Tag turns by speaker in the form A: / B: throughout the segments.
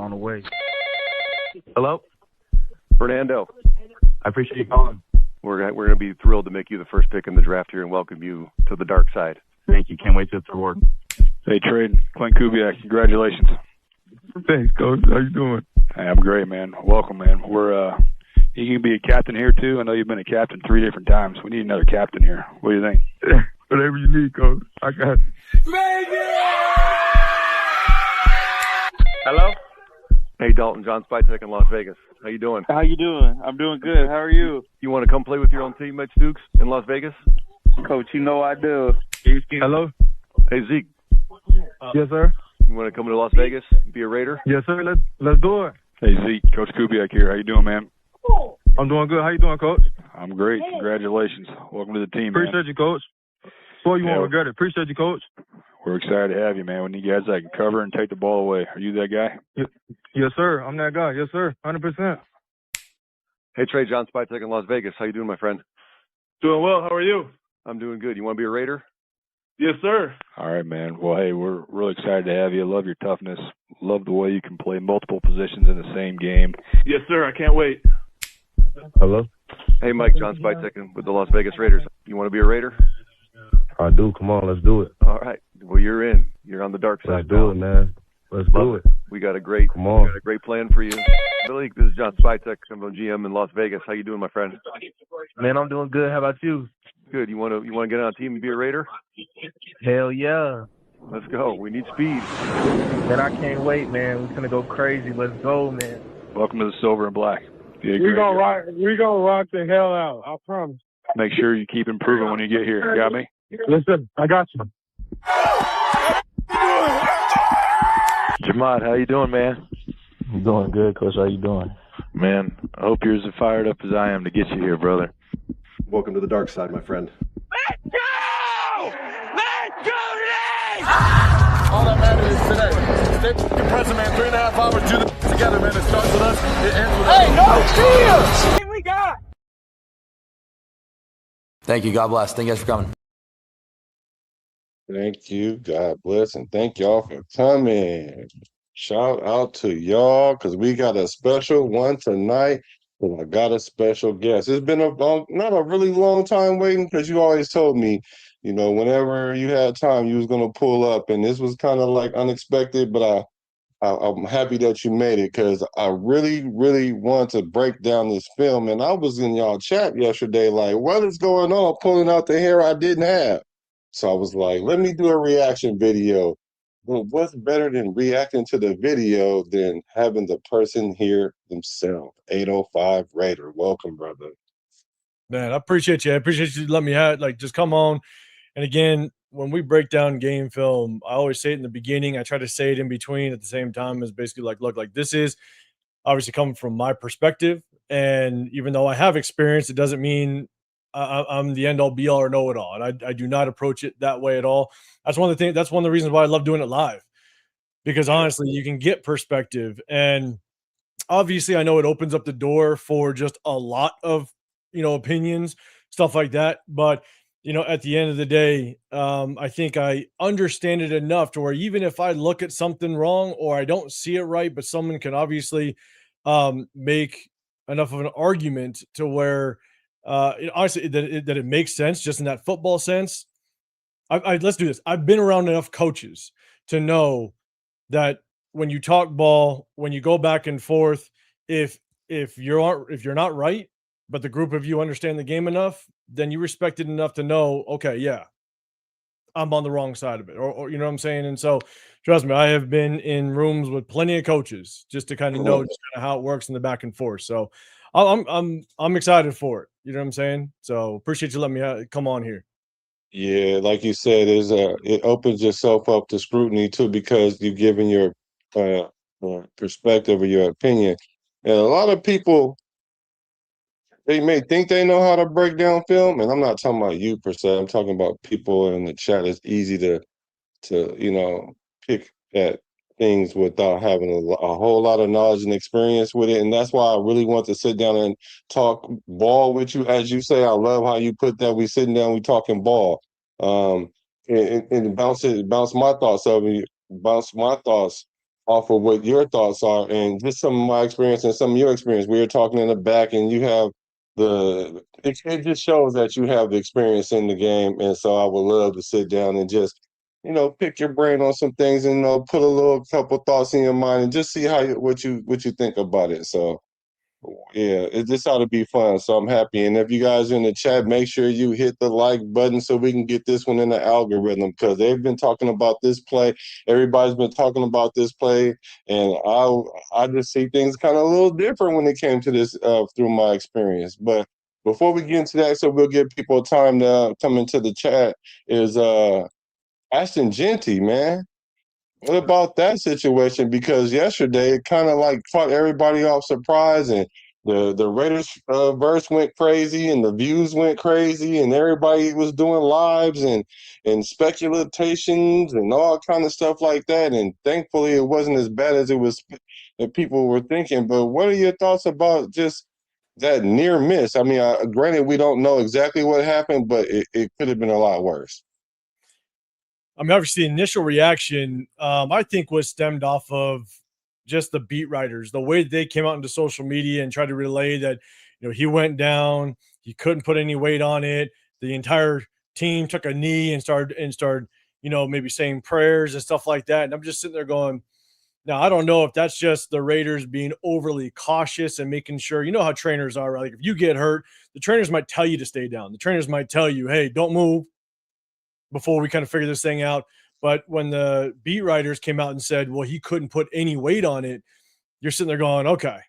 A: on the way. Hello?
B: Fernando.
A: I appreciate you calling.
B: We're going to be thrilled to make you the first pick in the draft here and welcome you to the dark side.
A: Thank you. Can't wait to reward.
C: Hey, Trade. Clint Kubiak, congratulations.
D: Thanks, Coach. How you doing?
C: Hey, I'm great, man. Welcome, man. You can be a captain here, too. I know you've been a captain 3 different times. We need another captain here. What do you think?
D: Whatever you need, Coach. I got you.
B: Hello? Hey, Dalton. John Spytek in Las Vegas. How you doing?
E: How you doing? I'm doing good. How are you?
B: You want to come play with your own teammates, Dukes, in Las Vegas?
E: Coach, you know I do.
D: Hello?
B: Hey, Zeke.
D: Yes, sir.
B: You want to come to Las Vegas and be a Raider?
D: Yes, sir. Let's do it.
C: Hey, Zeke. Coach Kubiak here. How you doing, man?
D: I'm doing good. How you doing, Coach?
C: I'm great. Congratulations. Welcome to the team, man.
D: Appreciate you, Coach. Boy, you won't regret it. Appreciate you, Coach.
C: We're excited to have you, man. We need guys that can cover and take the ball away. Are you that guy?
D: Yes, sir. I'm that guy. Yes, sir. 100%.
B: Hey, Trey. John Spytek in Las Vegas. How you doing, my friend?
D: Doing well. How are you?
B: I'm doing good. You want to be a Raider?
D: Yes, sir.
C: All right, man. Well, hey, we're really excited to have you. Love your toughness. Love the way you can play multiple positions in the same game.
D: Yes, sir. I can't wait. Hello?
B: Hey, Mike. John Spytek with the Las Vegas Raiders. You want to be a Raider?
D: I do. Come on. Let's do it.
B: All right. Well, you're in. You're on the dark side.
D: Let's do it, man. Let's do it.
B: We got a great plan for you. Billy, this is John Spytek. I'm on GM in Las Vegas. How you doing, my friend?
A: Man, I'm doing good. How about you?
B: Good. You want to get on a team and be a Raider?
A: Hell yeah.
B: Let's go. We need speed.
A: Man, I can't wait, man. We're going to go crazy. Let's go, man.
C: Welcome to the Silver and Black.
D: We're gonna rock the hell out. I promise.
C: Make sure you keep improving when you get here. Got me?
D: Listen, I got you.
F: Jamad, how you doing, man?
A: I'm doing good, Coach. How you doing?
F: Man, I hope you're as fired up as I am to get you here, brother.
B: Welcome to the dark side, my friend.
G: Let's go! Let's go today! All that matters is today. Stay present, man. 3.5 hours. Do this together, man. It starts with us. It ends with us. Hey, no cheers! We got.
H: Thank you. God bless. Thank you guys for coming.
I: Thank you. God bless. And thank y'all for coming. Shout out to y'all because we got a special one tonight. And I got a special guest. It's been not a really long time waiting because you always told me, you know, whenever you had time, you was going to pull up. And this was kind of like unexpected, but I'm happy that you made it because I really, really want to break down this film. And I was in y'all chat yesterday like, what is going on? Pulling out the hair I didn't have. So I was like, let me do a reaction video. Well, what's better than reacting to the video than having the person hear themselves? 805 Raider. Welcome, brother.
J: Man, I appreciate you. I appreciate you letting me just come on. And again, when we break down game film, I always say it in the beginning. I try to say it in between at the same time as basically like, look, like this is obviously coming from my perspective. And even though I have experience, it doesn't mean I'm the end all be all or know it all. And I do not approach it that way at all. That's one of the reasons why I love doing it live, because honestly, you can get perspective. And obviously I know it opens up the door for just a lot of, opinions, stuff like that. But, at the end of the day, I think I understand it enough to where even if I look at something wrong or I don't see it right, but someone can obviously make enough of an argument to where honestly, that it makes sense just in that football sense. Let's do this. I've been around enough coaches to know that when you talk ball, when you go back and forth, if you're not right, but the group of you understand the game enough, then you respect it enough to know, okay, yeah, I'm on the wrong side of it, or you know what I'm saying. And so, trust me, I have been in rooms with plenty of coaches just to kind of know just kind of how it works in the back and forth. So, I'm excited for it. You know what I'm saying? So appreciate you letting me come on here.
I: Yeah, like you said, it opens yourself up to scrutiny too because you've given your perspective or your opinion. And a lot of people, they may think they know how to break down film, and I'm not talking about you per se. I'm talking about people in the chat. It's easy to pick at things without having a whole lot of knowledge and experience with it. And that's why I really want to sit down and talk ball with you. As you say, I love how you put that. We sitting down, we talking ball. And bounce my thoughts off of what your thoughts are and just some of my experience and some of your experience. We were talking in the back, and you have it just shows that you have the experience in the game, and so I would love to sit down and just pick your brain on some things and put a little couple thoughts in your mind and just see what you think about it. So yeah, this ought to be fun. So I'm happy. And if you guys are in the chat, make sure you hit the like button so we can get this one in the algorithm, because they've been talking about this play. Everybody's been talking about this play, and I just see things kind of a little different when it came to this through my experience. But before we get into that, so we'll give people time to come into the chat, is Ashton Jeanty, man. What about that situation? Because yesterday it kind of like caught everybody off surprise, and the Raiders verse went crazy, and the views went crazy, and everybody was doing lives and speculations and all kind of stuff like that. And thankfully, it wasn't as bad as it was that people were thinking. But what are your thoughts about just that near miss? I mean, granted, we don't know exactly what happened, but it could have been a lot worse.
J: I mean, obviously, the initial reaction, I think, was stemmed off of just the beat writers, the way they came out into social media and tried to relay that, he went down, he couldn't put any weight on it. The entire team took a knee and started, maybe saying prayers and stuff like that. And I'm just sitting there going, now, I don't know if that's just the Raiders being overly cautious and making sure, how trainers are, right? Like if you get hurt, the trainers might tell you to stay down. The trainers might tell you, hey, don't move, before we kind of figure this thing out. But when the beat writers came out and said, well, he couldn't put any weight on it, you're sitting there going, okay,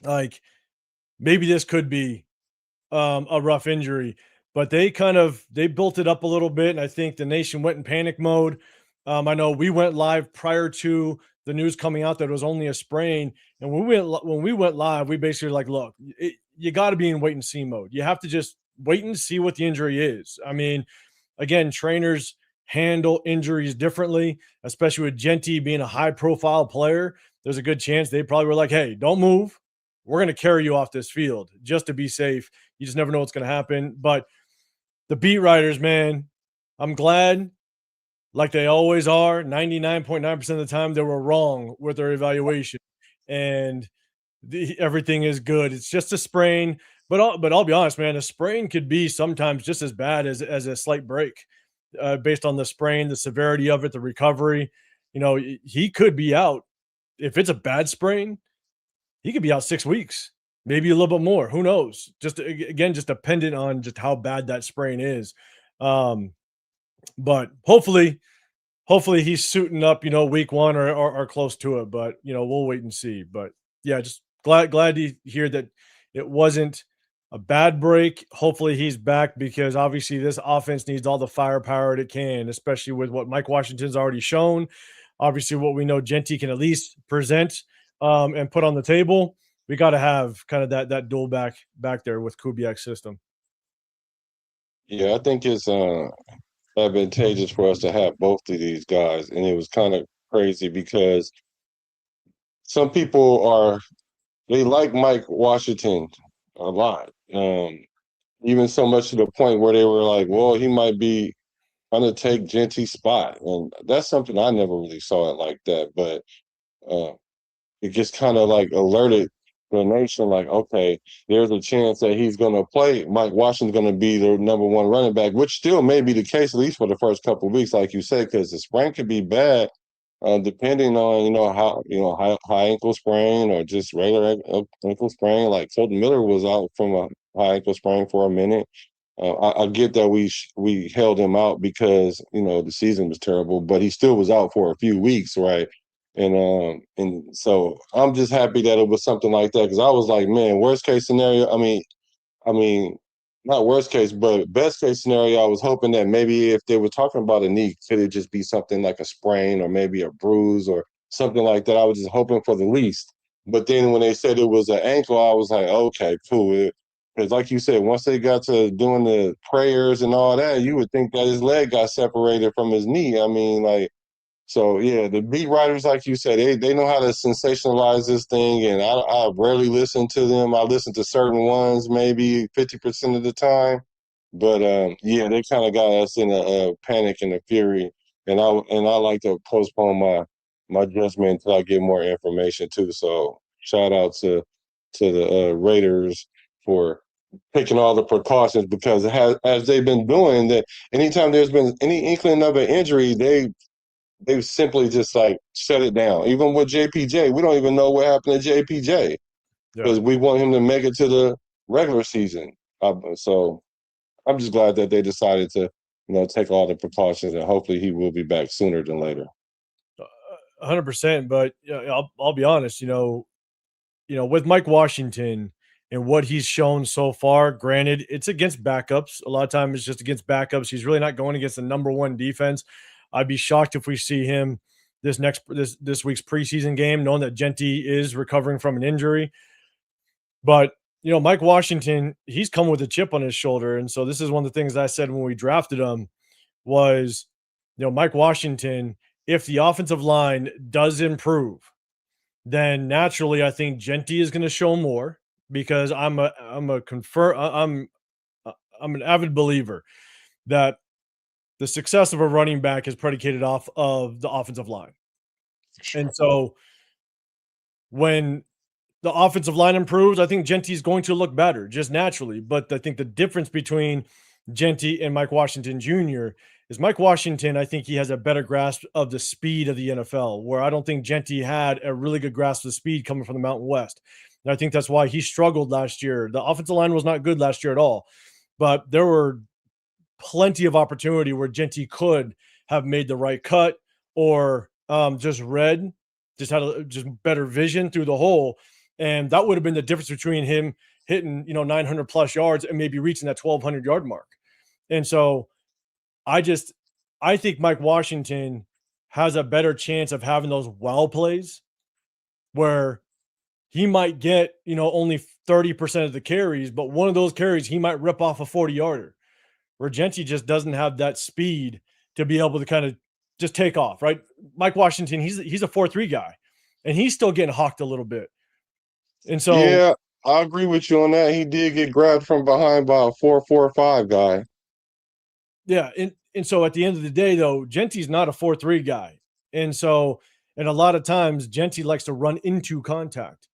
J: like maybe this could be a rough injury. But they built it up a little bit, and I think the nation went in panic mode. I know we went live prior to the news coming out that it was only a sprain, and when we went live, we basically like, look, you got to be in wait and see mode. You have to just wait and see what the injury is. I mean, again, trainers handle injuries differently, especially with Jeanty being a high-profile player. There's a good chance they probably were like, hey, don't move. We're going to carry you off this field just to be safe. You just never know what's going to happen. But the beat writers, man, I'm glad, like they always are, 99.9% of the time, they were wrong with their evaluation. And everything is good. It's just a sprain. But I'll be honest, man, a sprain could be sometimes just as bad as a slight break, based on the sprain, the severity of it, the recovery. He could be out. If it's a bad sprain, he could be out 6 weeks, maybe a little bit more. Who knows? Just dependent on just how bad that sprain is. But hopefully he's suiting up, week one or close to it. But we'll wait and see. But yeah, just glad to hear that it wasn't a bad break. Hopefully he's back, because obviously this offense needs all the firepower it can, especially with what Mike Washington's already shown. Obviously what we know Jeanty can at least present and put on the table. We got to have kind of that dual back there with Kubiak's system.
I: Yeah, I think it's advantageous for us to have both of these guys. And it was kind of crazy because some people they like Mike Washington a lot. Even so much to the point where they were like, well, he might be going to take Jeanty's spot. And that's something I never really saw it like that. But it just kind of like alerted the nation, like, okay, there's a chance that he's going to play. Mike Washington's going to be the number one running back, which still may be the case, at least for the first couple of weeks, like you said, because the sprain could be bad, depending on, how, high ankle sprain or just regular ankle sprain. Like Colton Miller was out from a high ankle sprain for a minute. I get that we held him out because, the season was terrible, but he still was out for a few weeks, right? And so I'm just happy that it was something like that, because I was like, man, worst case scenario. I mean, not worst case, but best case scenario. I was hoping that maybe if they were talking about a knee, could it just be something like a sprain or maybe a bruise or something like that? I was just hoping for the least. But then when they said it was an ankle, I was like, okay, cool. Because like you said, once they got to doing the prayers and all that, you would think that his leg got separated from his knee. I mean, like. So yeah, the beat writers, like you said, they know how to sensationalize this thing, and I rarely listen to them. I listen to certain ones, maybe 50% of the time, but yeah, they kind of got us in a panic and a fury, and I like to postpone my judgment until I get more information too. So shout out to the Raiders for taking all the precautions, because as they've been doing that, anytime there's been any inkling of an injury, they've simply just like shut it down. Even with JPJ, we don't even know what happened to JPJ because we want him to make it to the regular season. So I'm just glad that they decided to, take all the precautions, and hopefully he will be back sooner than later.
J: 100%. But I'll be honest, with Mike Washington and what he's shown so far, granted, it's against backups. A lot of times it's just against backups. He's really not going against the number one defense. I'd be shocked if we see him this week's preseason game, knowing that Jeanty is recovering from an injury. But Mike Washington, he's come with a chip on his shoulder. And so this is one of the things I said when we drafted him was, Mike Washington, if the offensive line does improve, then naturally I think Jeanty is going to show more, because I'm an avid believer that the success of a running back is predicated off of the offensive line. And so when the offensive line improves, I think Jeanty is going to look better just naturally. But I think the difference between Jeanty and Mike Washington Jr. is Mike Washington, I think he has a better grasp of the speed of the NFL, where I don't think Jeanty had a really good grasp of the speed coming from the Mountain West. And I think that's why he struggled last year. The offensive line was not good last year at all, but there were plenty of opportunity where Jeanty could have made the right cut, or just had just better vision through the hole. And that would have been the difference between him hitting, 900 plus yards and maybe reaching that 1,200 yard mark. And so I think Mike Washington has a better chance of having those wow plays where he might get, only 30% of the carries, but one of those carries, he might rip off a 40-yarder, where Jeanty just doesn't have that speed to be able to kind of just take off, right? Mike Washington, he's a 4.3 guy, and he's still getting hawked a little bit. And so,
I: yeah, I agree with you on that. He did get grabbed from behind by a 4.45 guy.
J: Yeah, and so at the end of the day, though, Jeanty's not a 4.3 guy. And so, and a lot of times Jeanty likes to run into contact.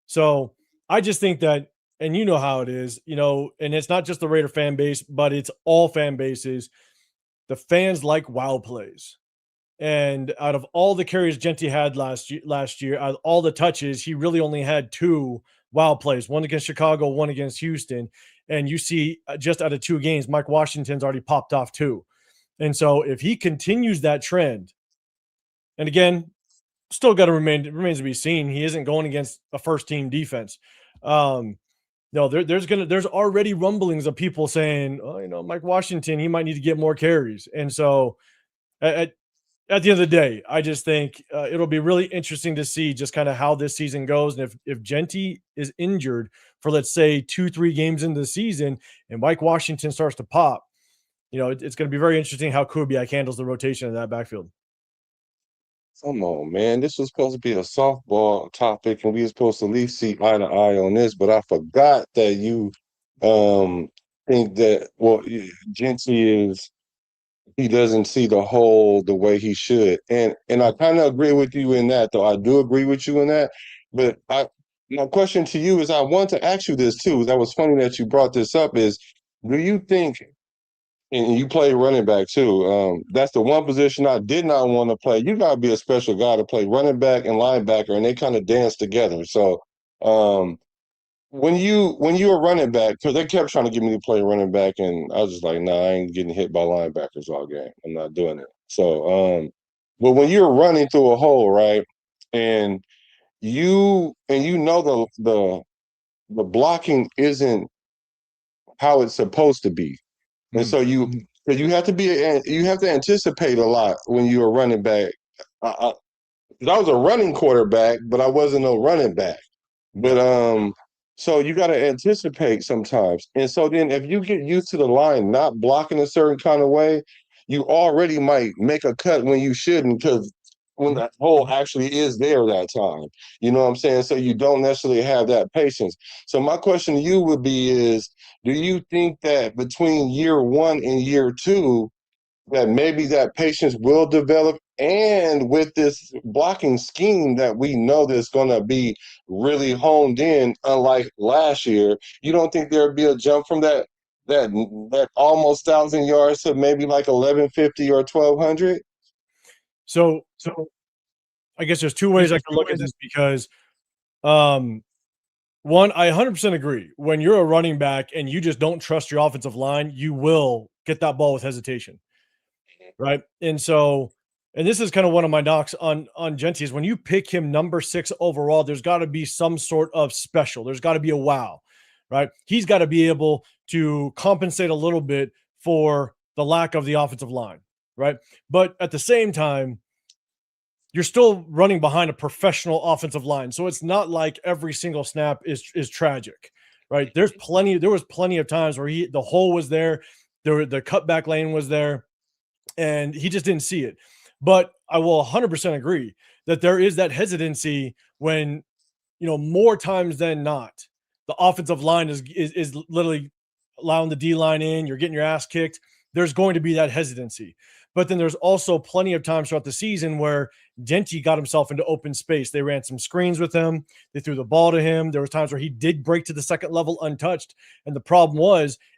J: So I just think that, and you know how it is, and it's not just the Raider fan base, but it's all fan bases. The fans like wow plays. And out of all the carries Jeanty had last year, out of all the touches, he really only had 2 wow plays, one against Chicago, one against Houston. And you see just out of 2 games, Mike Washington's already popped off 2. And so if he continues that trend, and again, still got to remains to be seen. He isn't going against a first team defense. There's already rumblings of people saying, Mike Washington, he might need to get more carries. And so at the end of the day, I just think it'll be really interesting to see just kind of how this season goes. And if Jeanty is injured for, let's say, 2-3 games into the season and Mike Washington starts to pop, it's going to be very interesting how Kubiak handles the rotation in that backfield.
I: Come on, man. This was supposed to be a softball topic, and we were supposed to at least see eye to eye on this, but I forgot that you think that, Jeanty he doesn't see the whole the way he should. And I kind of agree with you in that, though. I do agree with you in that. But my question to you is, I want to ask you this too. That was funny that you brought this up, is, do you think, and you play running back too, that's the one position I did not want to play. You got to be a special guy to play running back and linebacker, and they kind of dance together. So when you were running back, because they kept trying to get me to play running back, and I was just like, nah, I ain't getting hit by linebackers all game. I'm not doing it. So, but when you're running through a hole, right, and the blocking isn't how it's supposed to be, and so you have to anticipate a lot when you're a running back. I was a running quarterback, but I wasn't a running back. But so you got to anticipate sometimes. And so then if you get used to the line not blocking a certain kind of way, you already might make a cut when you shouldn't, because when that hole actually is there that time. You know what I'm saying? So you don't necessarily have that patience. So my question to you would be is, do you think that between year 1 and year 2, that maybe that patience will develop, and with this blocking scheme that we know that's going to be really honed in, unlike last year, you don't think there'd be a jump from that almost 1,000 yards to maybe like 1,150 or 1,200?
J: So I guess there's two ways I can look at this because one, I 100% agree. When you're a running back and you just don't trust your offensive line, you will get that ball with hesitation, right? And so, and this is kind of one of my knocks on Jeanty is when you pick him number 6 overall, there's got to be some sort of special. There's got to be a wow, right? He's got to be able to compensate a little bit for the lack of the offensive line, right? But at the same time, you're still running behind a professional offensive line. So it's not like every single snap is tragic, right? There was plenty of times where the hole was there, the cutback lane was there, and he just didn't see it. But I will 100% agree that there is that hesitancy when, more times than not, the offensive line is literally allowing the D line in, you're getting your ass kicked. There's going to be that hesitancy. But then there's also plenty of times throughout the season where Jeanty got himself into open space. They ran some screens with him. They threw the ball to him. There was times where he did break to the second level untouched. And the problem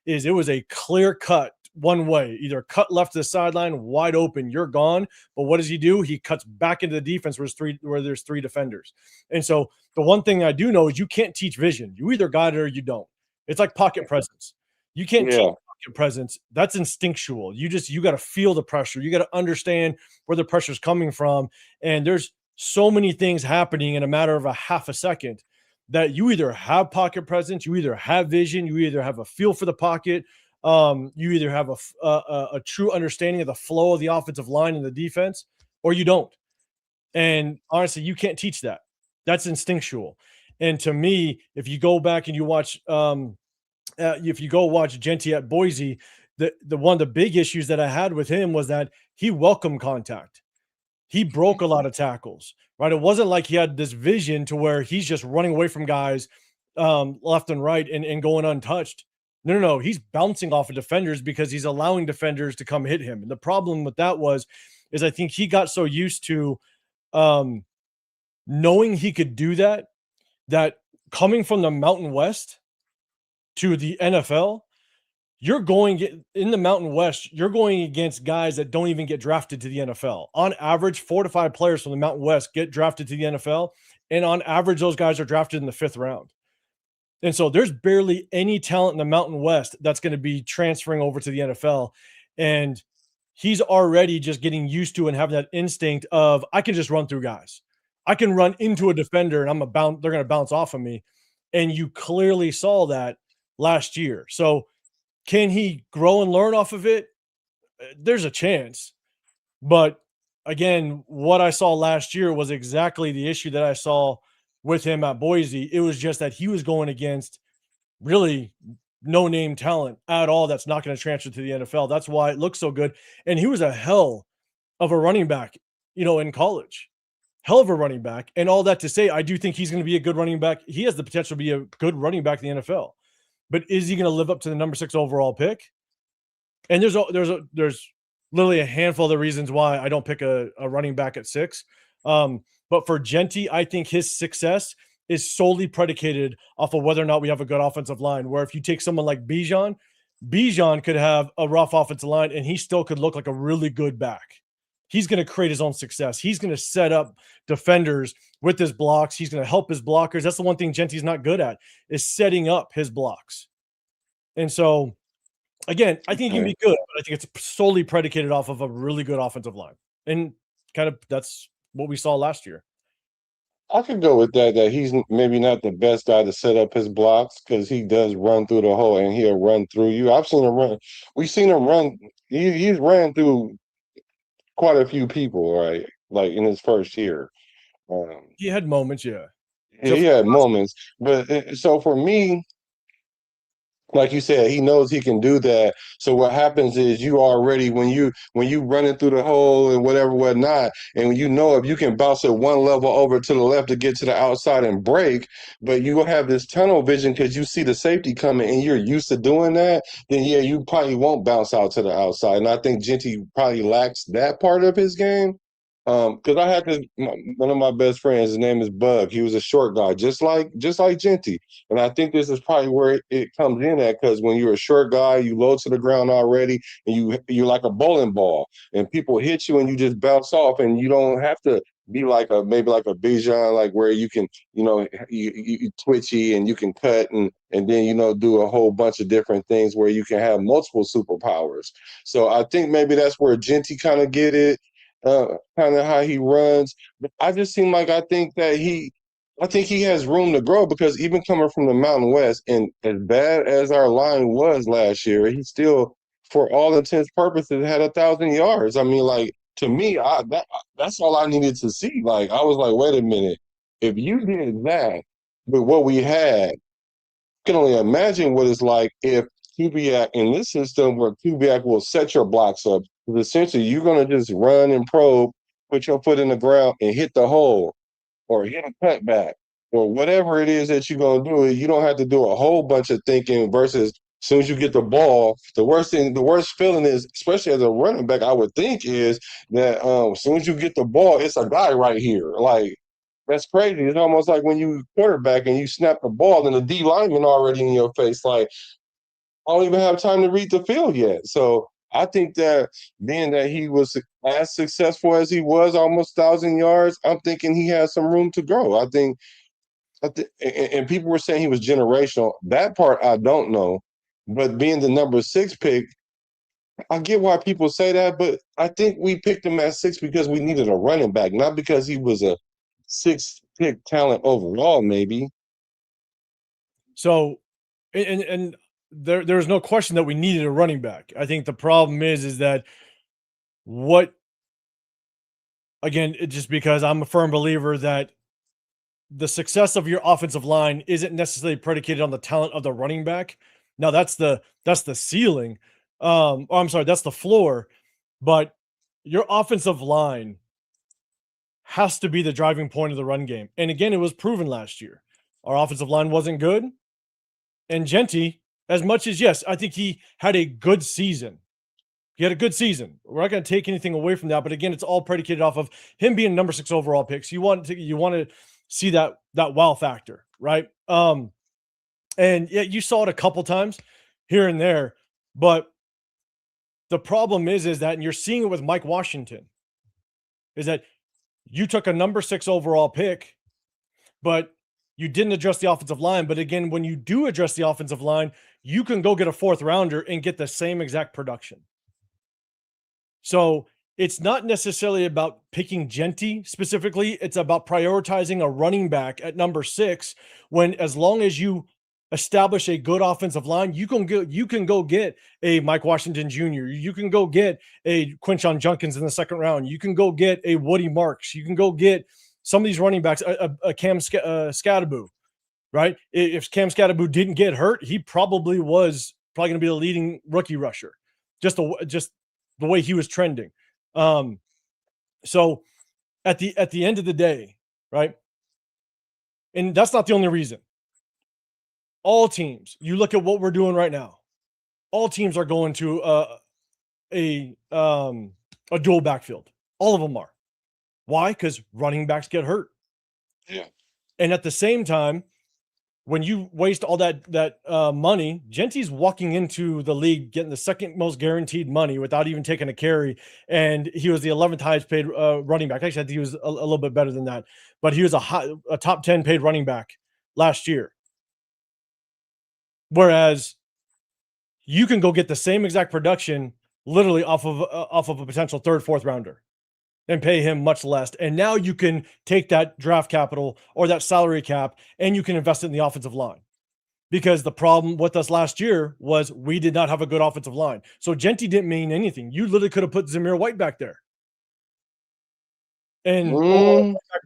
J: is it was a clear cut one way, either cut left to the sideline, wide open, you're gone. But what does he do? He cuts back into the defense where there's 3 defenders. And so the one thing I do know is you can't teach vision. You either got it or you don't. It's like pocket presence. You can't teach pocket presence. That's instinctual. You got to feel the pressure. You got to understand where the pressure is coming from. And there's so many things happening in a matter of a half a second that you either have pocket presence, you either have vision, you either have a feel for the pocket, you either have a true understanding of the flow of the offensive line and the defense, or you don't. And honestly, you can't teach that. That's instinctual. And to me, if you go back and you watch, if you go watch Jeanty at Boise, the one of the big issues that I had with him was that he welcomed contact. He broke a lot of tackles, right? It wasn't like he had this vision to where he's just running away from guys left and right and going untouched. No. He's bouncing off of defenders because he's allowing defenders to come hit him. And the problem with that is I think he got so used to knowing he could do that coming from the Mountain West to the NFL, you're going in the Mountain West, you're going against guys that don't even get drafted to the NFL. On average, 4 to 5 players from the Mountain West get drafted to the NFL. And on average, those guys are drafted in the 5th round. And so there's barely any talent in the Mountain West that's going to be transferring over to the NFL. And he's already just getting used to and having that instinct of, I can just run through guys. I can run into a defender and they're going to bounce off of me. And you clearly saw that last year. So can he grow and learn off of it? There's a chance. But again, what I saw last year was exactly the issue that I saw with him at Boise. It was just that he was going against really no-name talent at all that's not going to transfer to the NFL. That's why it looks so good. And he was a hell of a running back, in college. Hell of a running back. And all that to say, I do think he's going to be a good running back. He has the potential to be a good running back in the NFL. But is he going to live up to the number 6 overall pick? And there's literally a handful of the reasons why I don't pick a running back at 6. But for Jeanty, I think his success is solely predicated off of whether or not we have a good offensive line. Where if you take someone like Bijan could have a rough offensive line and he still could look like a really good back. He's going to create his own success. He's going to set up defenders with his blocks. He's going to help his blockers. That's the one thing Jeanty's not good at, is setting up his blocks. And so, again, I think he can be good, but I think it's solely predicated off of a really good offensive line. And kind of that's what we saw last year.
I: I could go with that he's maybe not the best guy to set up his blocks because he does run through the hole and he'll run through you. I've seen him run. We've seen him run. He's ran through quite a few people, right? Like in his first year.
J: He had moments, yeah.
I: He had moments. But so for me, like you said, he knows he can do that. So what happens is you already when you running through the hole and whatnot, and you know if you can bounce it one level over to the left to get to the outside and break, but you have this tunnel vision because you see the safety coming and you're used to doing that, then yeah, you probably won't bounce out to the outside. And I think Jeanty probably lacks that part of his game. Because I had one of my best friends, his name is Bug. He was a short guy, just like Jeanty. And I think this is probably where it comes in at, because when you're a short guy, you low to the ground already, and you're like a bowling ball, and people hit you and you just bounce off, and you don't have to be like maybe like a Bijan, like where you can, you twitchy and you can cut and then do a whole bunch of different things where you can have multiple superpowers. So I think maybe that's where Jeanty kind of get it, kind of how he runs. But I just seem like I think he has room to grow, because even coming from the Mountain West, and as bad as our line was last year, he still, for all intents purposes, had 1,000 yards. I mean, like, to me, that's all I needed to see. Like, I was like, wait a minute, if you did that with what we had, can only imagine what it's like if Kubiak in this system, where Kubiak will set your blocks up. Because essentially, you're going to just run and probe, put your foot in the ground, and hit the hole, or hit a cutback, or whatever it is that you're going to do. You don't have to do a whole bunch of thinking, versus as soon as you get the ball, the worst feeling is, especially as a running back, I would think, is that as soon as you get the ball, it's a guy right here. Like, that's crazy. It's almost like when you quarterback and you snap the ball and the D lineman already in your face. Like, I don't even have time to read the field yet. So I think that being that he was as successful as he was, almost 1,000 yards, I'm thinking he has some room to grow. And people were saying he was generational. That part I don't know. But being the number 6 pick, I get why people say that, but I think we picked him at 6 because we needed a running back, not because he was a 6 pick talent overall, maybe.
J: So, and there's no question that we needed a running back. I think the problem is that just because I'm a firm believer that the success of your offensive line isn't necessarily predicated on the talent of the running back. Now that's the ceiling. I'm sorry, that's the floor. But your offensive line has to be the driving point of the run game. And again, it was proven last year. Our offensive line wasn't good. And Jeanty, as much as, yes, I think he had a good season. He had a good season. We're not going to take anything away from that. But again, it's all predicated off of him being number 6 overall picks. You want to see that wow factor, right? And yeah, you saw it a couple times here and there. But the problem is that, and you're seeing it with Mike Washington, is that you took a number 6 overall pick, but you didn't address the offensive line. But again, when you do address the offensive line, you can go get a 4th rounder and get the same exact production. So it's not necessarily about picking Jeanty specifically. It's about prioritizing a running back at number 6, when, as long as you establish a good offensive line, you can go get a Mike Washington Jr. You can go get a Quinshon Judkins in the 2nd round. You can go get a Woody Marks. You can go get some of these running backs, a Cam Skattebo, right? If Cam Skattebo didn't get hurt, he probably going to be the leading rookie rusher. Just the way he was trending. So at the end of the day, right? And that's not the only reason. All teams, you look at what we're doing right now, all teams are going to a dual backfield. All of them are. Why? Because running backs get hurt.
I: Yeah.
J: And at the same time, when you waste all that money, Jeanty's walking into the league getting the 2nd most guaranteed money without even taking a carry, and he was the 11th highest paid running back. Actually, I think he was a little bit better than that, but he was a top 10 paid running back last year. Whereas you can go get the same exact production literally off of a potential 3rd, 4th rounder and pay him much less. And now you can take that draft capital or that salary cap and you can invest it in the offensive line. Because the problem with us last year was we did not have a good offensive line. So Jeanty didn't mean anything. You literally could have put Zamir White back there. And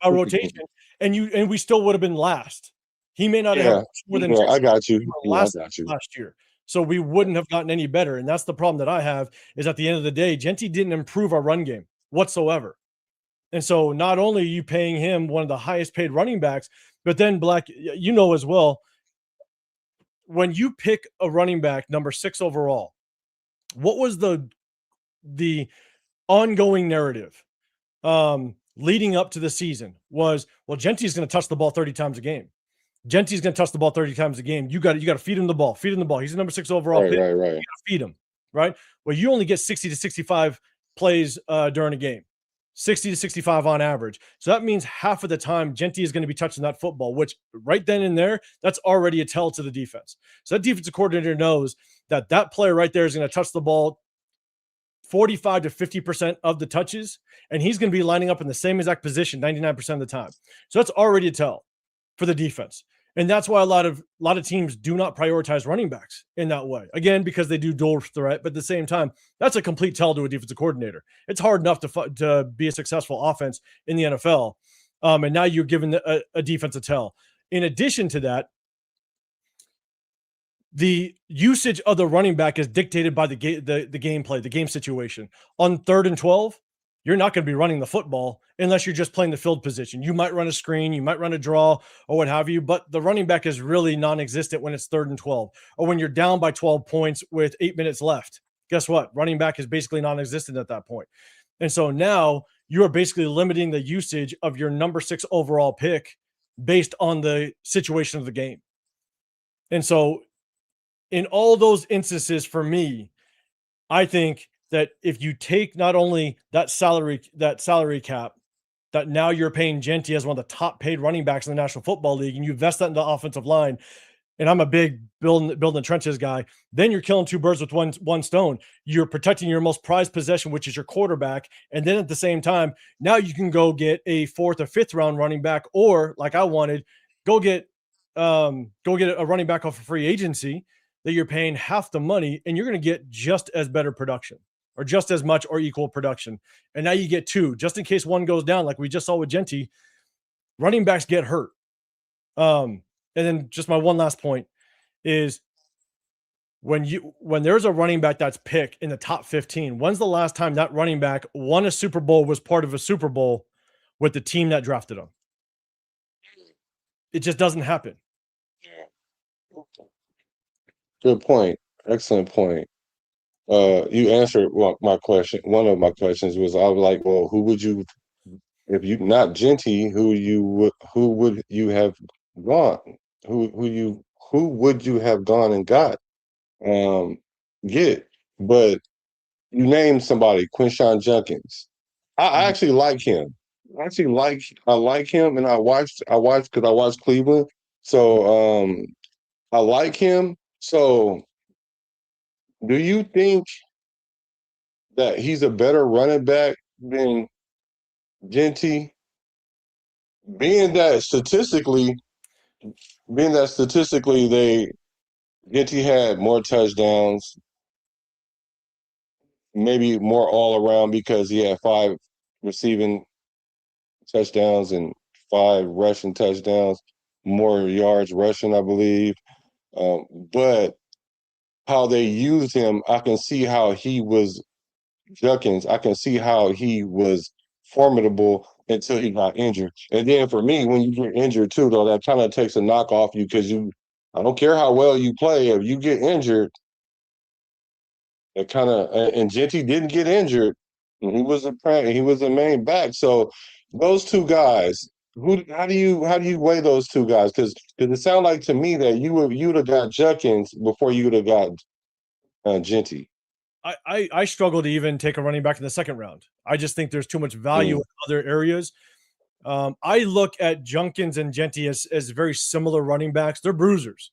J: by rotation, and we still would have been last. He may not have more than
I: I got you.
J: last year. So we wouldn't have gotten any better. And that's the problem that I have is at the end of the day, Jeanty didn't improve our run game whatsoever. And so not only are you paying him one of the highest paid running backs, but then Black, you know as well, when you pick a running back number 6 overall, what was the ongoing narrative leading up to the season was, well, Jeanty's going to touch the ball 30 times a game. Jeanty's going to touch the ball 30 times a game. You got to feed him the ball. Feed him the ball. He's the number 6 overall pick.
I: Right.
J: You got to feed him, right? Well, you only get 60 to 65 plays during a game. 60 to 65 on average. So that means half of the time Jeanty is going to be touching that football, which right then and there, that's already a tell to the defense. So that defensive coordinator knows that that player right there is going to touch the ball 45 to 50% of the touches, and he's going to be lining up in the same exact position 99% of the time. So that's already a tell for the defense. And that's why a lot of teams do not prioritize running backs in that way. Again, because they do dual threat, but at the same time, that's a complete tell to a defensive coordinator. It's hard enough to be a successful offense in the NFL, and now you're giving a defense a tell. In addition to that, the usage of the running back is dictated by the gameplay, the game situation. On 3rd and 12, you're not going to be running the football unless you're just playing the field position. You might run a screen, you might run a draw or what have you, but the running back is really non-existent when it's 3rd and 12 or when you're down by 12 points with 8 minutes left. Guess what? Running back is basically non-existent at that point. And so now you are basically limiting the usage of your number 6 overall pick based on the situation of the game. And so in all those instances, for me, I think that if you take not only that salary cap that now you're paying Jeanty as one of the top paid running backs in the National Football League, and you invest that in the offensive line, and I'm a big building trenches guy, then you're killing 2 birds with one stone. You're protecting your most prized possession, which is your quarterback, and then at the same time, now you can go get a 4th or 5th round running back, or like I wanted, go get a running back off of free agency that you're paying half the money, and you're going to get just as better production or just as much or equal production. And now you get 2, just in case one goes down, like we just saw with Jeanty. Running backs get hurt. And then just my one last point is when there's a running back that's picked in the top 15, when's the last time that running back won a Super Bowl, was part of a Super Bowl with the team that drafted him? It just doesn't happen.
I: Good point. Excellent point. You answered my question. One of my questions was, I was like, well, who would you, if you not Jeanty, who would you have gone? Who would you have gone and got? Get. But you named somebody, Quinshawn Jenkins. I actually like him. I like him, and I watched because I watched Cleveland. So I like him. So do you think that he's a better running back than Jeanty? Being that statistically Jeanty had more touchdowns, maybe more all around because he had 5 receiving touchdowns and 5 rushing touchdowns, more yards rushing, I believe. But how they used him, I can see how he was Junkins. I can see how he was formidable until he got injured. And then for me, when you get injured too, though, that kind of takes a knock off you because I don't care how well you play, if you get injured, it kind of, and Jeanty didn't get injured. And he was a main back. So those 2 guys, how do you weigh those 2 guys? Because it sounded like to me that you'd have got Junkins before you would have got Jeanty.
J: I struggle to even take a running back in the 2nd round. I just think there's too much value in other areas. I look at Junkins and Jeanty as very similar running backs. They're bruisers.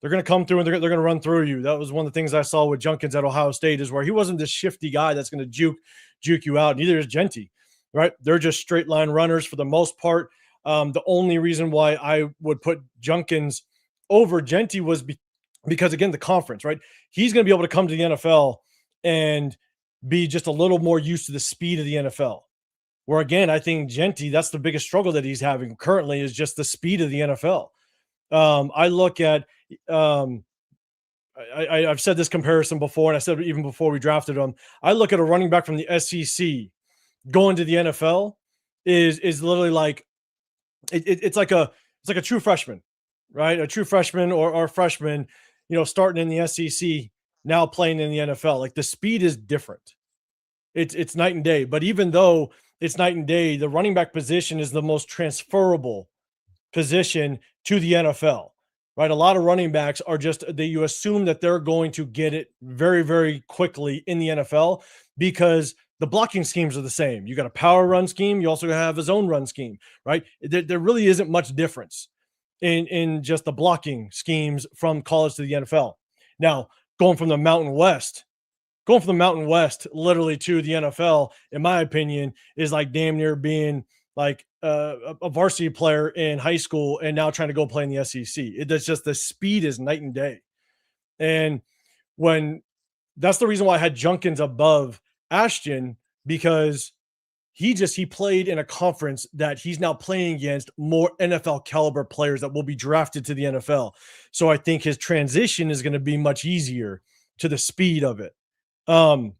J: They're going to come through and they're going to run through you. That was one of the things I saw with Junkins at Ohio State, is where he wasn't this shifty guy that's going to juke you out. Neither is Jeanty, right? They're just straight line runners for the most part. The only reason why I would put Junkins over Jeanty was because, again, the conference, right? He's going to be able to come to the NFL and be just a little more used to the speed of the NFL. Where, again, I think Jeanty, that's the biggest struggle that he's having currently, is just the speed of the NFL. I look at I've said this comparison before, and I said it even before we drafted him. I look at a running back from the SEC going to the NFL is literally like it's like a true freshman, right? A true freshman or a freshman, starting in the SEC, now playing in the NFL. Like the speed is different. It's night and day. But even though it's night and day, the running back position is the most transferable position to the NFL, right? A lot of running backs are you assume that they're going to get it very, very quickly in the NFL because the blocking schemes are the same. You got a power run scheme. You also have a zone run scheme, right? There really isn't much difference in just the blocking schemes from college to the NFL. Now, going from the Mountain West literally to the NFL, in my opinion, is like damn near being like a varsity player in high school and now trying to go play in the SEC. It's just the speed is night and day. And that's the reason why I had Junkins above Ashton, because he played in a conference that he's now playing against more NFL caliber players that will be drafted to the NFL. So I think his transition is going to be much easier to the speed of it. But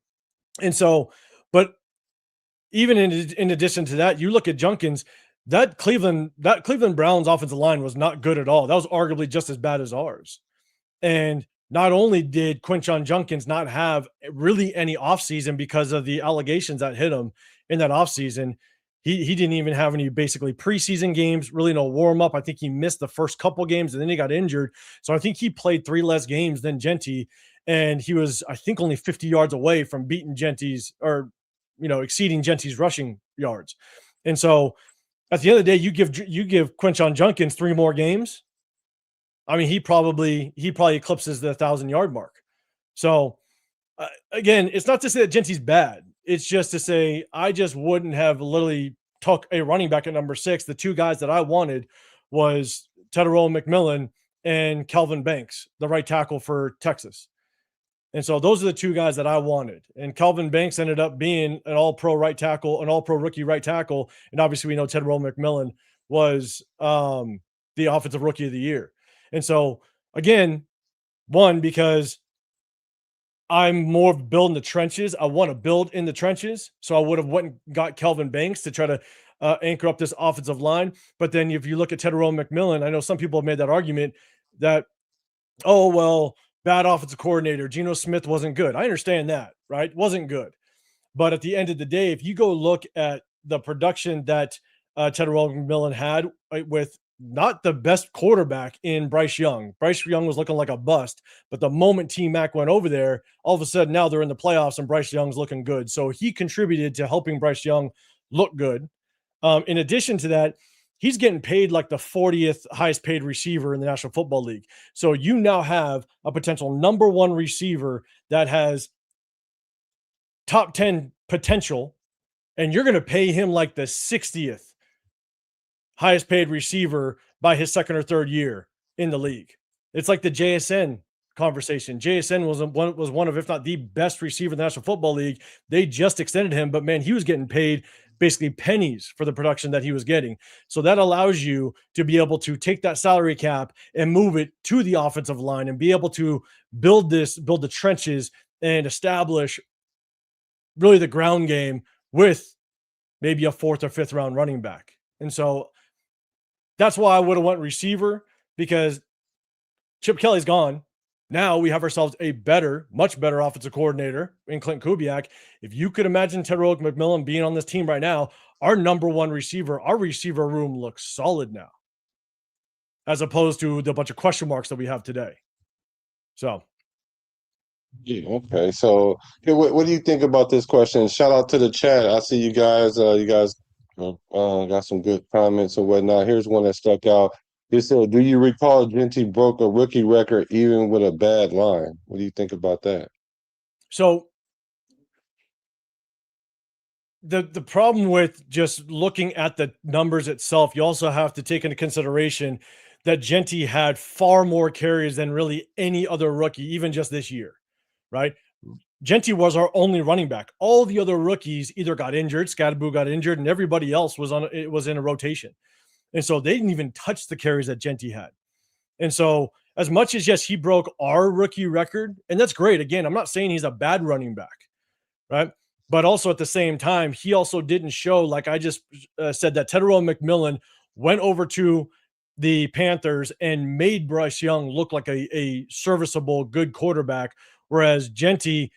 J: even in addition to that, you look at Junkins, that Cleveland Browns offensive line was not good at all. That was arguably just as bad as ours. And not only did Quinshon Junkins not have really any offseason because of the allegations that hit him in that offseason, he didn't even have any basically preseason games, really no warm-up. I think he missed the first couple games and then he got injured. So I think he played 3 less games than Jeanty, and he was, I think, only 50 yards away from beating Jeanty's or, exceeding Jeanty's rushing yards. And so at the end of the day, you give Quinshon Junkins 3 more games. I mean, he probably eclipses the 1,000-yard mark. So again, it's not to say that Jeanty's bad. It's just to say I just wouldn't have literally took a running back at number 6. The 2 guys that I wanted was Tedero McMillan and Kelvin Banks, the right tackle for Texas. And so those are the 2 guys that I wanted. And Kelvin Banks ended up being an all-pro right tackle, an all-pro rookie right tackle. And obviously we know Tedero McMillan was the offensive rookie of the year. And so, again, because I'm more of building the trenches. I want to build in the trenches. So I would have went and got Kelvin Banks to try to anchor up this offensive line. But then if you look at Tedero McMillan, I know some people have made that argument that, oh, well, bad offensive coordinator, Geno Smith wasn't good. I understand that, right? Wasn't good. But at the end of the day, if you go look at the production that Tedero McMillan had with not the best quarterback in Bryce Young. Bryce Young was looking like a bust, but the moment T-Mac went over there, all of a sudden now they're in the playoffs and Bryce Young's looking good. So he contributed to helping Bryce Young look good. In addition to that, he's getting paid like the 40th highest paid receiver in the National Football League. So you now have a potential number 1 receiver that has top 10 potential, and you're going to pay him like the 60th highest paid receiver by his 2nd or 3rd year in the league. It's like the JSN conversation. JSN was one of, if not the best receiver in the National Football League. They just extended him, but man, he was getting paid basically pennies for the production that he was getting. So that allows you to be able to take that salary cap and move it to the offensive line and be able to build the trenches and establish really the ground game with maybe a 4th or 5th round running back. And so that's why I would have went receiver, because Chip Kelly's gone. Now we have ourselves a much better offensive coordinator in Clint Kubiak. If you could imagine Tedero McMillan being on this team right now, our number 1 receiver, our receiver room looks solid now, as opposed to the bunch of question marks that we have today. So.
I: Yeah, okay. So what do you think about this question? Shout out to the chat. I see you guys. Got some good comments and whatnot. Here's one that stuck out. He said, "Do you recall Jeanty broke a rookie record even with a bad line?" What do you think about that?
J: So the problem with just looking at the numbers itself, you also have to take into consideration that Jeanty had far more carries than really any other rookie, even just this year, right? Jeanty was our only running back. All the other rookies either got injured, Scadaboo got injured, and everybody else was in a rotation. And so they didn't even touch the carries that Jeanty had. And so as much as, yes, he broke our rookie record, and that's great. Again, I'm not saying he's a bad running back, right? But also at the same time, he also didn't show, like I just said, that Tedderell McMillan went over to the Panthers and made Bryce Young look like a serviceable, good quarterback. Whereas Jeanty,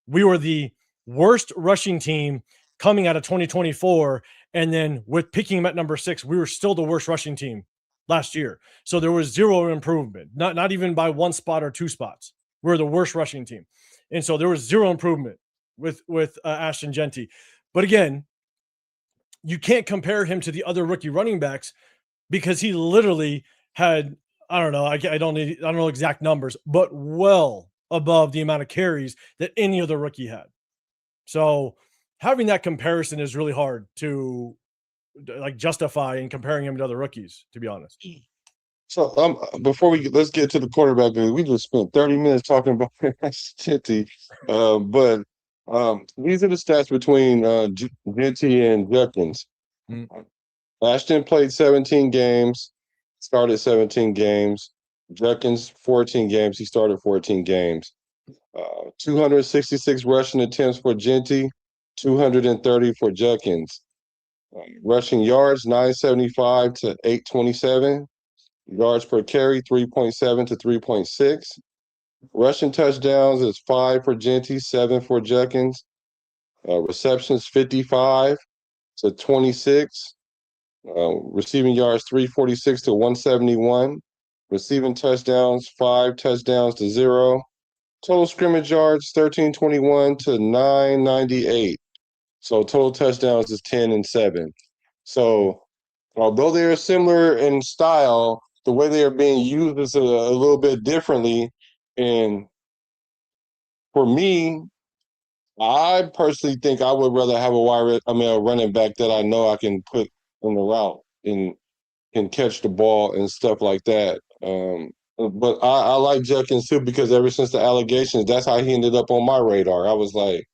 J: we were the worst rushing team coming out of 2024. And then with picking him at number 6, we were still the worst rushing team last year. So there was zero improvement, not even by 1 spot or 2 spots. We're the worst rushing team. And so there was zero improvement with Ashton Jeanty. But again, you can't compare him to the other rookie running backs because he literally had, I don't know, I don't know exact numbers, but well above the amount of carries that any other rookie had. So having that comparison is really hard to like justify in comparing him to other rookies, to be honest.
I: So before let's get to the quarterback, we just spent 30 minutes talking about Jeanty. But these are the stats between Jeanty and Judkins. Ashton played 17 games, started 17 games. Judkins 14 games, he started 14 games. 266 rushing attempts for Jeanty, 230 for Judkins. Rushing yards 975 to 827. Yards per carry 3.7 to 3.6. Rushing touchdowns is 5 for Jeanty, 7 for Judkins. Receptions 55 to 26. Receiving yards 346 to 171. Receiving touchdowns 5 touchdowns to 0. Total scrimmage yards 1321 to 998. So total touchdowns is 10 and 7. So although they are similar in style, the way they are being used is a little bit differently. And for me, I personally think I would rather have a running back that I know I can put on the route and can catch the ball and stuff like that. But I like Judkins too because ever since the allegations, that's how he ended up on my radar. I was like,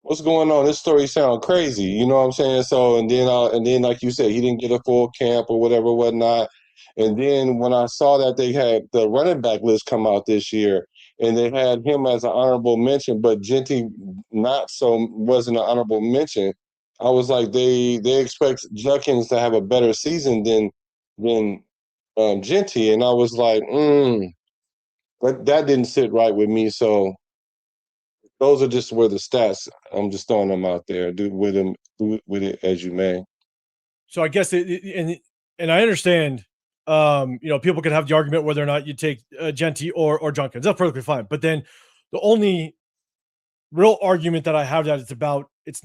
I: what's going on? This story sounds crazy. You know what I'm saying? So, and then like you said, he didn't get a full camp or whatever, whatnot. And then when I saw that they had the running back list come out this year and they had him as an honorable mention, but Jeanty wasn't an honorable mention, I was like, they expect Judkins to have a better season than Jeanty. And I was like, but that didn't sit right with me. So those are just where the stats. I'm just throwing them out there. Do with it as you may.
J: So I guess and I understand. People could have the argument whether or not you take Jeanty or Judkins. That's perfectly fine. But then the only real argument that I have that it's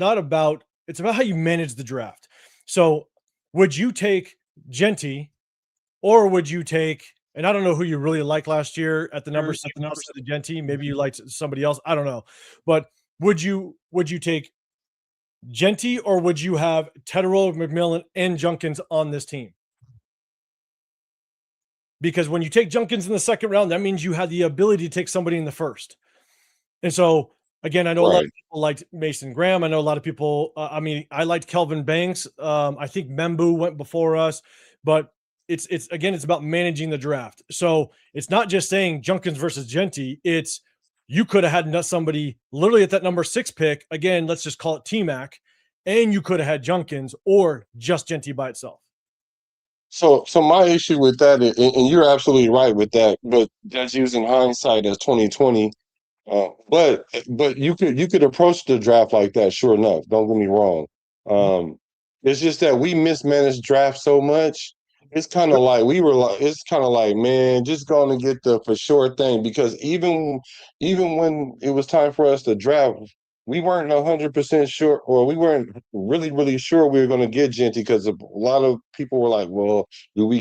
J: about how you manage the draft. So would you take Jeanty or would you take? And I don't know who you really liked last year at the number 6 to the Jeanty. Maybe you liked somebody else. I don't know. But would you take Jeanty or would you have Tedderell, McMillan, and Judkins on this team? Because when you take Judkins in the second round, that means you had the ability to take somebody in the first. And so, again, I know a lot of people liked Mason Graham. I know a lot of people, I liked Kelvin Banks. I think Membu went before us. But it's about managing the draft. So it's not just saying Judkins versus Jeanty. It's you could have had somebody literally at that number 6 pick. Again, let's just call it T-Mac. And you could have had Judkins or just Jeanty by itself.
I: So my issue with that, and you're absolutely right with that, but that's using hindsight as 2020. But you could approach the draft like that. Sure enough, don't get me wrong. It's just that we mismanaged draft so much. It's kind of like man, just going to get the for sure thing because even when it was time for us to draft, we weren't 100% sure, or we weren't really sure we were going to get Jeanty because a lot of people were like, "Well, do we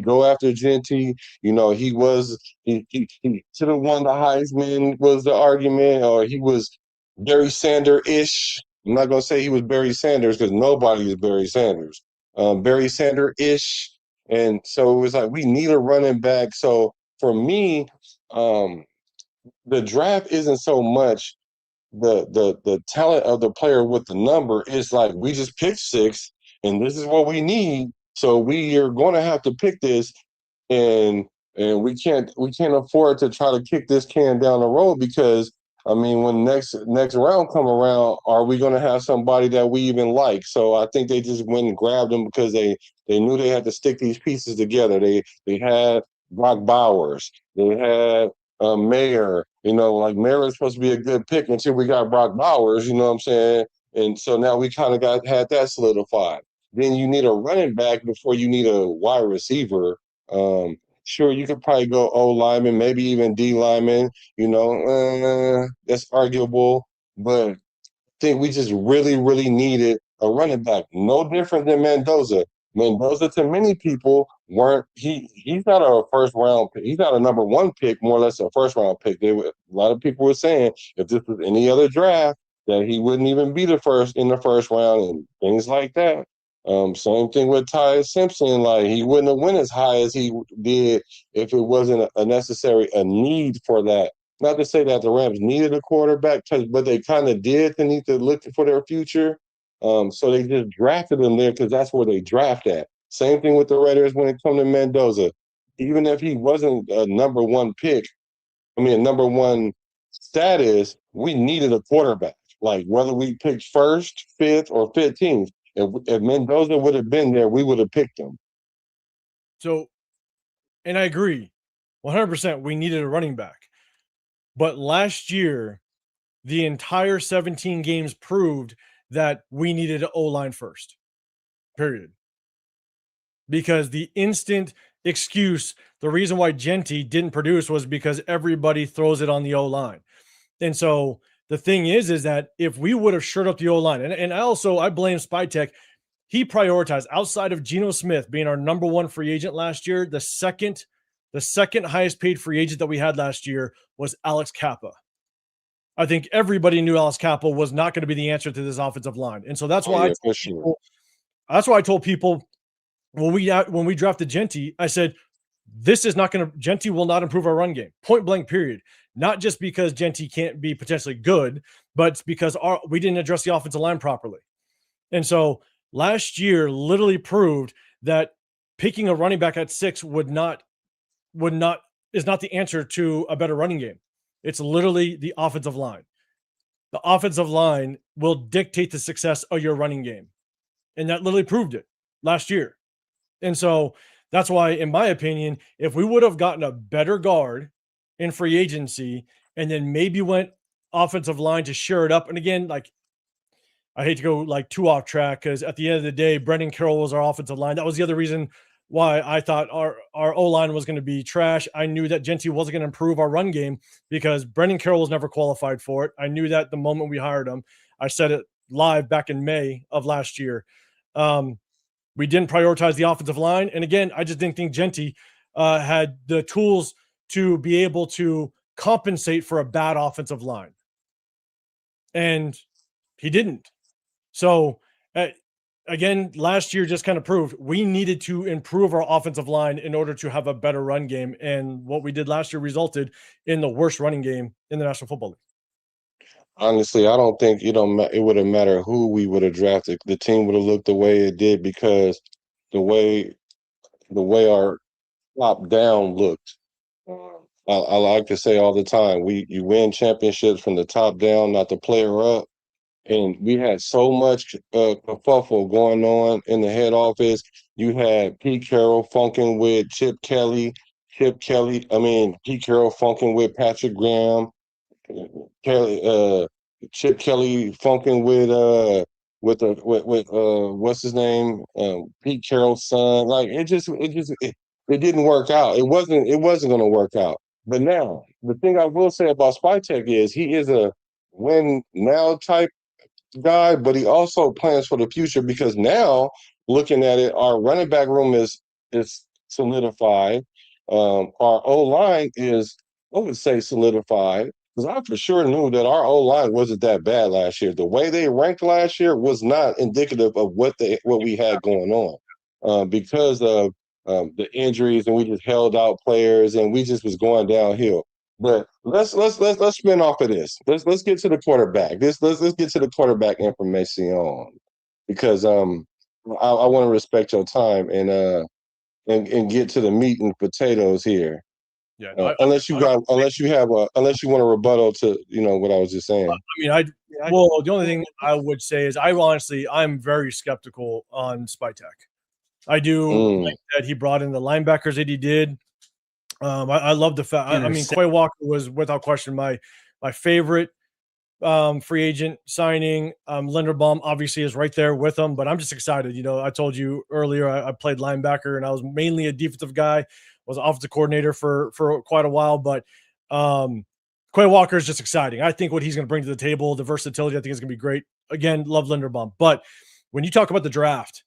I: go after Jeanty? You know, he should have won the Heisman," was the argument, or he was Barry Sanders-ish. I'm not going to say he was Barry Sanders because nobody is Barry Sanders. Barry Sanders-ish, and so it was like we need a running back. So for me, the draft isn't so much the talent of the player with the number. Is like we just picked 6 and this is what we need, so we are going to have to pick this, and and we can't afford to try to kick this can down the road because I mean, when next round come around, are we going to have somebody that we even like? So I think they just went and grabbed them because they knew they had to stick these pieces together. They had Brock Bowers, they had Mayer. You know, like Mayer was supposed to be a good pick until we got Brock Bowers. You know what I'm saying? And so now we kind of had that solidified. Then you need a running back before you need a wide receiver. Sure, you could probably go O lineman, maybe even D lineman. You know, that's arguable, but I think we just really, really needed a running back. No different than Mendoza. Mendoza, to many people, he's not a first round pick. He's not a number one pick, more or less a first round pick. A lot of people were saying if this was any other draft, that he wouldn't even be the first in the first round and things like that. Same thing with Ty Simpson. Like he wouldn't have went as high as he did if it wasn't a need for that. Not to say that the Rams needed a quarterback, but they kind of did. They need to look for their future. So they just drafted him there because that's where they draft at. Same thing with the Raiders when it comes to Mendoza. Even if he wasn't a number one pick, I mean, a number one status, we needed a quarterback. Like whether we picked first, fifth, or 15th, if Mendoza would have been there, we would have picked him.
J: So, and I agree 100%. We needed a running back. But last year, the entire 17 games proved that we needed an O-line first, period. Because the instant excuse, the reason why Jeanty didn't produce was because everybody throws it on the O-line. And so the thing is that if we would have shored up the O-line, and I blame Spytek, he prioritized, outside of Geno Smith being our number one free agent last year, the second highest paid free agent that we had last year was Alex Kappa. I think everybody knew Alex Kappa was not going to be the answer to this offensive line. And so that's why that's why I told people when we drafted Jeanty, I said, Jeanty will not improve our run game. Point blank, period. Not just because Jeanty can't be potentially good, but it's because we didn't address the offensive line properly. And so last year literally proved that picking a running back at 6 is not the answer to a better running game. It's literally the offensive line. The offensive line will dictate the success of your running game. And that literally proved it last year. And so that's why, in my opinion, if we would have gotten a better guard in free agency and then maybe went offensive line to share it up. And again, like, I hate to go like too off track because at the end of the day, Brendan Carroll was our offensive line. That was the other reason why I thought our O-line was going to be trash. I knew that Jeanty wasn't going to improve our run game because Brendan Carroll was never qualified for it. I knew that the moment we hired him. I said it live back in May of last year. We didn't prioritize the offensive line. And again, I just didn't think Jeanty had the tools to be able to compensate for a bad offensive line. And he didn't. So, again, last year just kind of proved we needed to improve our offensive line in order to have a better run game. And what we did last year resulted in the worst running game in the National Football League.
I: Honestly, I don't think it would have mattered who we would have drafted. The team would have looked the way it did because the way our top down looked. I like to say all the time, you win championships from the top down, not the player up. And we had so much kerfuffle going on in the head office. You had Pete Carroll funking with Chip Kelly. Pete Carroll funking with Patrick Graham. Chip Kelly funking with what's his name? Pete Carroll's son. Like it didn't work out. It wasn't going to work out. But now the thing I will say about Spytek is he is a win now type guy, but he also plans for the future because now looking at it, our running back room is solidified. Our O-line is, I would say, solidified. Because I for sure knew that our O-line wasn't that bad last year. The way they ranked last year was not indicative of what we had going on because of the injuries, and we just held out players, and we just was going downhill. But let's spin off of this. Let's get to the quarterback. Let's get to the quarterback information because I want to respect your time and and get to the meat and potatoes here.
J: Yeah,
I: Unless you want a rebuttal to what I was just saying.
J: Well, the only thing I would say is I'm very skeptical on Spytek. I do like that he brought in the linebackers that he did. I love the fact. Quay Walker was without question my favorite free agent signing. Linderbaum obviously is right there with him, but I'm just excited. I told you earlier I played linebacker and I was mainly a defensive guy. Was an offensive coordinator for quite a while, but Quay Walker is just exciting. I think what he's going to bring to the table, the versatility, I think is going to be great. Again, love Linderbaum. But when you talk about the draft,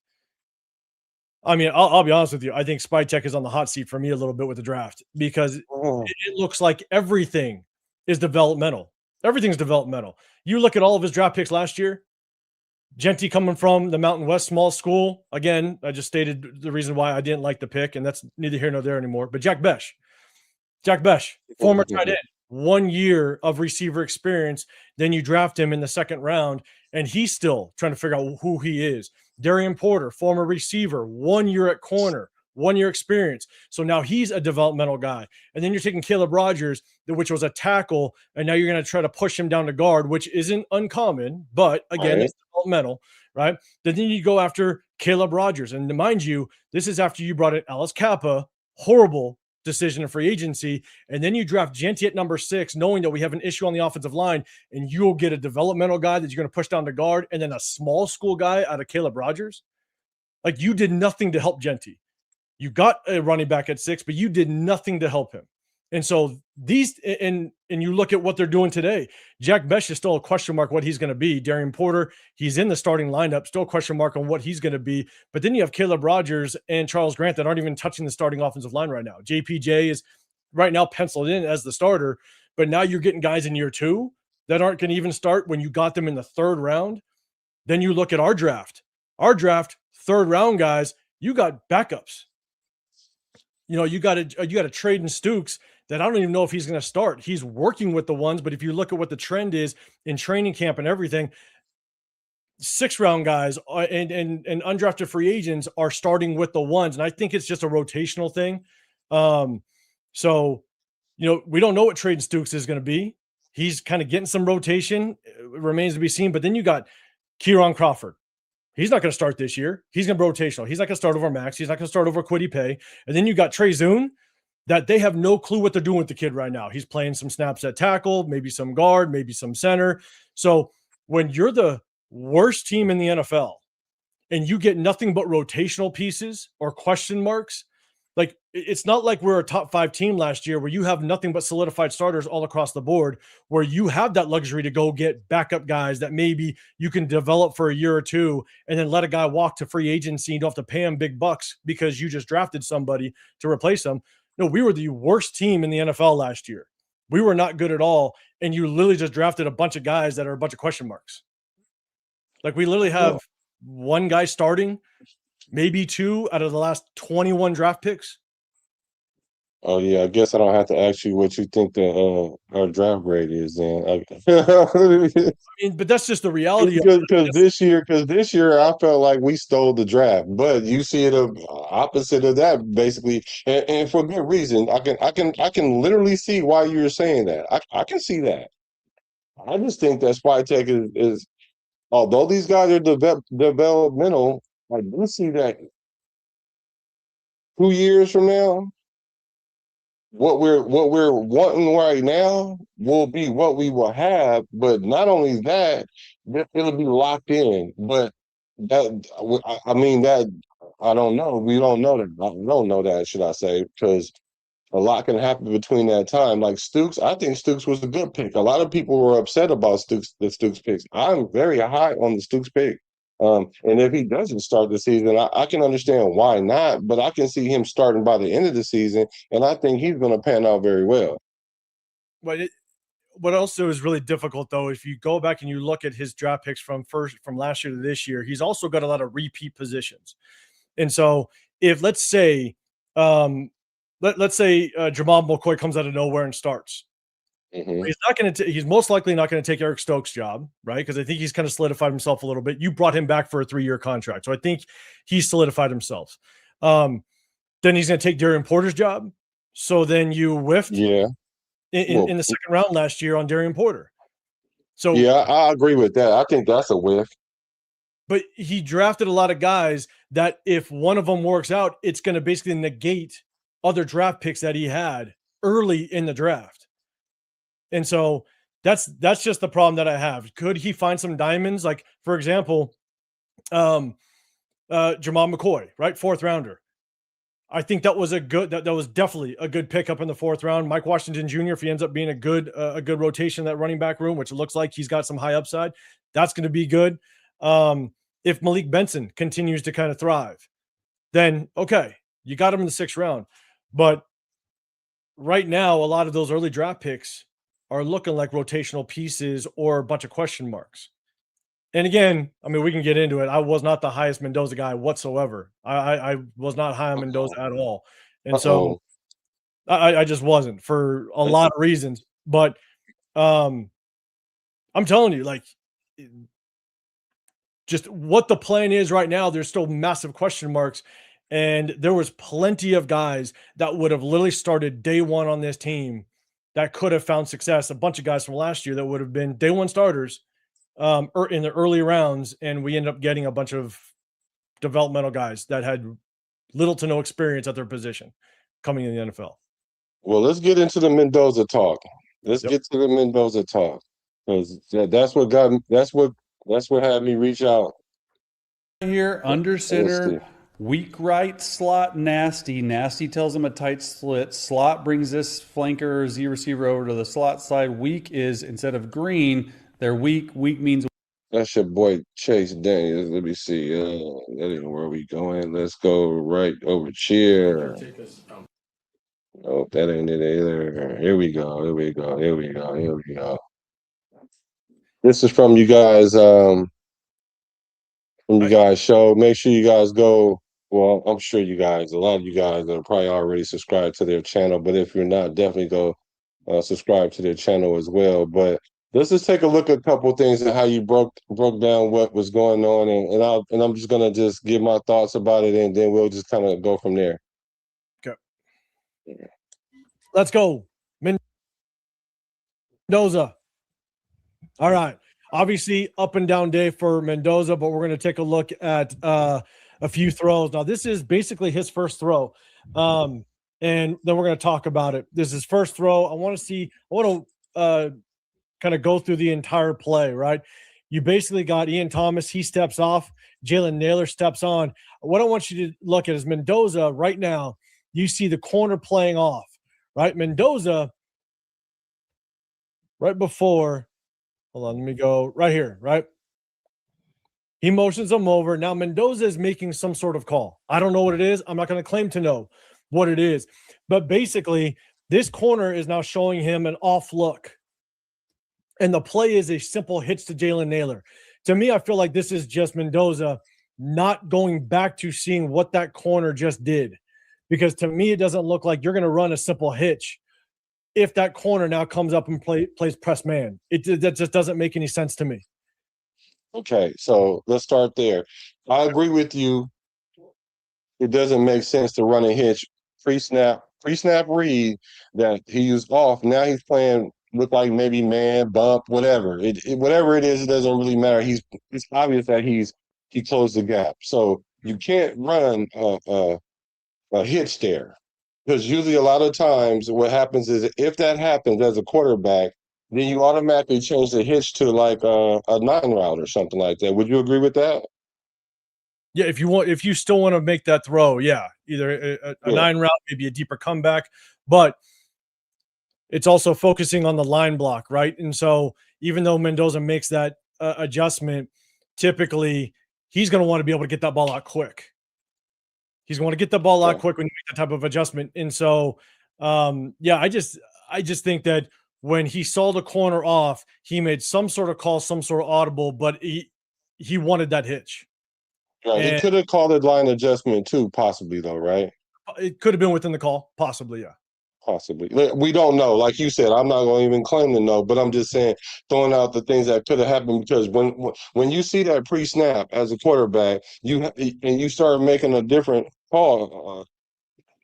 J: I'll be honest with you. I think Spytek is on the hot seat for me a little bit with the draft because it looks like everything is developmental. Everything's developmental. You look at all of his draft picks last year, Jeanty coming from the Mountain West small school. Again, I just stated the reason why I didn't like the pick, and that's neither here nor there anymore. But Jack Besh, former tight end, 1 year of receiver experience. Then you draft him in the second round, and he's still trying to figure out who he is. Darian Porter, former receiver, 1 year at corner, 1 year experience. So now he's a developmental guy. And then you're taking Caleb Rogers, which was a tackle, and now you're going to try to push him down to guard, which isn't uncommon, but again, it's developmental, right? Then you go after Caleb Rogers. And mind you, this is after you brought in Alice Kappa, horrible decision of free agency, and then you draft Jeanty at number 6, knowing that we have an issue on the offensive line, and you'll get a developmental guy that you're going to push down to guard, and then a small school guy out of Caleb Rogers. Like, you did nothing to help Jeanty. You got a running back at 6, but you did nothing to help him. And so these, and you look at what they're doing today. Jack Besh is still a question mark what he's going to be. Darian Porter, he's in the starting lineup, still a question mark on what he's going to be. But then you have Caleb Rogers and Charles Grant that aren't even touching the starting offensive line right now. JPJ is right now penciled in as the starter, but now you're getting guys in year 2 that aren't going to even start when you got them in the 3rd round. Then you look at our draft. Our draft, 3rd round guys, you got backups. You got a trade in Stooks that I don't even know if he's going to start. He's working with the ones, but if you look at what the trend is in training camp and everything, 6th round guys and undrafted free agents are starting with the ones. And I think it's just a rotational thing. So, we don't know what Trade Stooks is going to be. He's kind of getting some rotation. It remains to be seen. But then you got Kieran Crawford. He's not going to start this year. He's going to be rotational. He's not going to start over Max. He's not going to start over Kwity Paye. And then you got Trey Zune, that they have no clue what they're doing with the kid right now. He's playing some snaps at tackle, maybe some guard, maybe some center. So when you're the worst team in the NFL and you get nothing but rotational pieces or question marks, like, it's not like we're a top 5 team last year where you have nothing but solidified starters all across the board, where you have that luxury to go get backup guys that maybe you can develop for a year or 2 and then let a guy walk to free agency. You don't have to pay him big bucks because you just drafted somebody to replace them. No, we were the worst team in the NFL last year. We were not good at all. And you literally just drafted a bunch of guys that are a bunch of question marks. Like, we literally have one guy starting, maybe 2 out of the last 21 draft picks.
I: Oh yeah, I guess I don't have to ask you what you think our draft grade is then.
J: But that's just the reality.
I: Because this year I felt like we stole the draft, but you see it opposite of that basically, and for good reason. I can literally see why you're saying that. I can see that. I just think that Spytek is although these guys are developmental, I do see that 2 years from now, what we're wanting right now will be what we will have. But not only that, it'll be locked in. But that I don't know. We don't know that. I don't know that, should I say? Because a lot can happen between that time. Like Stooks, I think Stooks was a good pick. A lot of people were upset about the Stooks picks. I'm very high on the Stooks pick. And if he doesn't start the season, I can understand why not, but I can see him starting by the end of the season, and I think he's going to pan out very well.
J: But what also is really difficult, though, if you go back and you look at his draft picks from last year to this year, he's also got a lot of repeat positions. And so if let's say Jamal McCoy comes out of nowhere and starts, he's not going to. He's most likely not going to take Eric Stokes' job, right? Because I think he's kind of solidified himself a little bit. You brought him back for a 3-year contract, so I think he's solidified himself. then he's going to take Darian Porter's job. So then you whiffed
I: Yeah.
J: in the second round last year on Darian Porter. So
I: yeah, I agree with that. I think that's a whiff.
J: But he drafted a lot of guys that if one of them works out, it's going to basically negate other draft picks that he had early in the draft. And so that's just the problem that I have. Could he find some diamonds? Like, for example, Jamal McCoy, right? 4th rounder. I think that was that was definitely a good pickup in the 4th round. Mike Washington Jr., if he ends up being a good rotation in that running back room, which it looks like he's got some high upside, that's going to be good. If Malik Benson continues to kind of thrive, then okay, you got him in the 6th round. But right now, a lot of those early draft picks are looking like rotational pieces or a bunch of question marks. And again, I mean, we can get into it. I was not the highest Mendoza guy whatsoever. I was not high on Mendoza at all. And so I just wasn't for a lot of reasons. But I'm telling you, like, just what the plan is right now, there's still massive question marks. And there was plenty of guys that would have literally started day one on this team that could have found success. A bunch of guys from last year that would have been day one starters in the early rounds. And we ended up getting a bunch of developmental guys that had little to no experience at their position coming in the NFL.
I: Well, let's get into the Mendoza talk. Let's get to the Mendoza talk. Because that's what had me reach out.
K: Here, under center, weak right slot, nasty. Nasty tells him a tight split. Slot brings this flanker or Z receiver over to the slot side. Weak is, instead of green, they're weak. Weak means.
I: That's your boy Chase Daniels. Let me see. That ain't where we going. Let's go right over here. Oh, that ain't it either. Here we go. Here we go. Here we go. Here we go. This is from you guys. From you guys' show. Make sure you guys go. Well, I'm sure a lot of you guys are probably already subscribed to their channel. But if you're not, definitely go subscribe to their channel as well. But let's just take a look at a couple of things and how you broke down what was going on, and I'm just gonna just give my thoughts about it, and then we'll just kind of go from there.
J: Okay. Let's go, Mendoza. All right. Obviously, up and down day for Mendoza, but we're going to take a look at a few throws. Now, this is basically his first throw, and then we're going to talk about it. This is his first throw. I want to kind of go through the entire play, right? You basically got Ian Thomas. He steps off. Jalen Naylor steps on. What I want you to look at is Mendoza right now. You see the corner playing off, right? Mendoza right before. Hold on, let me go right here, right? He motions him over. Now Mendoza is making some sort of call. I don't know what it is. I'm not going to claim to know what it is. But basically, this corner is now showing him an off look. And the play is a simple hitch to Jalen Naylor. To me, I feel like this is just Mendoza not going back to seeing what that corner just did. Because to me, it doesn't look like you're going to run a simple hitch if that corner now comes up and plays press man. That just doesn't make any sense to me.
I: Okay, so let's start there. I agree with you. It doesn't make sense to run a hitch pre-snap read that he used off. Now he's playing look like maybe man, bump, whatever. Whatever it is, it doesn't really matter. It's obvious that he closed the gap. So you can't run a hitch there. Because usually a lot of times what happens is if that happens as a quarterback, then you automatically change the hitch to like a 9 route or something like that. Would you agree with that?
J: Yeah, if you still want to make that throw, yeah, either a 9 route, maybe a deeper comeback, but it's also focusing on the line block, right? And so even though Mendoza makes that adjustment, typically he's going to want to be able to get that ball out quick. He's going to get the ball out quick when you make that type of adjustment. And so, I just think that when he saw the corner off, he made some sort of call, some sort of audible, but he wanted that hitch.
I: Right. He could have called it line adjustment too, possibly though, right?
J: It could have been within the call, possibly, yeah.
I: Possibly. We don't know. Like you said, I'm not going to even claim to know, but I'm just saying, throwing out the things that could have happened, because when you see that pre-snap as a quarterback, you start making a different call.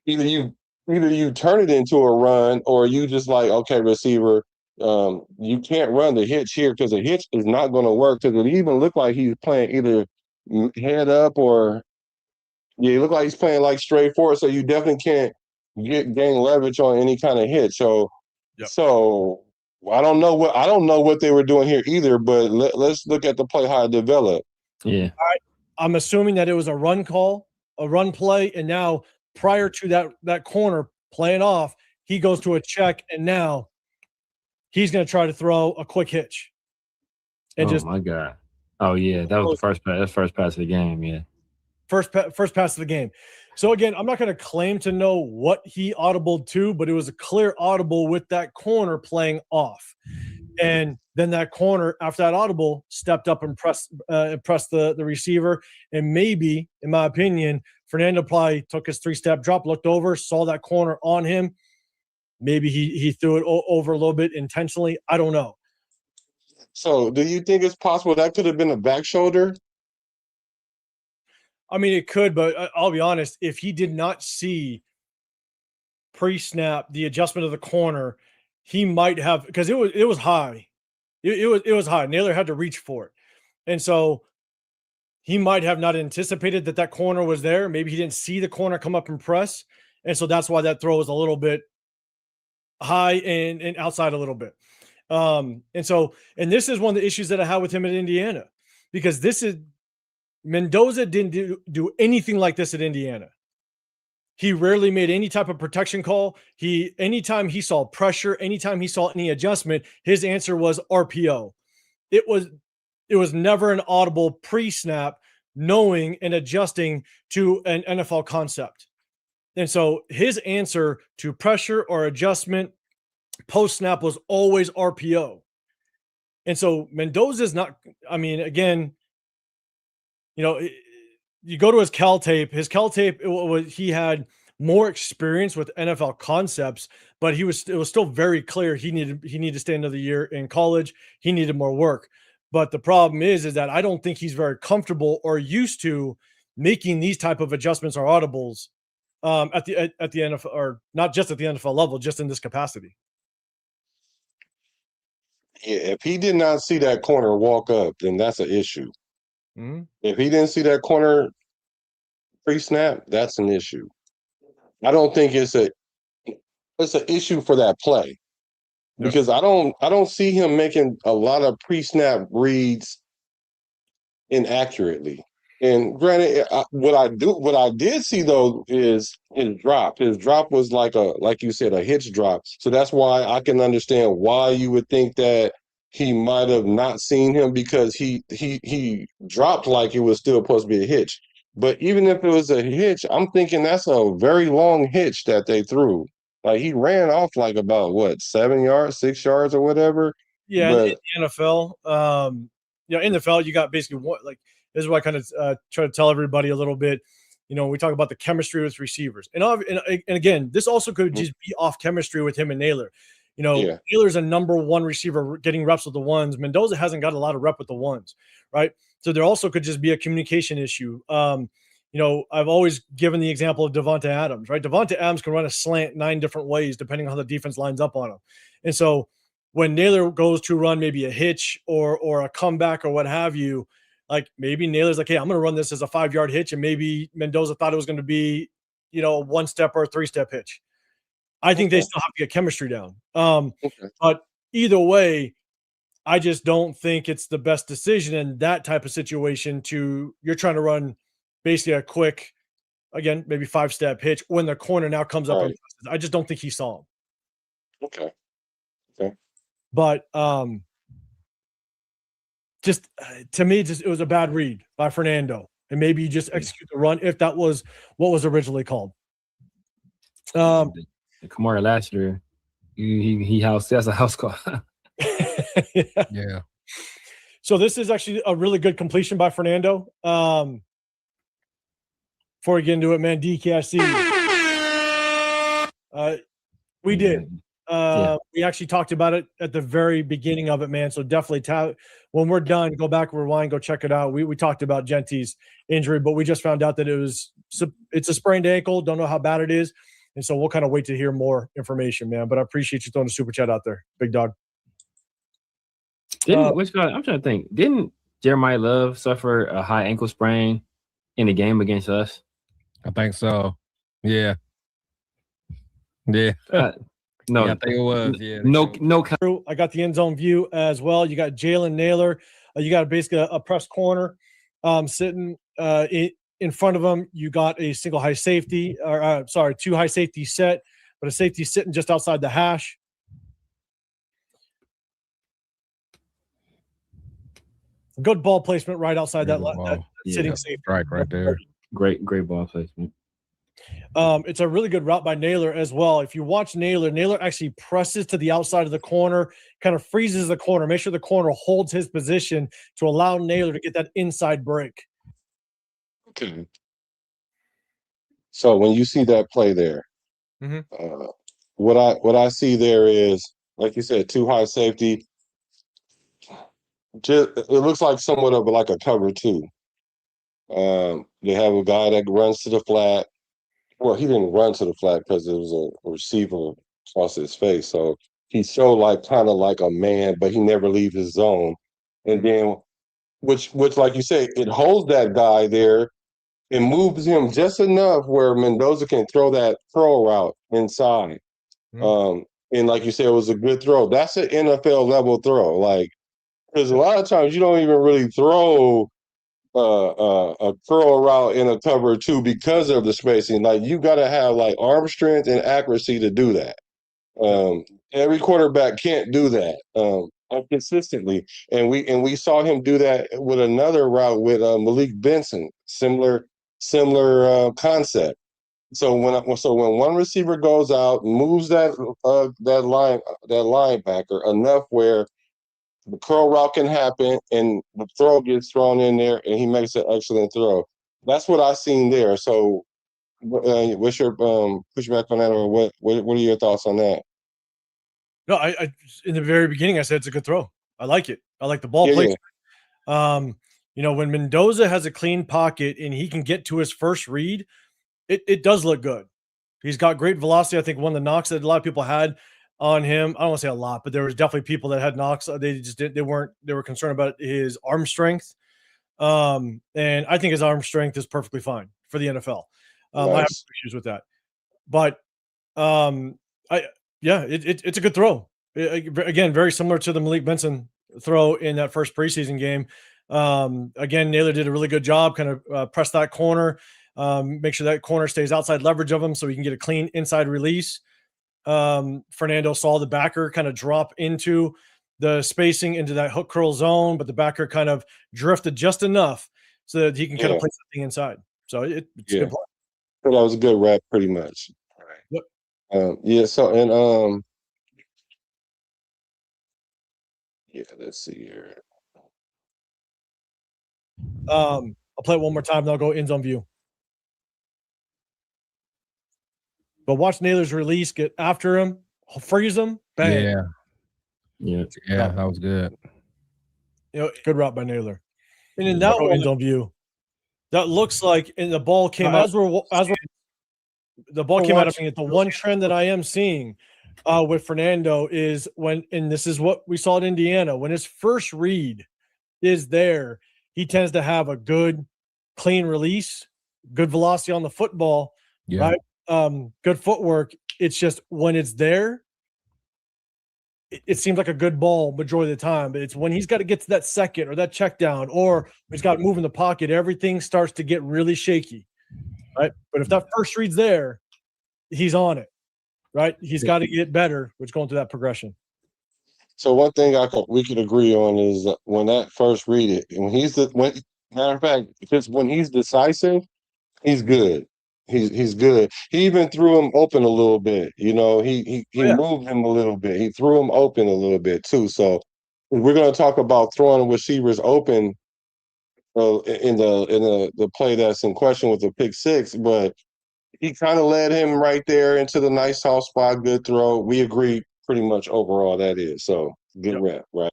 I: either you turn it into a run or you just like, okay, receiver, you can't run the hitch here because the hitch is not going to work because it even looked like he's playing either head up or yeah, it looked like he's playing like straight forward. So you definitely can't gain leverage on any kind of hit. So so I don't know what they were doing here either. But let's look at the play how it developed.
F: Yeah,
J: I'm assuming that it was a run call, a run play, and now prior to that corner playing off, he goes to a check, and now he's going to try to throw a quick hitch. And
F: my God. Oh yeah, that was the first pass. That's first pass of the game. Yeah,
J: first pass of the game. So again, I'm not going to claim to know what he audibled to, but it was a clear audible with that corner playing off. And then that corner, after that audible, stepped up and pressed the receiver. And maybe, in my opinion, Fernando probably took his 3-step drop, looked over, saw that corner on him. Maybe he threw it over a little bit intentionally. I don't know.
I: So do you think it's possible that could have been a back shoulder?
J: I mean, it could, but I'll be honest. If he did not see pre-snap the adjustment of the corner, he might have, because it was high. It was high. Naylor had to reach for it, and so he might have not anticipated that corner was there. Maybe he didn't see the corner come up and press, and so that's why that throw was a little bit high and outside a little bit. And this is one of the issues that I have with him at Indiana, because Mendoza didn't do anything like this at Indiana. He rarely made any type of protection call. Anytime he saw pressure, anytime he saw any adjustment, his answer was RPO. It was never an audible pre-snap, knowing and adjusting to an NFL concept. And so his answer to pressure or adjustment post-snap was always RPO. And so Mendoza's not, I mean, again, you go to his Cal tape. His Cal tape, he had more experience with NFL concepts, but it was still very clear he needed to stay another year in college. He needed more work. But the problem is that I don't think he's very comfortable or used to making these type of adjustments or audibles at the NFL, or not just at the NFL level, just in this capacity.
I: Yeah, if he did not see that corner walk up, then that's an issue.
J: Mm-hmm.
I: If he didn't see that corner pre-snap, that's an issue. I don't think it's an issue for that play, because I don't see him making a lot of pre-snap reads inaccurately. And granted, what I did see though is his drop. His drop was like you said, a hitch drop. So that's why I can understand why you would think that he might have not seen him, because he dropped like it was still supposed to be a hitch. But even if it was a hitch, I'm thinking that's a very long hitch that they threw. Like he ran off like about 7 yards, 6 yards, or whatever.
J: Yeah, in the NFL, in the NFL, you got basically this is what I kind of try to tell everybody a little bit. We talk about the chemistry with receivers, and again, this also could just be off chemistry with him and Naylor. Naylor's a number one receiver getting reps with the ones. Mendoza hasn't got a lot of rep with the ones, right? So there also could just be a communication issue. I've always given the example of Devonta Adams, right? Devonta Adams can run a slant 9 different ways depending on how the defense lines up on him. And so when Naylor goes to run maybe a hitch or a comeback or what have you, like maybe Naylor's like, hey, I'm going to run this as a 5-yard hitch, and maybe Mendoza thought it was going to be, a 1-step or a 3-step hitch. I think they still have to get chemistry down. But either way, I just don't think it's the best decision in that type of situation. You're trying to run basically a quick, again, maybe 5-step hitch when the corner now comes up. I just don't think he saw him.
I: Okay.
J: But just to me, it was a bad read by Fernando, and maybe you just execute the run if that was what was originally called.
F: Kamara last year, that's a house call.
J: Yeah. So this is actually a really good completion by Fernando. Before we get into it, man, DKIC. We did. We actually talked about it at the very beginning of it, man. So definitely when we're done, go back, rewind, go check it out. We talked about Jeanty's injury, but we just found out that it's a sprained ankle. Don't know how bad it is. And so we'll kind of wait to hear more information, man. But I appreciate you throwing the super chat out there, big dog.
L: I'm trying to think. Didn't Jeremiah Love suffer a high ankle sprain in the game against us?
M: I think so. Yeah. Yeah.
L: No,
M: yeah, I think it was. Yeah.
L: No.
J: I got the end zone view as well. You got Jalen Naylor. You got basically a press corner sitting in front of him. You got a single high safety, or two high safety set, but a safety sitting just outside the hash. Good ball placement right outside that sitting safety.
M: Right there.
L: Great ball placement.
J: It's a really good route by Naylor as well. If you watch Naylor actually presses to the outside of the corner, kind of freezes the corner, make sure the corner holds his position to allow Naylor to get that inside break.
I: Okay. So when you see that play there, what I see there is, like you said, two high safety. It looks like somewhat of like a cover two. They have a guy that runs to the flat. Well, he didn't run to the flat because it was a receiver across his face. So he showed like kind of like a man, but he never leaves his zone. And then, which like you say, it holds that guy there and moves him just enough where Mendoza can throw that throw route inside. And like you said, it was a good throw. That's an NFL level throw. Like, because a lot of times you don't even really throw a curl route in a cover two because of the spacing. Like, you got to have like arm strength and accuracy to do that. Every quarterback can't do that consistently, and we saw him do that with another route with Malik Benson. Similar concept. So when one receiver goes out, moves that linebacker enough where the curl route can happen and the throw gets thrown in there and he makes an excellent throw. That's what I seen there. So what's your pushback on that, or what are your thoughts on that?
J: No, I in the very beginning I said it's a good throw. I like it. I like the ball placement. Yeah. When Mendoza has a clean pocket and he can get to his first read, it does look good. He's got great velocity. I think one of the knocks that a lot of people had on him, I don't want to say a lot, but there was definitely people that had knocks. They were concerned about his arm strength. And I think his arm strength is perfectly fine for the NFL. I have no issues with that. But it's a good throw. Again, very similar to the Malik Benson throw in that first preseason game. Again, Naylor did a really good job, kind of press that corner, make sure that corner stays outside leverage of him so he can get a clean inside release. Fernando saw the backer kind of drop into the spacing into that hook curl zone, but the backer kind of drifted just enough so that he can kind of play something inside. So it's a good play.
I: So that was a good rep, pretty much. All right. So let's see here.
J: I'll play it one more time, then I'll go end zone view. But watch Naylor's release, get after him, freeze him, bang.
M: Yeah, that was good.
J: Good route by Naylor. And in that end zone view, that looks like, and the ball came out the ball came out of me. The one trend that I am seeing with Fernando is and this is what we saw at Indiana, when his first read is there, he tends to have a good, clean release, good velocity on the football, right? Good footwork. It's just when it's there, it seems like a good ball majority of the time, but it's when he's got to get to that second or that check down, or he's got to move in the pocket, everything starts to get really shaky, right? But if that first read's there, he's on it, right? He's got to get better, which going through that progression.
I: So one thing we could agree on is that when that first read it, matter of fact, because when he's decisive, he's good. He's good. He even threw him open a little bit. He moved him a little bit. He threw him open a little bit too. So we're going to talk about throwing receivers open in the play that's in question with the pick-6, but he kind of led him right there into the nice soft spot. Good throw. We agree pretty much overall that is. So good rep, right?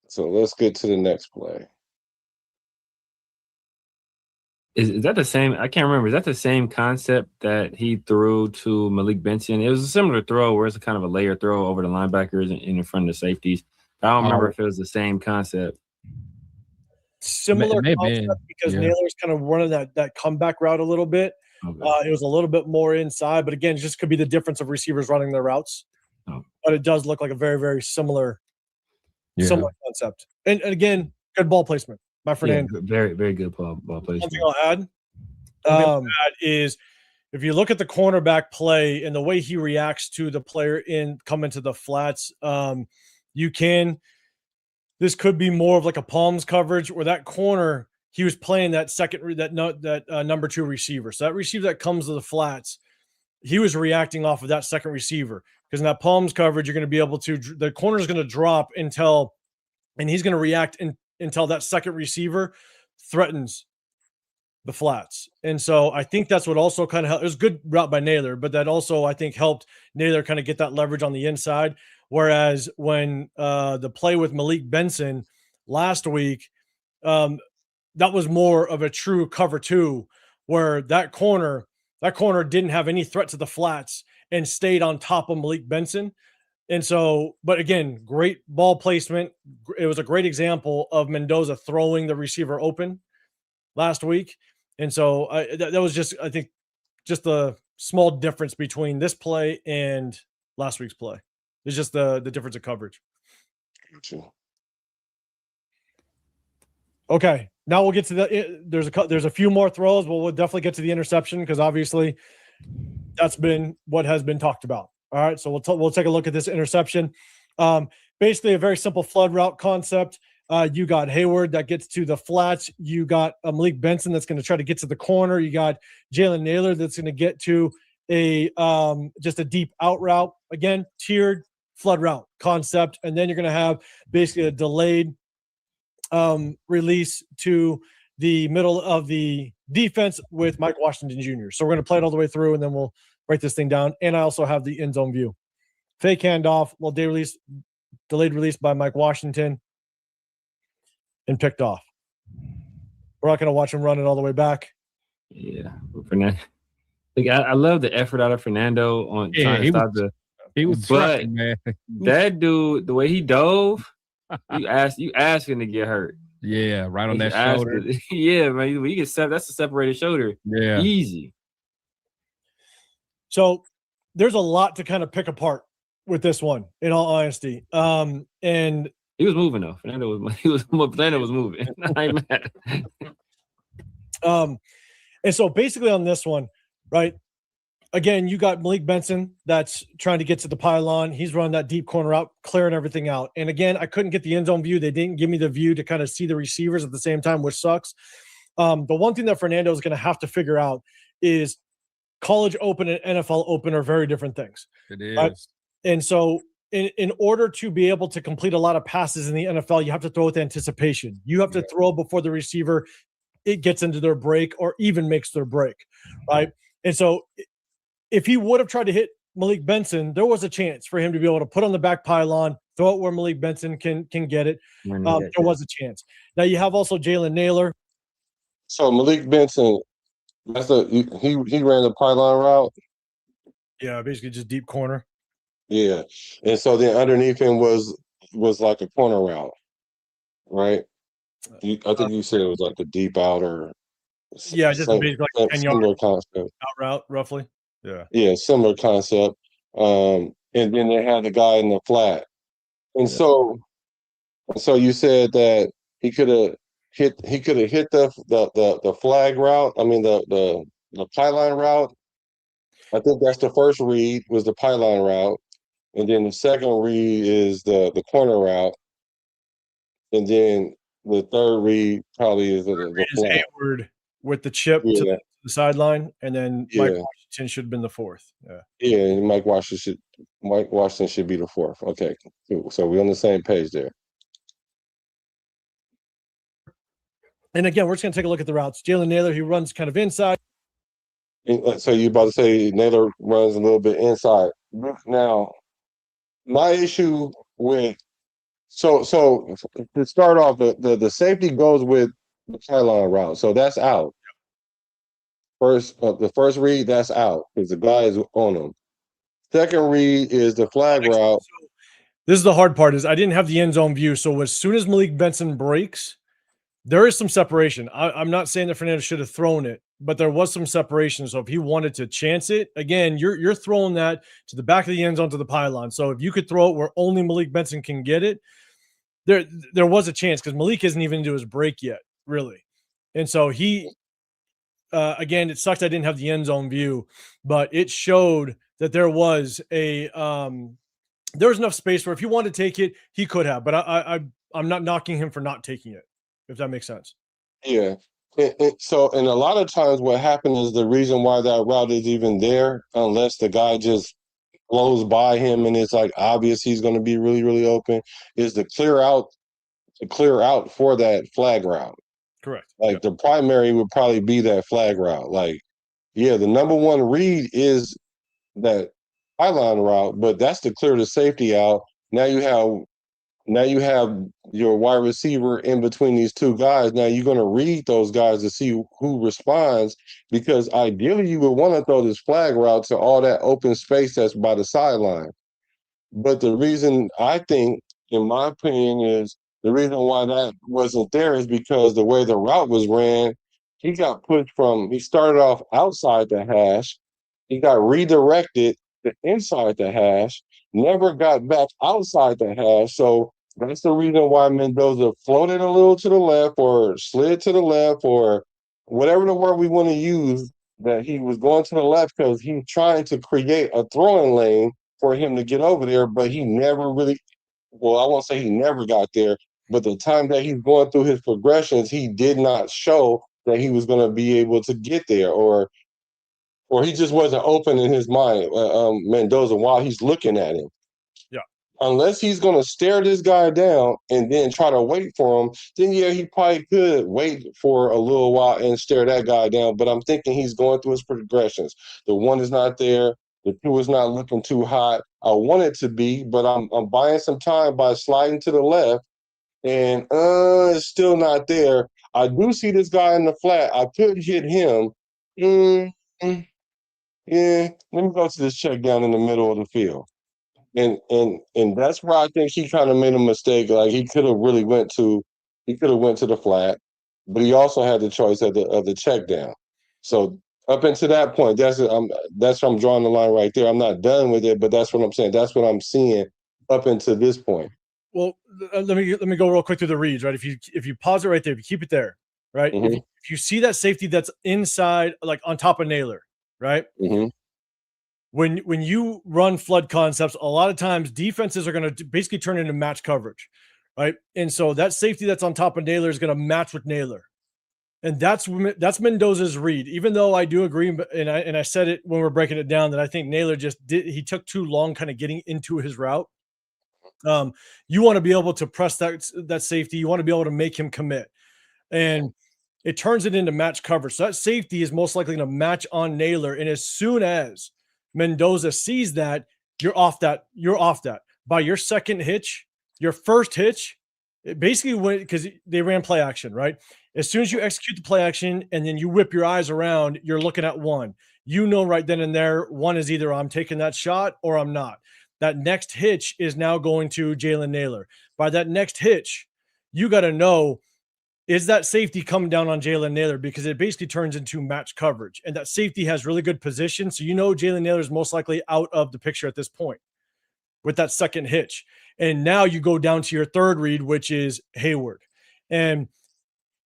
I: So let's get to the next play.
L: Is that the same? I can't remember. Is that the same concept that he threw to Malik Benson? It was a similar throw where it's a kind of a layer throw over the linebackers and in front of the safeties. I don't remember if it was the same concept.
J: Similar concept because Naylor's kind of running that comeback route a little bit.
L: Okay.
J: It was a little bit more inside, but again, it just could be the difference of receivers running their routes. But it does look like a very, very similar concept. And again, good ball placement by Fernando.
L: Yeah, very, very good ball placement.
J: One thing I'll add is if you look at the cornerback play and the way he reacts to the player coming to the flats, this could be more of like a palms coverage where that corner he was playing that number 2 receiver. So that receiver that comes to the flats, he was reacting off of that second receiver because in that palms coverage, you're going to be able to the corner is going to drop and he's going to react until that second receiver threatens the flats. And so I think that's what also kind of helped. It was a good route by Naylor, but that also I think helped Naylor kind of get that leverage on the inside. Whereas when the play with Malik Benson last week, that was more of a true cover 2 where that corner didn't have any threat to the flats and stayed on top of Malik Benson. And so, but again, great ball placement. It was a great example of Mendoza throwing the receiver open last week. And so that was just, I think, just a small difference between this play and last week's play. It's just the difference of coverage. Okay, now we'll get to there's a few more throws, but we'll definitely get to the interception because obviously that's been what has been talked about. All right, so we'll take a look at this interception. Basically, a very simple flood route concept. You got Hayward that gets to the flats. You got Malik Benson that's going to try to get to the corner. You got Jalen Naylor that's going to get to just a deep out route. Again, tiered flood route concept, and then you're going to have basically a delayed release to the middle of the defense with Mike Washington Jr. So we're going to play it all the way through, and then we'll break this thing down. And I also have the end zone view. Fake handoff, delayed release by Mike Washington, and picked off. We're not going to watch him run it all the way back.
L: Yeah, Fernando. I love the effort out of Fernando on trying to stop
M: He was
L: but
M: man.
L: That dude, the way he dove, you asking to get hurt.
M: Yeah, right on that shoulder.
L: Yeah, man. That's a separated shoulder.
M: Yeah.
L: Easy.
J: So there's a lot to kind of pick apart with this one, in all honesty. And
L: he was moving though. Fernando was moving. I'm mad.
J: And so basically on this one, right? Again, you got Malik Benson that's trying to get to the pylon. He's running that deep corner out, clearing everything out. And again, I couldn't get the end zone view. They didn't give me the view to kind of see the receivers at the same time, which sucks. The one thing that Fernando is going to have to figure out is college open and NFL open are very different things.
M: It is.
J: Right? And so in order to be able to complete a lot of passes in the NFL, you have to throw with anticipation. You have to throw before the receiver it gets into their break or even makes their break, right? And so if he would have tried to hit Malik Benson, there was a chance for him to be able to put on the back pylon, throw it where Malik Benson can get it. There was a chance. Now you have also Jalen Naylor.
I: So Malik Benson, he ran the pylon route.
J: Yeah, basically just deep corner.
I: Yeah, and so then underneath him was like a corner route, right? I think you said it was like the deep outer.
J: Yeah, just basically like 10-yard
I: concept.
J: Out route, roughly.
I: Yeah, similar concept. And then they had the guy in the flat, and so you said that he could have hit the flag route. I mean the pylon route. I think that's the first read was the pylon route, and then the second read is the corner route, and then the third read probably is the flat.
J: Hayward with the chip to the sideline, and then Mike Washington should have been the fourth.
I: Yeah, and Mike Washington should be the fourth. Okay, cool. So we're on the same page there.
J: And again, we're just going to take a look at the routes. Jalen Naylor, he runs kind of inside.
I: So you about to say Naylor runs a little bit inside. Now, my issue with so to start off, the safety goes with the pylon route, so that's out. the first read, that's out because the guy is on him. Second read is the flag route.
J: This is the hard part is I didn't have the end zone view. So as soon as Malik Benson breaks, there is some separation. I'm not saying that Fernando should have thrown it, but there was some separation. So if he wanted to chance it, again, you're throwing that to the back of the end zone to the pylon. So if you could throw it where only Malik Benson can get it, there was a chance because Malik isn't even into his break yet, really. And so he, again, it sucked I didn't have the end zone view, but it showed that there was there was enough space where if he wanted to take it, he could have. But I'm not knocking him for not taking it, if that makes sense.
I: Yeah. So, and a lot of times what happens is the reason why that route is even there, unless the guy just blows by him and it's like obvious he's going to be really, really open, is to clear out for that flag route.
J: Correct.
I: Like the primary would probably be that flag route. Like, yeah, the number one read is that pylon route, but that's to clear the safety out. Now you have your wide receiver in between these two guys. Now you're going to read those guys to see who responds, because ideally you would want to throw this flag route to all that open space that's by the sideline. But the reason I think, in my opinion, is the reason why that wasn't there is because the way the route was ran, he started off outside the hash. He got redirected to inside the hash, never got back outside the hash. So that's the reason why Mendoza floated a little to the left or slid to the left or whatever the word we want to use, that he was going to the left because he's trying to create a throwing lane for him to get over there, but he never really, well, I won't say he never got there, but the time that he's going through his progressions, he did not show that he was going to be able to get there, or he just wasn't open in his mind, Mendoza, while he's looking at him.
J: Yeah.
I: Unless he's going to stare this guy down and then try to wait for him, then yeah, he probably could wait for a little while and stare that guy down. But I'm thinking he's going through his progressions. The 1 is not there. The 2 is not looking too hot. I want it to be, but I'm buying some time by sliding to the left, and it's still not there. I do see this guy in the flat. I could hit him. Yeah, let me go to this check down in the middle of the field. And that's where I think he kind of made a mistake. Like he could have really went to the flat, but he also had the choice of the check down. So up until that point, that's where I'm drawing the line right there. I'm not done with it, but that's what I'm saying. That's what I'm seeing up until this point.
J: Well, let me go real quick through the reads, right? If you pause it right there, if you keep it there, right?
I: Mm-hmm.
J: If you see that safety that's inside, like on top of Naylor, right?
I: Mm-hmm.
J: When you run flood concepts, a lot of times defenses are going to basically turn into match coverage, right? And so that safety that's on top of Naylor is going to match with Naylor, and that's Mendoza's read. Even though I do agree, and I said it when we're breaking it down, that I think Naylor he took too long kind of getting into his route. You want to be able to press that safety. You want to be able to make him commit, and it turns it into match coverage. So that safety is most likely going to match on Naylor, and as soon as Mendoza sees that, you're off that. By your second hitch, your first hitch, it basically went, because they ran play action, right? As soon as you execute the play action and then you whip your eyes around, you're looking at 1. You know right then and there, 1 is either I'm taking that shot or I'm not. That next hitch is now going to Jalen Naylor. By that next hitch, you got to know, is that safety coming down on Jalen Naylor? Because it basically turns into match coverage. And that safety has really good position. So you know Jalen Naylor is most likely out of the picture at this point with that second hitch. And now you go down to your third read, which is Hayward. And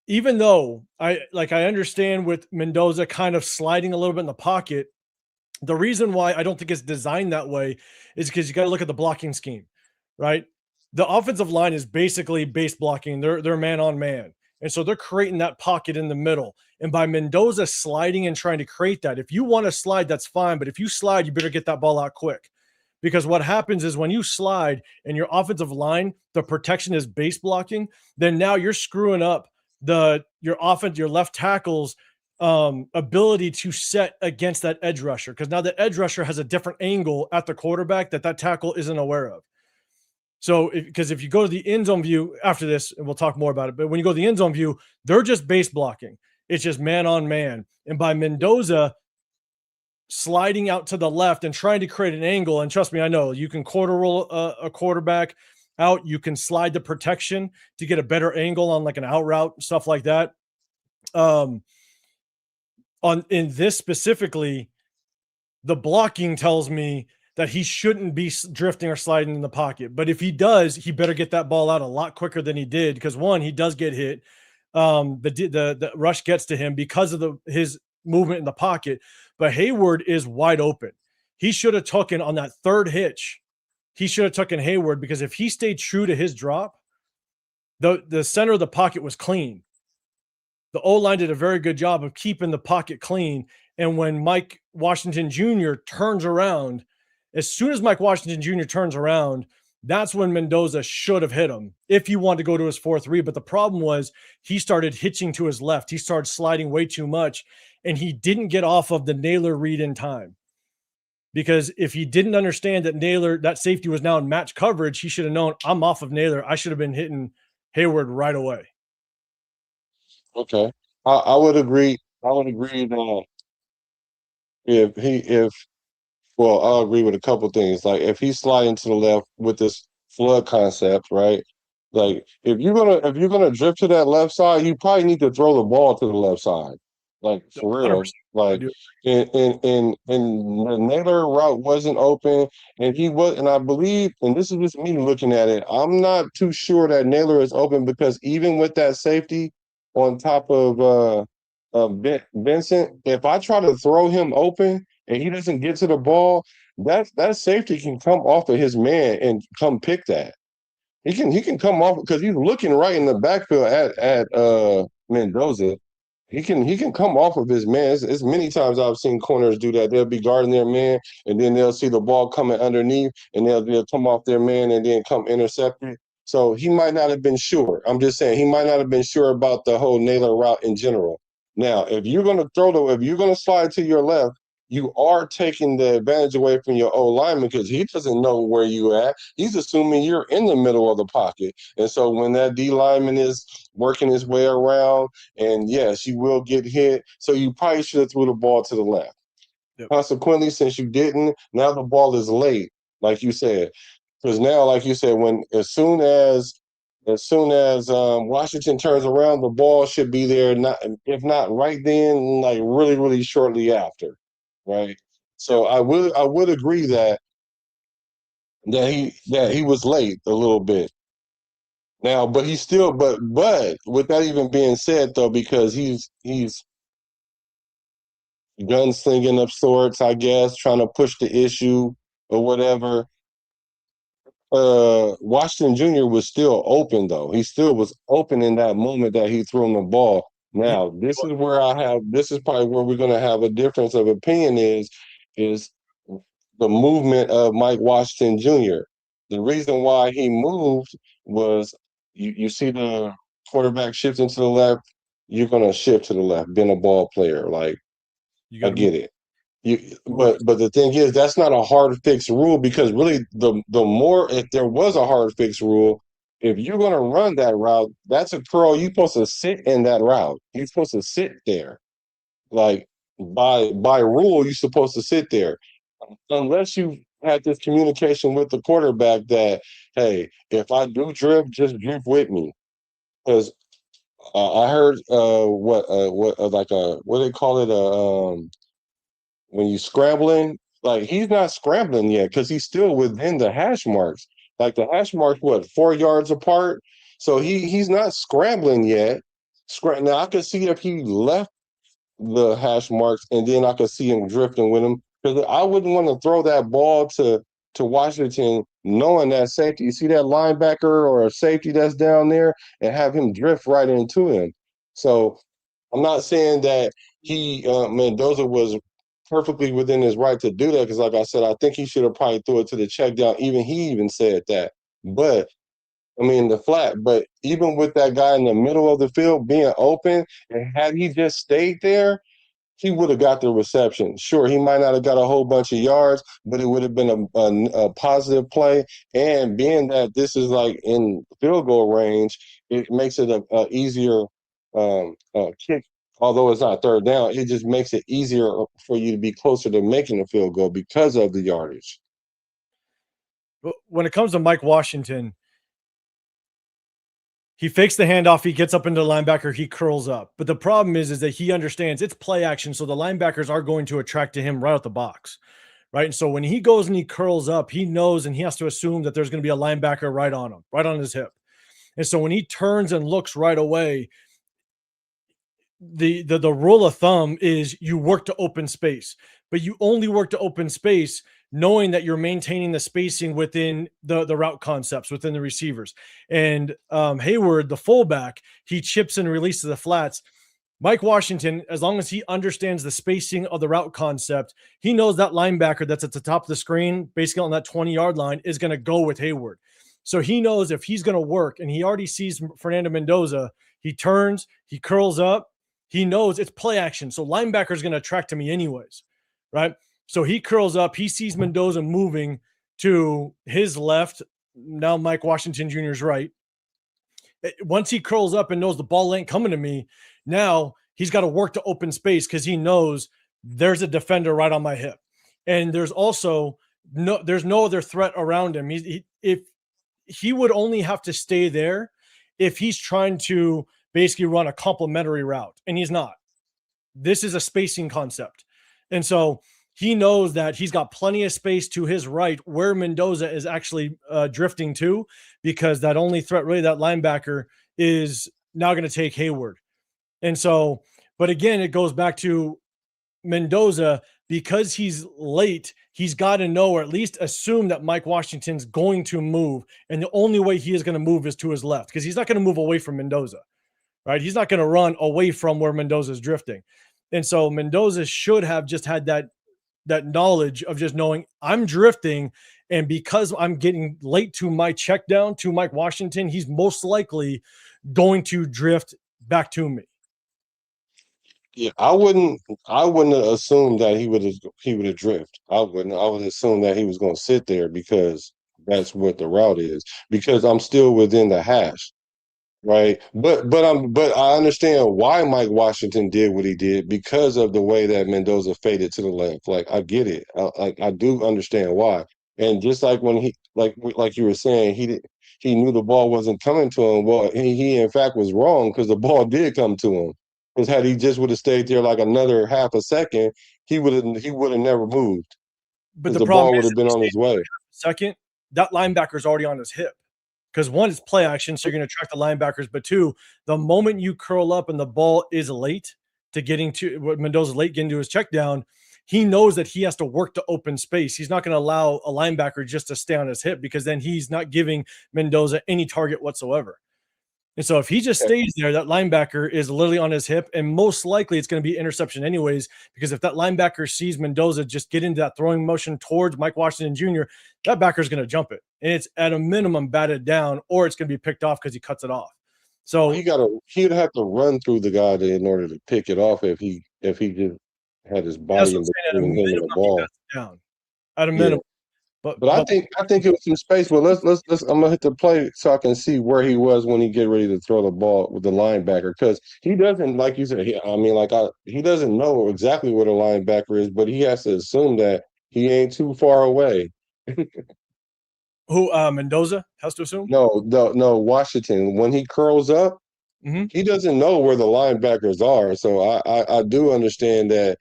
J: even though I understand with Mendoza kind of sliding a little bit in the pocket, the reason why I don't think it's designed that way is because you got to look at the blocking scheme, right? The offensive line is basically base blocking. They're man on man. And so they're creating that pocket in the middle. And by Mendoza sliding and trying to create that, if you want to slide, that's fine. But if you slide, you better get that ball out quick. Because what happens is when you slide and your offensive line, the protection is base blocking, then now you're screwing up your left tackle's ability to set against that edge rusher. Because now the edge rusher has a different angle at the quarterback that tackle isn't aware of. So, because if you go to the end zone view after this, and we'll talk more about it, but when you go to the end zone view, they're just base blocking. It's just man on man. And by Mendoza sliding out to the left and trying to create an angle, and trust me, I know you can quarter roll a quarterback out. You can slide the protection to get a better angle on like an out route, stuff like that. On in this specifically, the blocking tells me that he shouldn't be drifting or sliding in the pocket. But if he does, he better get that ball out a lot quicker than he did, because one, he does get hit. The rush gets to him because of his movement in the pocket. But Hayward is wide open. He should have taken on that third hitch. He should have taken Hayward, because if he stayed true to his drop, the center of the pocket was clean. The O-line did a very good job of keeping the pocket clean. And when Mike Washington Jr. turns around, as soon as Mike Washington Jr. turns around, that's when Mendoza should have hit him if he wanted to go to his 4-3. But the problem was he started hitching to his left. He started sliding way too much, and he didn't get off of the Naylor read in time. Because if he didn't understand that that safety was now in match coverage, he should have known, I'm off of Naylor. I should have been hitting Hayward right away.
I: Okay. I would agree. I would agree that I'll agree with a couple things. Like if he's sliding to the left with this flood concept, right? Like if you're gonna drift to that left side, you probably need to throw the ball to the left side. Like for real.
J: 100%.
I: Like and the Naylor route wasn't open, and I believe, and this is just me looking at it, I'm not too sure that Naylor is open, because even with that safety on top of Vincent, if I try to throw him open and he doesn't get to the ball, that safety can come off of his man and come pick that. He can come off because he's looking right in the backfield at Mendoza. He can come off of his man. It's many times I've seen corners do that. They'll be guarding their man, and then they'll see the ball coming underneath, and they'll come off their man and then come intercept it. So he might not have been sure. I'm just saying he might not have been sure about the whole Naylor route in general. Now, if you're gonna slide to your left, you are taking the advantage away from your O lineman, because he doesn't know where you at. He's assuming you're in the middle of the pocket. And so when that D lineman is working his way around, and yes, you will get hit. So you probably should have threw the ball to the left. Yep. Consequently, since you didn't, now the ball is late, like you said. Because now, like you said, as soon as Washington turns around, the ball should be there, if not right then, like really, really shortly after. Right. So I would agree that he was late a little bit. Now, but he's still but with that even being said, though, because he's gunslinging of sorts, I guess, trying to push the issue or whatever. Washington Jr. was still open, though. He still was open in that moment that he threw him the ball. Now, this is probably where we're going to have a difference of opinion is the movement of Mike Washington Jr. The reason why he moved was you see the quarterback shifting to the left, you're going to shift to the left, being a ball player. Like, I get it. But the thing is, that's not a hard fixed rule, because really the more, if there was a hard fixed rule, if you're going to run that route, that's a curl. You're supposed to sit in that route. You're supposed to sit there. Like by rule, you're supposed to sit there, unless you had this communication with the quarterback that, hey, if I do drift, just drift with me. Because I heard what they call it, when you scrambling, like he's not scrambling yet because he's still within the hash marks. Like the hash marks, 4 yards apart? So he's not scrambling yet. Now I can see if he left the hash marks, and then I could see him drifting with him, because I wouldn't want to throw that ball to Washington knowing that safety. You see that linebacker or a safety that's down there, and have him drift right into him. So I'm not saying that Mendoza was perfectly within his right to do that, because like I said, I think he should have probably threw it to the check down. He even said that. But I mean, the flat. But even with that guy in the middle of the field being open, and had he just stayed there, he would have got the reception. Sure, he might not have got a whole bunch of yards, but it would have been a positive play. And being that this is like in field goal range, it makes it a easier kick although it's not third down, it just makes it easier for you to be closer to making a field goal because of the yardage.
J: But when it comes to Mike Washington, he fakes the handoff. He gets up into the linebacker. He curls up. But the problem is that he understands it's play action. So the linebackers are going to attract to him right out the box. Right. And so when he goes and he curls up, he knows and he has to assume that there's going to be a linebacker right on him, right on his hip. And so when he turns and looks right away, the rule of thumb is you work to open space, but you only work to open space knowing that you're maintaining the spacing within the route concepts, within the receivers. And Hayward, the fullback, he chips and releases the flats. Mike Washington, as long as he understands the spacing of the route concept, he knows that linebacker that's at the top of the screen, basically on that 20-yard line, is going to go with Hayward. So he knows if he's going to work, and he already sees Fernando Mendoza, he turns, he curls up, he knows it's play action. So linebacker is going to attract to me anyways, right? So he curls up. He sees Mendoza moving to his left. Now Mike Washington Jr.'s right. Once he curls up and knows the ball ain't coming to me, now he's got to work to open space because he knows there's a defender right on my hip. And there's also there's no other threat around him. If he would only have to stay there if he's trying to basically run a complementary route, and he's not. This is a spacing concept. And so he knows that he's got plenty of space to his right where Mendoza is actually drifting to, because that only threat, really, that linebacker is now going to take Hayward. And so, but again, it goes back to Mendoza, because he's late, he's got to know, or at least assume, that Mike Washington's going to move. And the only way he is going to move is to his left, because he's not going to move away from Mendoza, right? He's not going to run away from where Mendoza's drifting. And so Mendoza should have just had that knowledge of just knowing I'm drifting. And because I'm getting late to my check down to Mike Washington, he's most likely going to drift back to me.
I: Yeah, I wouldn't assume that he would drift. I would assume that he was going to sit there because that's what the route is, because I'm still within the hash. Right. But I understand why Mike Washington did what he did, because of the way that Mendoza faded to the left. Like, I get it. I do understand why. And just like when he, like you were saying, he knew the ball wasn't coming to him. Well, he in fact was wrong, because the ball did come to him. Because had he just would have stayed there like another half a second, he would have never moved.
J: But the
I: ball would have been on his way.
J: Second, that linebacker's already on his hip. Because one, it's play action, so you're going to track the linebackers. But two, the moment you curl up and the ball is late to getting to what Mendoza's late getting to his check down, he knows that he has to work to open space. He's not going to allow a linebacker just to stay on his hip, because then he's not giving Mendoza any target whatsoever. And so if he just stays there, that linebacker is literally on his hip, and most likely it's going to be interception anyways, because if that linebacker sees Mendoza just get into that throwing motion towards Mike Washington Jr., that backer is going to jump it. And it's at a minimum batted down, or it's going to be picked off because he cuts it off. So
I: he'd have to run through the guy in order to pick it off if he just had his body in between him and the ball.
J: Down at a minimum.
I: Yeah. But I think it was some space. But let's I'm gonna hit the play so I can see where he was when he get ready to throw the ball with the linebacker, because he doesn't, like you said, he doesn't know exactly where the linebacker is, but he has to assume that he ain't too far away.
J: Who Mendoza has to assume?
I: No, Washington. When he curls up, he doesn't know where the linebackers are. So I do understand that.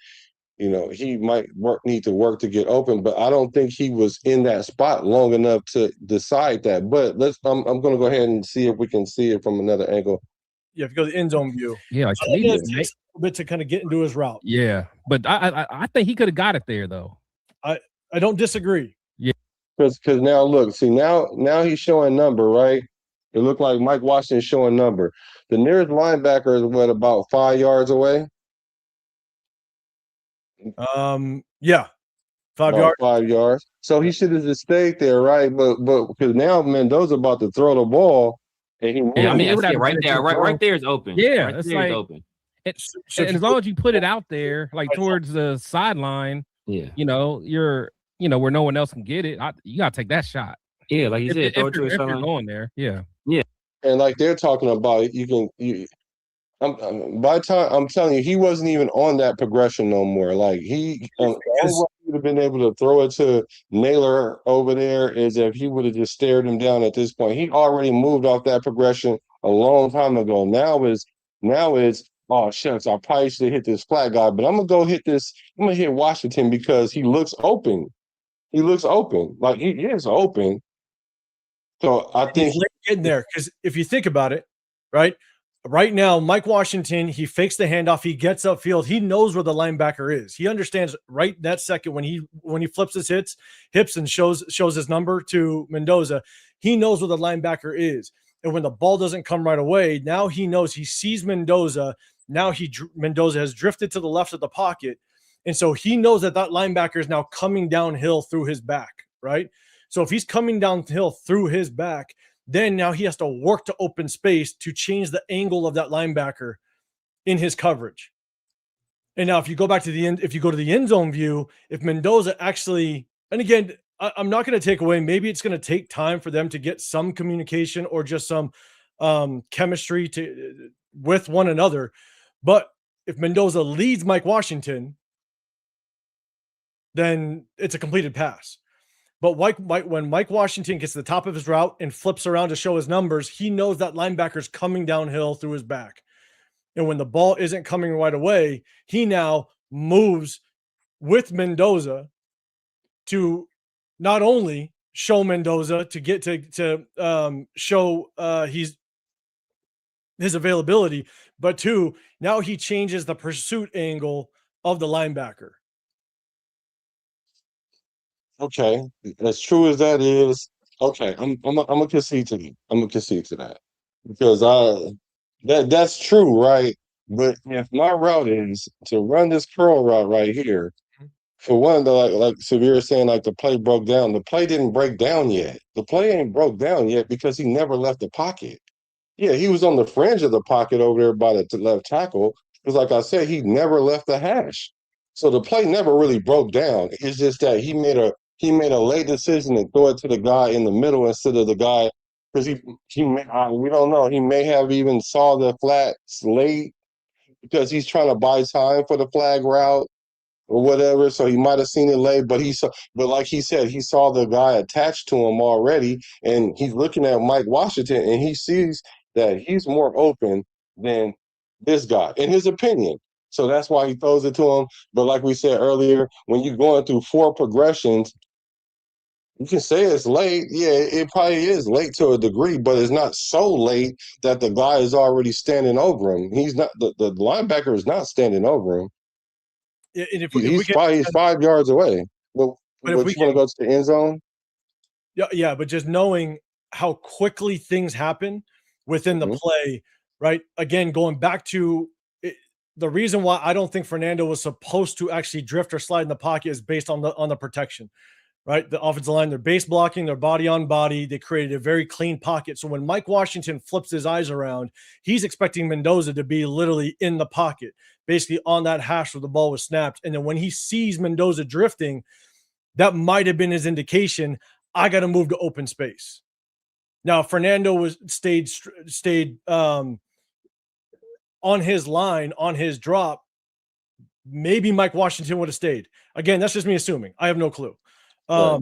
I: He might need to work to get open, but I don't think he was in that spot long enough to decide that. But I'm going to go ahead and see if we can see it from another angle.
J: Yeah, if you go to the end zone view.
M: Yeah,
J: it takes a bit to kind of get into his route.
M: Yeah, but I think he could have got it there though.
J: I don't disagree.
M: Yeah,
I: because now look, see now he's showing number, right? It looked like Mike Washington's showing number. The nearest linebacker is about 5 yards away.
J: Yeah, 5 yards.
I: 5 yards. So he should have just stayed there, right? But because now Mendoza about to throw the ball, and he
L: I mean, right there, right there is open.
M: Yeah,
L: right
M: it's
L: there
M: like
L: is open.
M: And as long as you put it out there, like towards the sideline,
L: yeah,
M: you're where no one else can get it. You gotta take that shot.
L: Yeah, like you said,
M: if you're going there. Yeah.
I: And like they're talking about, By the time I'm telling you, he wasn't even on that progression no more. Like the only way he would have been able to throw it to Naylor over there is if he would have just stared him down at this point. He already moved off that progression a long time ago. Now is oh shucks, I probably should hit this flat guy, but I'm gonna go hit this. I'm gonna hit Washington because he looks open. He looks open. Like he is open. So I think
J: he's getting there because if you think about it, right now, Mike Washington, he fakes the handoff, he gets upfield, he knows where the linebacker is. He understands right that second when he flips his hips and shows his number to Mendoza, he knows where the linebacker is. And when the ball doesn't come right away, now he knows he sees Mendoza. Now Mendoza has drifted to the left of the pocket. And so he knows that linebacker is now coming downhill through his back, right? So if he's coming downhill through his back, then now he has to work to open space to change the angle of that linebacker in his coverage. And now if you go back to the end, if you go to the end zone view, if Mendoza actually, and again, I'm not going to take away, maybe it's going to take time for them to get some communication or just some chemistry with one another. But if Mendoza leads Mike Washington, then it's a completed pass. But when Mike Washington gets to the top of his route and flips around to show his numbers, he knows that linebacker's coming downhill through his back. And when the ball isn't coming right away, he now moves with Mendoza to not only show Mendoza to get to show his availability, but two, now he changes the pursuit angle of the linebacker.
I: Okay, as true as that is, okay, I'm gonna concede to you. I'm gonna concede to that because that's true, right? But if my route is to run this curl route right here, for one, like Severe saying, like the play broke down. The play didn't break down yet. The play ain't broke down yet because he never left the pocket. Yeah, he was on the fringe of the pocket over there by the left tackle. Because, like I said, he never left the hash. So the play never really broke down. It's just that he made a late decision to throw it to the guy in the middle instead of the guy because we don't know. He may have even saw the flats late because he's trying to buy time for the flag route or whatever. So he might have seen it late, but like he said, he saw the guy attached to him already, and he's looking at Mike Washington, and he sees that he's more open than this guy, in his opinion. So that's why he throws it to him. But like we said earlier, when you're going through 4 progressions, you can say it's late. Yeah, it probably is late to a degree, but it's not so late that the guy is already standing over him. He's not the linebacker is not standing over him. And he's 5 yards away. But if we want to go to the end zone?
J: Yeah, but just knowing how quickly things happen within the play, right? Again, going back to the reason why I don't think Fernando was supposed to actually drift or slide in the pocket is based on the protection, right? The offensive line, they're base blocking, they're body on body. They created a very clean pocket. So when Mike Washington flips his eyes around, he's expecting Mendoza to be literally in the pocket, basically on that hash where the ball was snapped. And then when he sees Mendoza drifting, that might have been his indication, I got to move to open space. Now, Fernando stayed on his line, on his drop, maybe Mike Washington would have stayed. Again, that's just me assuming. I have no clue. But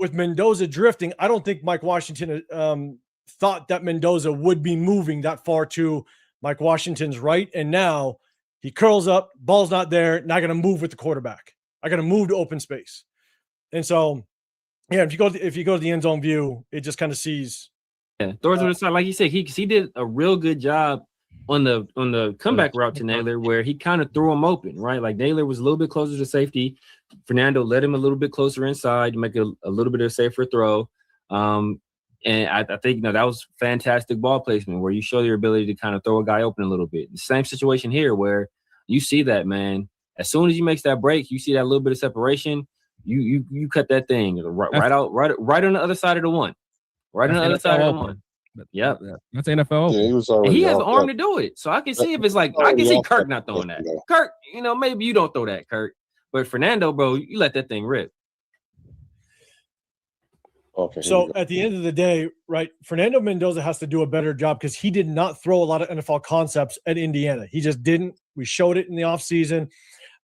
J: with Mendoza drifting, I don't think Mike Washington thought that Mendoza would be moving that far to Mike Washington's right. And now he curls up, ball's not there. Now I got to move with the quarterback. I got to move to open space. And so, yeah, if you go to the end zone view, it just kind of sees.
L: Yeah, throws to the side, like you said, he did a real good job on the comeback route to Naylor, where he kind of threw him open, right? Like Naylor was a little bit closer to safety. Fernando led him a little bit closer inside to make a little bit of a safer throw. And I think that was fantastic ball placement where you show your ability to kind of throw a guy open a little bit. The same situation here where you see that, man. As soon as he makes that break, you see that little bit of separation. You cut that thing right on the other side of the one. Right on the other side of the one. Yeah,
M: that's NFL.
I: Yeah,
L: he has an arm to do it, so I can see if it's like I can see Kirk not throwing that. Kirk, maybe you don't throw that, Kirk, but Fernando, bro, you let that thing rip.
I: Okay.
J: So at the end of the day, right, Fernando Mendoza has to do a better job because he did not throw a lot of NFL concepts at Indiana. He just didn't. We showed it in the offseason.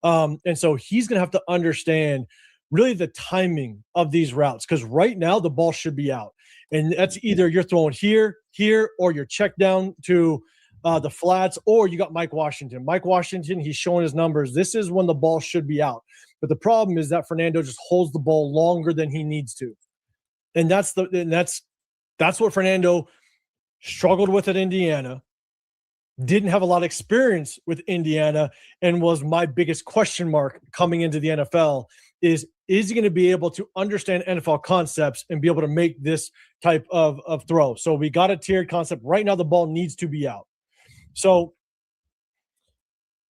J: And so he's going to have to understand really the timing of these routes because right now the ball should be out. And that's either you're throwing here, or you're checked down to the flats, or you got Mike Washington. Mike Washington, he's showing his numbers. This is when the ball should be out. But the problem is that Fernando just holds the ball longer than he needs to. And that's what Fernando struggled with at Indiana, didn't have a lot of experience with Indiana, and was my biggest question mark coming into the NFL is he going to be able to understand NFL concepts and be able to make this type of throw? So we got a tiered concept. Right now the ball needs to be out. So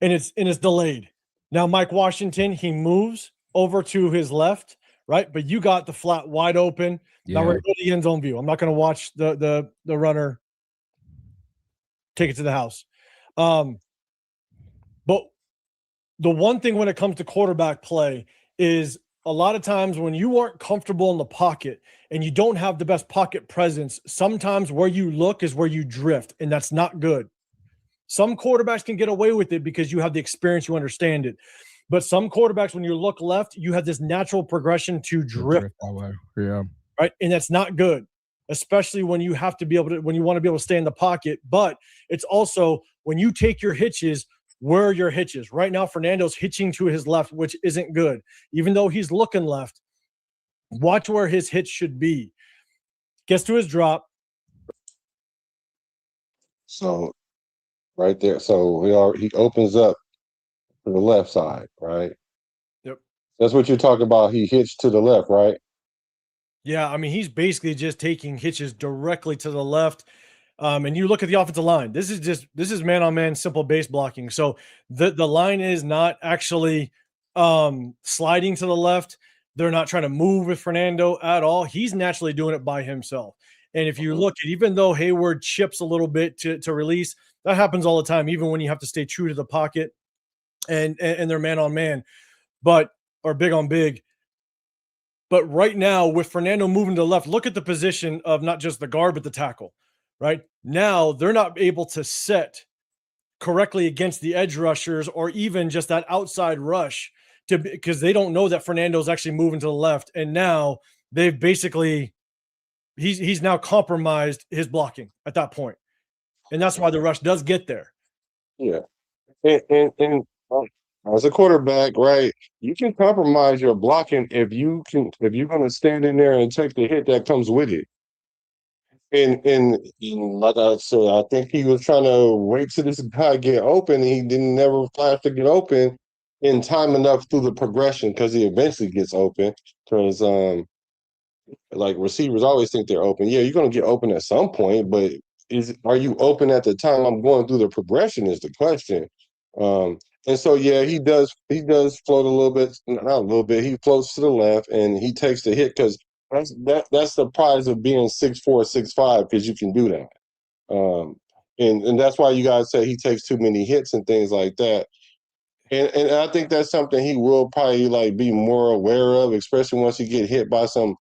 J: and it's delayed. Now Mike Washington, he moves over to his left, right? But you got the flat wide open.
M: Yeah.
J: Now we're going to the end zone view. I'm not going to watch the runner take it to the house. But the one thing when it comes to quarterback play is a lot of times when you aren't comfortable in the pocket and you don't have the best pocket presence, sometimes where you look is where you drift, and that's not good. Some quarterbacks can get away with it because you have the experience, you understand it. But some quarterbacks, when you look left, you have this natural progression to drift
M: that way. Yeah.
J: right? And that's not good, especially when you have to be able to, when you want to be able to stay in the pocket. But it's also when you take your hitches, where are your hitches? Right now, Fernando's hitching to his left, which isn't good. Even though he's looking left, watch where his hitch should be. Gets to his drop.
I: So right there. So he opens up to the left side, right?
J: Yep.
I: That's what you're talking about. He hitched to the left, right?
J: Yeah, I mean, he's basically just taking hitches directly to the left. And you look at the offensive line. This is man-on-man simple base blocking. So the line is not actually sliding to the left. They're not trying to move with Fernando at all. He's naturally doing it by himself. And if you look at, even though Hayward chips a little bit to release, that happens all the time, even when you have to stay true to the pocket and they're man-on-man, or big on big. But right now, with Fernando moving to the left, look at the position of not just the guard, but the tackle. Right now, they're not able to set correctly against the edge rushers or even just that outside rush because they don't know that Fernando's actually moving to the left. And now they've basically he's now compromised his blocking at that point. And that's why the rush does get there.
I: Yeah. And as a quarterback, right, you can compromise your blocking if you're going to stand in there and take the hit that comes with it. And like I said, I think he was trying to wait till this guy get open. He didn't never flash to get open in time enough through the progression because he eventually gets open. Because like receivers always think they're open. Yeah, you're going to get open at some point, but are you open at the time I'm going through the progression is the question. And so yeah, he does float a little bit, not a little bit. He floats to the left and he takes the hit because that's the prize of being 6'4", 6'5", because you can do that. And that's why you guys say he takes too many hits and things like that. And I think that's something he will probably like be more aware of, especially once he get hit by some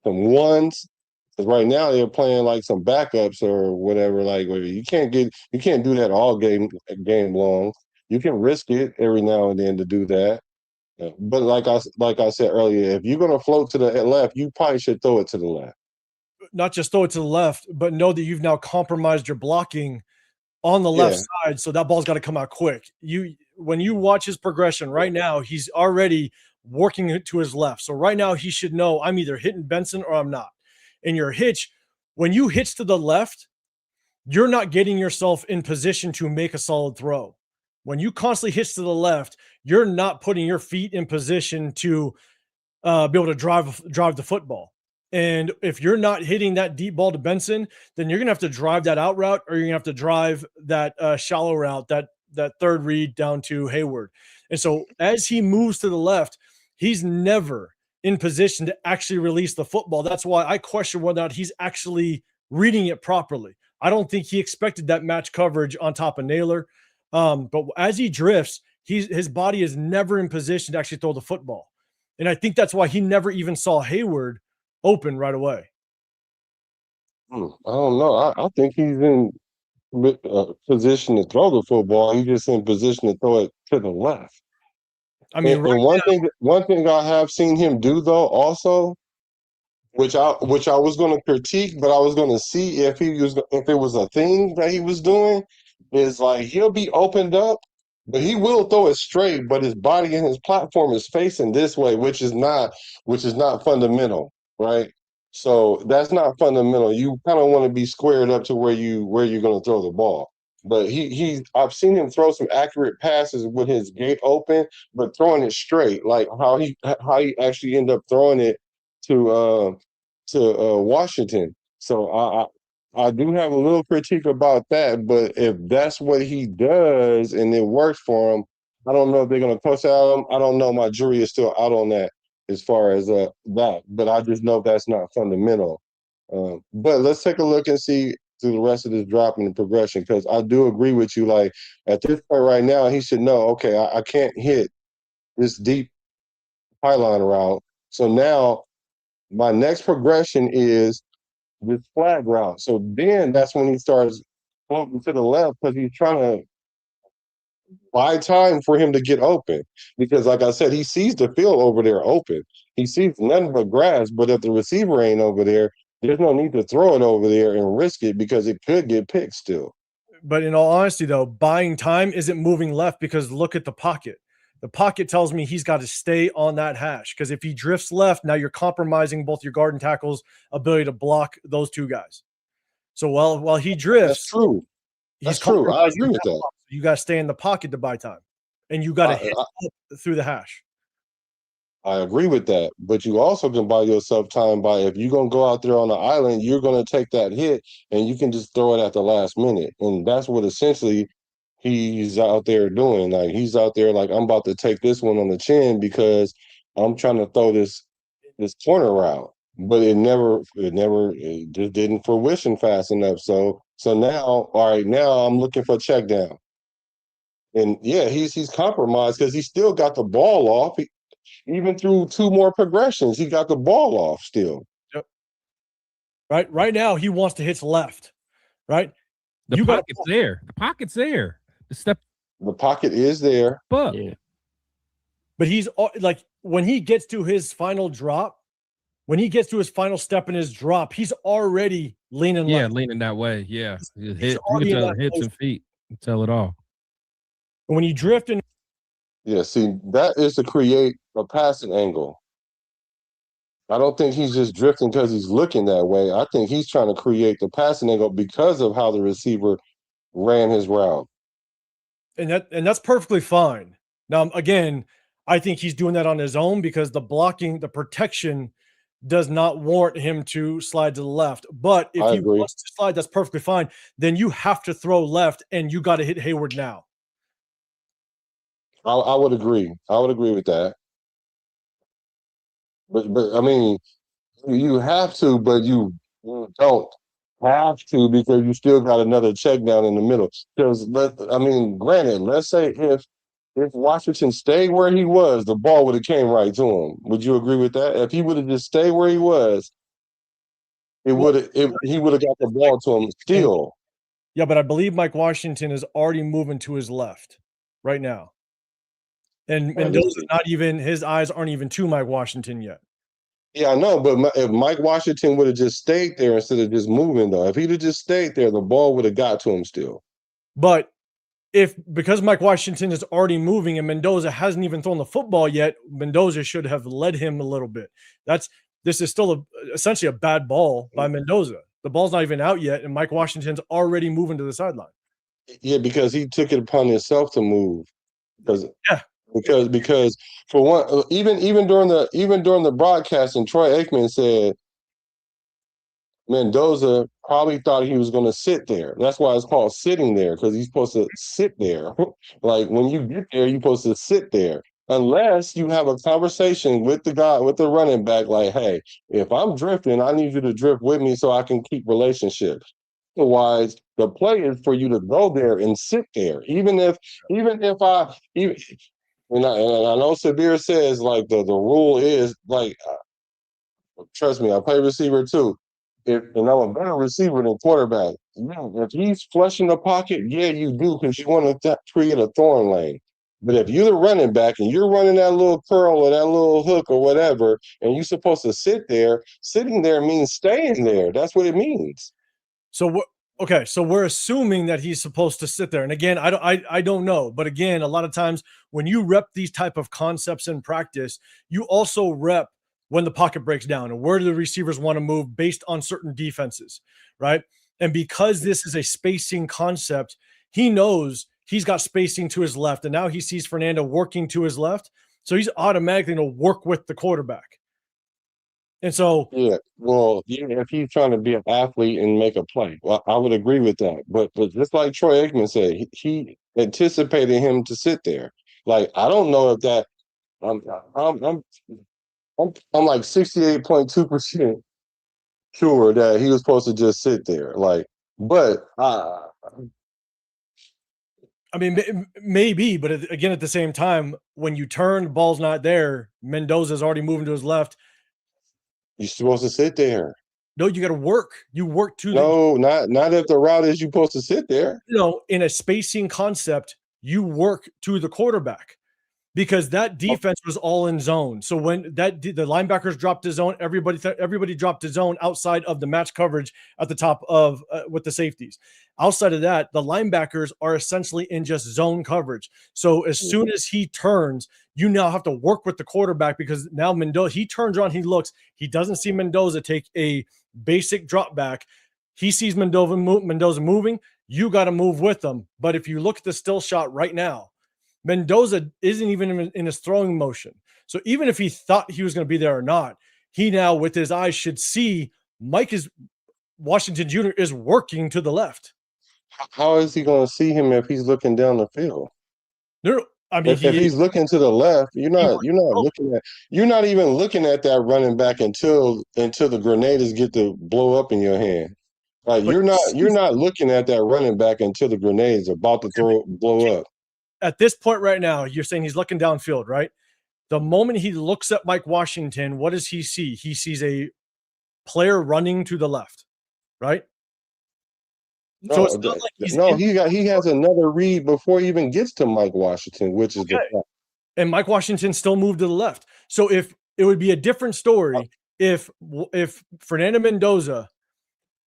I: ones. Because right now they're playing like some backups or whatever. Like you can't do that all game long. You can risk it every now and then to do that. But like I said earlier, if you're gonna float to the left, you probably should throw it to the left.
J: Not just throw it to the left, but know that you've now compromised your blocking on the left side. So that ball's got to come out quick. When you watch his progression right now, he's already working to his left. So right now he should know I'm either hitting Benson or I'm not. And your hitch, when you hitch to the left, you're not getting yourself in position to make a solid throw. When you constantly hitch to the left, you're not putting your feet in position to be able to drive the football. And if you're not hitting that deep ball to Benson, then you're going to have to drive that out route, or you're going to have to drive that shallow route, that third read down to Hayward. And so as he moves to the left, he's never in position to actually release the football. That's why I question whether or not he's actually reading it properly. I don't think he expected that match coverage on top of Naylor. But as he drifts, his body is never in position to actually throw the football. And I think that's why he never even saw Hayward open right away.
I: I don't know. I think he's in position to throw the football. He's just in position to throw it to the left.
J: I mean,
I: and one thing I have seen him do though, also, which I was going to critique, but I was going to see if it was a thing that he was doing, is like he'll be opened up, but he will throw it straight, but his body and his platform is facing this way, which is not fundamental, right? So that's not fundamental. You kind of want to be squared up to where you're going to throw the ball. But I've seen him throw some accurate passes with his gate open, but throwing it straight, like how he actually ended up throwing it to Washington. So I do have a little critique about that, but if that's what he does and it works for him, I don't know if they're going to coach out him. I don't know. My jury is still out on that as far as that, but I just know that's not fundamental. But let's take a look and see through the rest of this drop and the progression, because I do agree with you. Like at this point right now, he should know, okay, I can't hit this deep pylon route. So now my next progression is this flag route. So then that's when he starts floating to the left, because he's trying to buy time for him to get open. Because like I said, he sees the field over there open. He sees nothing but grass, but if the receiver ain't over there, there's no need to throw it over there and risk it because it could get picked still.
J: But in all honesty, though, buying time isn't moving left, because look at the pocket. The pocket tells me he's got to stay on that hash, because if he drifts left, now you're compromising both your guard and tackle's ability to block those two guys. So while he drifts,
I: that's true. That's true. I agree with that.
J: You got to stay in the pocket to buy time, and you got to hit up through the hash.
I: I agree with that, but you also can buy yourself time by, if you're going to go out there on the island, you're going to take that hit and you can just throw it at the last minute. And that's what essentially he's out there doing. Like he's out there like, I'm about to take this one on the chin because I'm trying to throw this corner route, but it just didn't fruition fast enough. So now, all right, now I'm looking for a check down. And yeah, he's compromised because he still got the ball off. Even through two more progressions, he got the ball off still.
J: Yep. Right now, he wants to hit left. Right.
M: The pocket's there. The pocket's there.
I: The pocket is there.
M: But
J: he's like, when he gets to his final drop, when he gets to his final step in his drop, he's already leaning left.
M: Yeah, leaning that way. Yeah. You can tell hits and feet. You can tell it all.
J: And when you drift in.
I: Yeah, see, that is to create a passing angle. I don't think he's just drifting because he's looking that way. I think he's trying to create the passing angle because of how the receiver ran his route.
J: And that's perfectly fine. Now, again, I think he's doing that on his own because the protection does not warrant him to slide to the left. But if he wants to slide, that's perfectly fine. Then you have to throw left, and you got to hit Hayward now.
I: I would agree. I would agree with that. But I mean, you have to, but you don't have to, because you still got another check down in the middle. Because granted, let's say if Washington stayed where he was, the ball would have came right to him. Would you agree with that? If he would have just stayed where he was, he would have got the ball to him still.
J: Yeah, but I believe Mike Washington is already moving to his left right now. And Mendoza's his eyes aren't even to Mike Washington yet.
I: Yeah, I know, but if Mike Washington would have just stayed there instead of just moving, though, if he'd have just stayed there, the ball would have got to him still.
J: But because Mike Washington is already moving and Mendoza hasn't even thrown the football yet, Mendoza should have led him a little bit. This is still essentially a bad ball by Mendoza. The ball's not even out yet, and Mike Washington's already moving to the sideline.
I: Yeah, because he took it upon himself to move. Because for one, even during the broadcasting, Troy Aikman said Mendoza probably thought he was going to sit there. That's why it's called sitting there, because he's supposed to sit there. Like when you get there, you're supposed to sit there, unless you have a conversation with the running back. Like, hey, if I'm drifting, I need you to drift with me so I can keep relationships. Otherwise, the play is for you to go there and sit there, even if And I know Sabir says like the rule is like, trust me, I play receiver too. And I'm a better receiver than quarterback. Yeah, if he's flushing the pocket, yeah, you do because you want to create a throwing lane. But if you're the running back and you're running that little curl or that little hook or whatever, and you're supposed to sit there, sitting there means staying there. That's what it means.
J: So okay, so we're assuming that he's supposed to sit there. And again, I don't know. But again, a lot of times when you rep these type of concepts in practice, you also rep when the pocket breaks down and where do the receivers want to move based on certain defenses, right? And because this is a spacing concept, he knows he's got spacing to his left. And now he sees Fernando working to his left. So he's automatically going to work with the quarterback. And so,
I: yeah, well, yeah, if he's trying to be an athlete and make a play, well, I would agree with that. But just like Troy Aikman said, he anticipated him to sit there. Like I don't know if that. I'm like 68.2% sure that he was supposed to just sit there. Like, but
J: I mean, maybe, but again, at the same time, when you turn, ball's not there. Mendoza's already moving to his left.
I: You're supposed to sit there.
J: No, you got to work. You work to
I: not if the route is you're supposed to sit there.
J: In a spacing concept, you work to the quarterback because that defense was all in zone. So when the linebackers dropped his zone, everybody dropped his zone outside of the match coverage at the top of with the safeties. Outside of that, the linebackers are essentially in just zone coverage. So as soon as he turns, you now have to work with the quarterback because now Mendoza, he turns around, he looks, he doesn't see Mendoza take a basic drop back. He sees Mendoza moving. You got to move with them. But if you look at the still shot right now, Mendoza isn't even in his throwing motion. So even if he thought he was going to be there or not, he now with his eyes should see Washington Jr. is working to the left.
I: How is he going to see him if he's looking down the field?
J: I mean,
I: if he's looking to the left, you're not even looking at that running back until the grenades get to blow up in your hand. Like you're not looking at that running back until the grenades are about to blow up.
J: At this point right now, you're saying he's looking downfield, right? The moment he looks at Mike Washington, what does he see? He sees a player running to the left, right?
I: So it's not like he has another read before he even gets to Mike Washington, which is
J: and Mike Washington still moved to the left. So if it would be a different story if Fernando Mendoza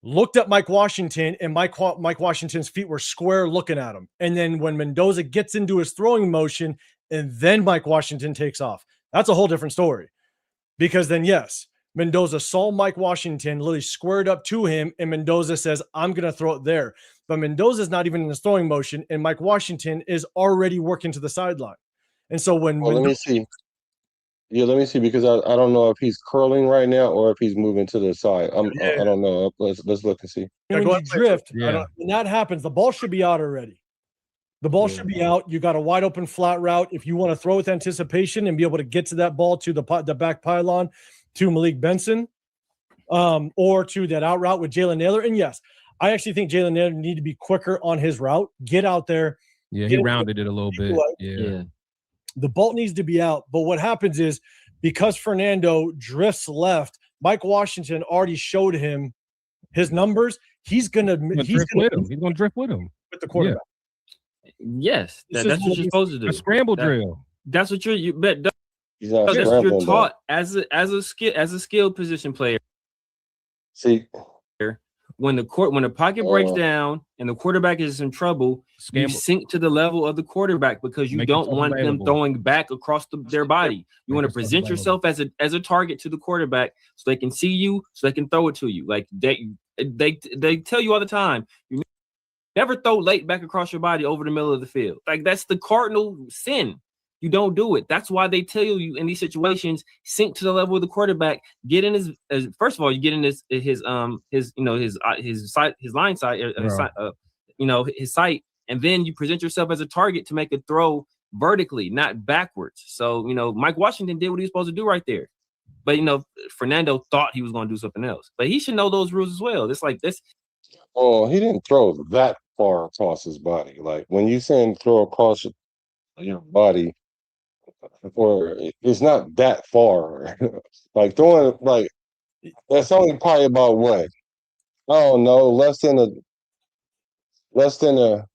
J: looked at Mike Washington and Mike Washington's feet were square looking at him. And then when Mendoza gets into his throwing motion and then Mike Washington takes off, that's a whole different story. Because then, yes, Mendoza saw Mike Washington literally squared up to him and Mendoza says, I'm going to throw it there. But Mendoza's not even in his throwing motion and Mike Washington is already working to the sideline. And so when
I: let me see. Yeah, let me see because I don't know if he's curling right now or if he's moving to the side. I don't know. Let's look and see.
J: When you drift, when that happens, the ball should be out already. The ball should be out. You got a wide open flat route. If you want to throw with anticipation and be able to get to that ball to the back pylon to Malik Benson, or to that out route with Jalen Naylor. And yes, I actually think Jalen Naylor need to be quicker on his route. Get out there.
M: Yeah, he rounded it a little bit. Yeah.
J: The ball needs to be out. But what happens is because Fernando drifts left, Mike Washington already showed him his numbers. He's gonna drift with
M: him
J: with the quarterback.
L: Yes, that's what you're supposed to do.
M: A scramble drill.
L: That's what you're taught as a skilled position player.
I: See,
L: when the pocket breaks down and the quarterback is in trouble, you sink to the level of the quarterback because you don't want them throwing back across their body. You want to present yourself as a target to the quarterback so they can see you, so they can throw it to you. Like they tell you all the time, you never throw late back across your body over the middle of the field. Like that's the cardinal sin. You don't do it. That's why they tell you in these situations, sink to the level of the quarterback. Get in his first of all, you get in his line sight, his sight, and then you present yourself as a target to make a throw vertically, not backwards. So Mike Washington did what he was supposed to do right there, but Fernando thought he was going to do something else. But he should know those rules as well. It's like this.
I: Oh, he didn't throw that far across his body. Like when you saying throw across your body. or it's not that far. Like throwing, like that's only probably about what? I don't know, less than a 20%,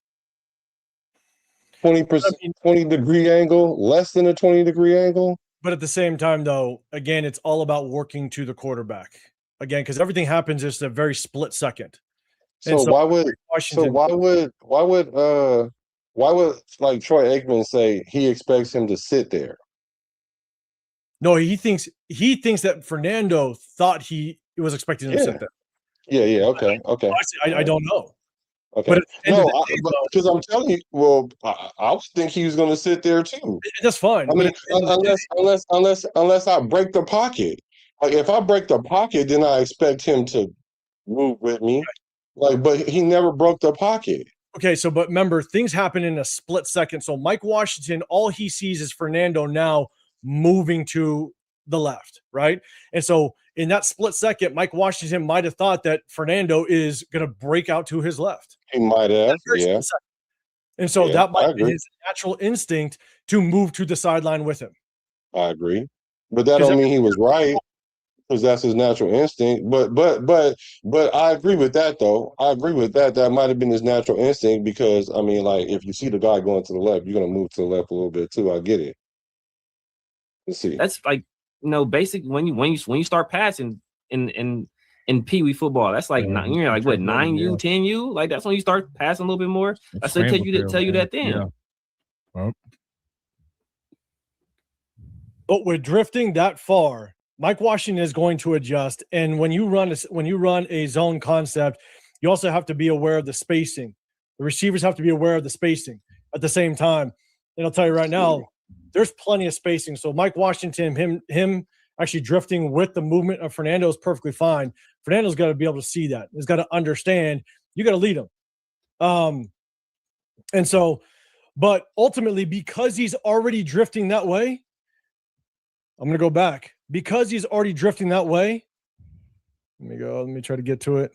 I: 20-degree angle, less than a 20-degree angle.
J: But at the same time, though, again, it's all about working to the quarterback again, because everything happens just a very split second.
I: So why would like Troy Aikman say he expects him to sit there?
J: No, he thinks that Fernando thought he was expecting him to sit there.
I: Yeah. Okay.
J: I don't know.
I: Okay.
J: But
I: No, because I'm telling you, well, I would think he was going to sit there too.
J: That's fine.
I: I mean, unless I break the pocket. Like if I break the pocket, then I expect him to move with me. Like, but he never broke the pocket.
J: Okay, so but remember, things happen in a split second. So Mike Washington, all he sees is Fernando now moving to the left, right? And so in that split second, Mike Washington might have thought that Fernando is going to break out to his left.
I: He might have, yeah.
J: And so that might be his natural instinct to move to the sideline with him.
I: I agree, but that don't mean he was right, because that's his natural instinct. But I agree with that, though. I agree with that. That might have been his natural instinct, because I mean, like if you see the guy going to the left, you're gonna move to the left a little bit too. I get it. Let's see.
L: That's like basic when you start passing in Pee Wee football. That's like you're like what 9U, 10U. Like that's when you start passing a little bit more. I said tell you that then.
M: Yeah. Well.
J: But with drifting that far, Mike Washington is going to adjust. And when you run a zone concept, you also have to be aware of the spacing. The receivers have to be aware of the spacing at the same time. And I'll tell you right now, there's plenty of spacing. So Mike Washington, him actually drifting with the movement of Fernando is perfectly fine. Fernando's got to be able to see that. He's got to understand. You got to lead him. And so, but ultimately, because he's already drifting that way, I'm going to go back. Because he's already drifting that way, let me try to get to it.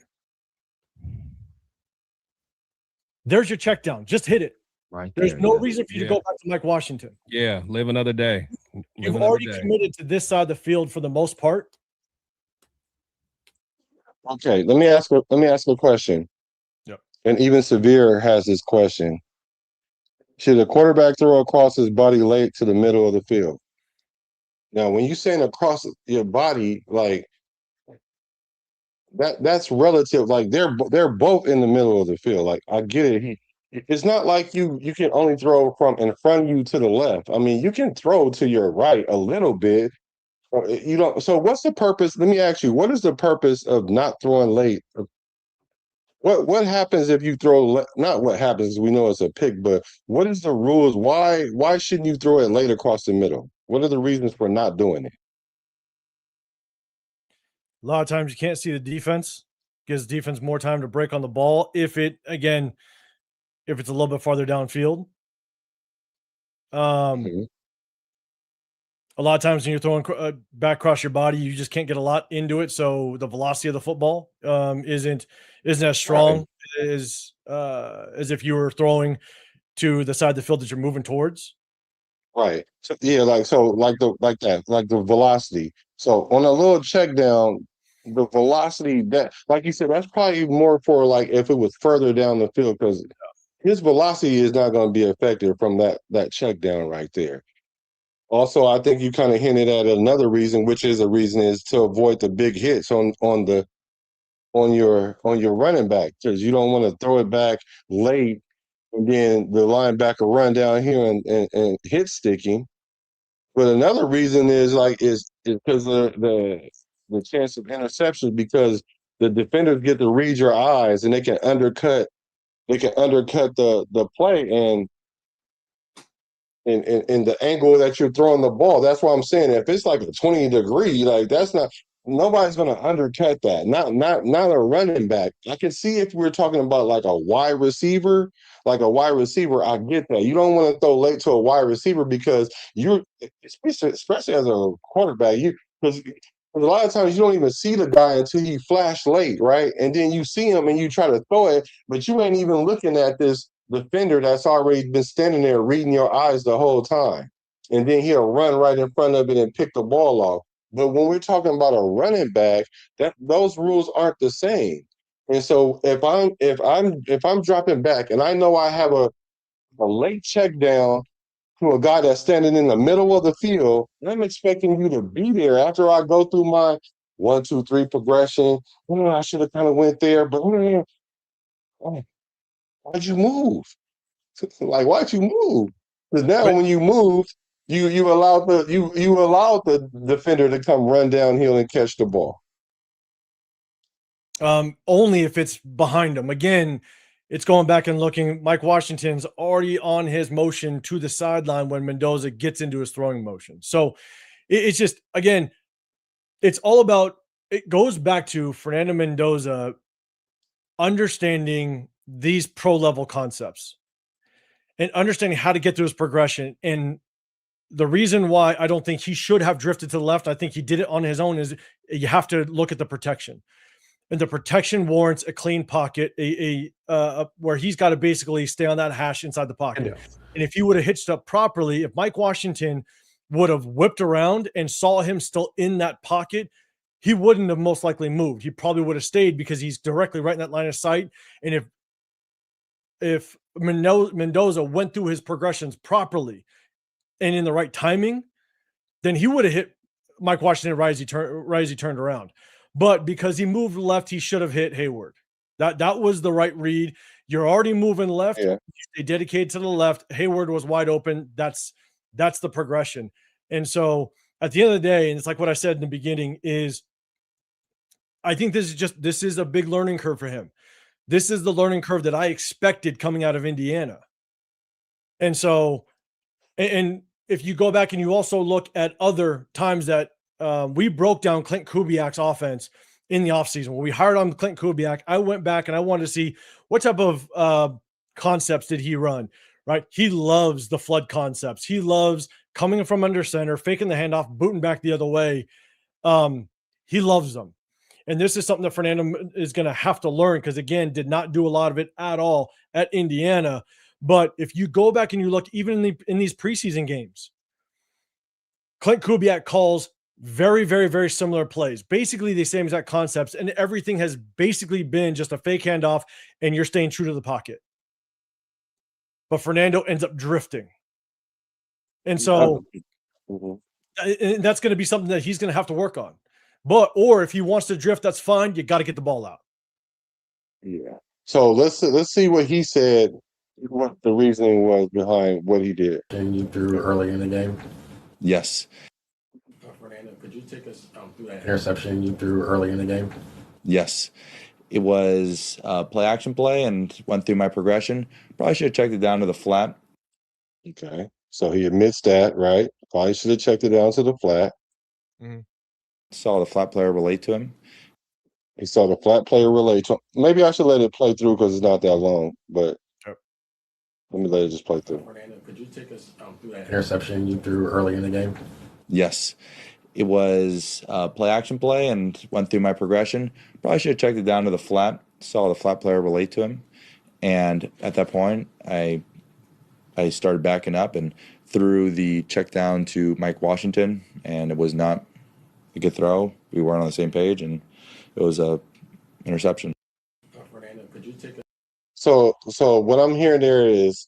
J: There's your check down. Just hit it.
M: Right.
J: There's no reason for you to go back to Mike Washington.
M: Yeah, live another day.
J: You've already committed to this side of the field for the most part.
I: Okay, let me ask a question.
J: Yep.
I: And even Severe has this question. Should a quarterback throw across his body late to the middle of the field? Now, when you're saying across your body, like that's relative. Like they're both in the middle of the field. Like I get it. It's not like you can only throw from in front of you to the left. I mean, you can throw to your right a little bit. You don't. So what's the purpose? Let me ask you, what is the purpose of not throwing late? What happens if you throw? Not what happens. We know it's a pick, but what is the rules? Why shouldn't you throw it late across the middle? What are the reasons for not doing it?
J: A lot of times you can't see the defense. Gives defense more time to break on the ball. If it's a little bit farther downfield. A lot of times when you're throwing back across your body, you just can't get a lot into it. So the velocity of the football isn't as strong as if you were throwing to the side of the field that you're moving towards.
I: Right. So, yeah, like the velocity. So on a little check down, the velocity that, like you said, that's probably more for like if it was further down the field, because his velocity is not going to be affected from that check down right there. Also, I think you kind of hinted at another reason, which is to avoid the big hits on your running back, because you don't want to throw it back late and then the linebacker run down here and hit sticking. But another reason is because the chance of interception, because the defenders get to read your eyes and they can undercut the play and in the angle that you're throwing the ball. That's why I'm saying if it's like a 20-degree, like that's not, nobody's going to undercut that. Not a running back. I can see if we're talking about like a wide receiver, I get that. You don't want to throw late to a wide receiver because you're, especially as a quarterback, because a lot of times you don't even see the guy until he flash late, right? And then you see him and you try to throw it, but you ain't even looking at this defender that's already been standing there reading your eyes the whole time. and then he'll run right in front of it and pick the ball off. But when we're talking about a running back, those rules aren't the same. And so if I'm dropping back and I know I have a late check down to a guy that's standing in the middle of the field, I'm expecting you to be there after I go through my 1, 2, 3 progression. I should have kind of went there, but why'd you move? Like, why'd you move? Because now when you moved, you allowed the defender to come run downhill and catch the ball.
J: Only if it's behind him. Again, it's going back and looking. Mike Washington's already on his motion to the sideline when Mendoza gets into his throwing motion. So it's just, again, it's all about, it goes back to Fernando Mendoza understanding these pro level concepts and understanding how to get through his progression. And the reason why I don't think he should have drifted to the left, I think he did it on his own, is you have to look at the protection. And the protection warrants a clean pocket, where he's got to basically stay on that hash inside the pocket. And if he would have hitched up properly, if Mike Washington would have whipped around and saw him still in that pocket, he wouldn't have most likely moved. He probably would have stayed because he's directly right in that line of sight. And if Mendoza went through his progressions properly and in the right timing, then he would have hit Mike Washington right as he turned around. But because he moved left, he should have hit Hayward. That was the right read. You're already moving left. Yeah. You stay dedicated to the left. Hayward was wide open. That's the progression. And so at the end of the day, and it's like what I said in the beginning, is I think this is a big learning curve for him. This is the learning curve that I expected coming out of Indiana. And so, and if you go back and you also look at other times that we broke down Clint Kubiak's offense in the offseason. When we hired on Clint Kubiak, I went back and I wanted to see what type of concepts did he run, right? He loves the flood concepts. He loves coming from under center, faking the handoff, booting back the other way. He loves them. And this is something that Fernando is going to have to learn because, again, did not do a lot of it at all at Indiana. But if you go back and you look even in these preseason games, Clint Kubiak calls very, very, very similar plays, basically the same exact concepts, and everything has basically been just a fake handoff and you're staying true to the pocket. But Fernando ends up drifting. And so and that's going to be something that he's going to have to work on. Or if he wants to drift, that's fine. You got to get the ball out.
I: Yeah. So let's see what he said, what the reasoning was behind what he did.
N: And you threw early in the game?
F: Yes.
N: Fernando, could you take us through that interception you threw early in the game?
F: Yes. It was play action play and went through my progression. Probably should have checked it down to the flat.
I: Okay. So he admits that, right? Probably should have checked it down to the flat.
F: Mm-hmm. Saw the flat player relate to him.
I: He saw the flat player relate to him. Maybe I should let it play through because it's not that long, but let me let it just play through.
N: Fernando, could you take us through that interception you threw early in the game?
F: Yes. It was play action play and went through my progression. Probably should have checked it down to the flat. Saw the flat player relate to him. And at that point, I started backing up and threw the check down to Mike Washington, and it was not a good throw. We weren't on the same page, and it was a interception.
N: Fernando, could you take a
I: So what I'm hearing there is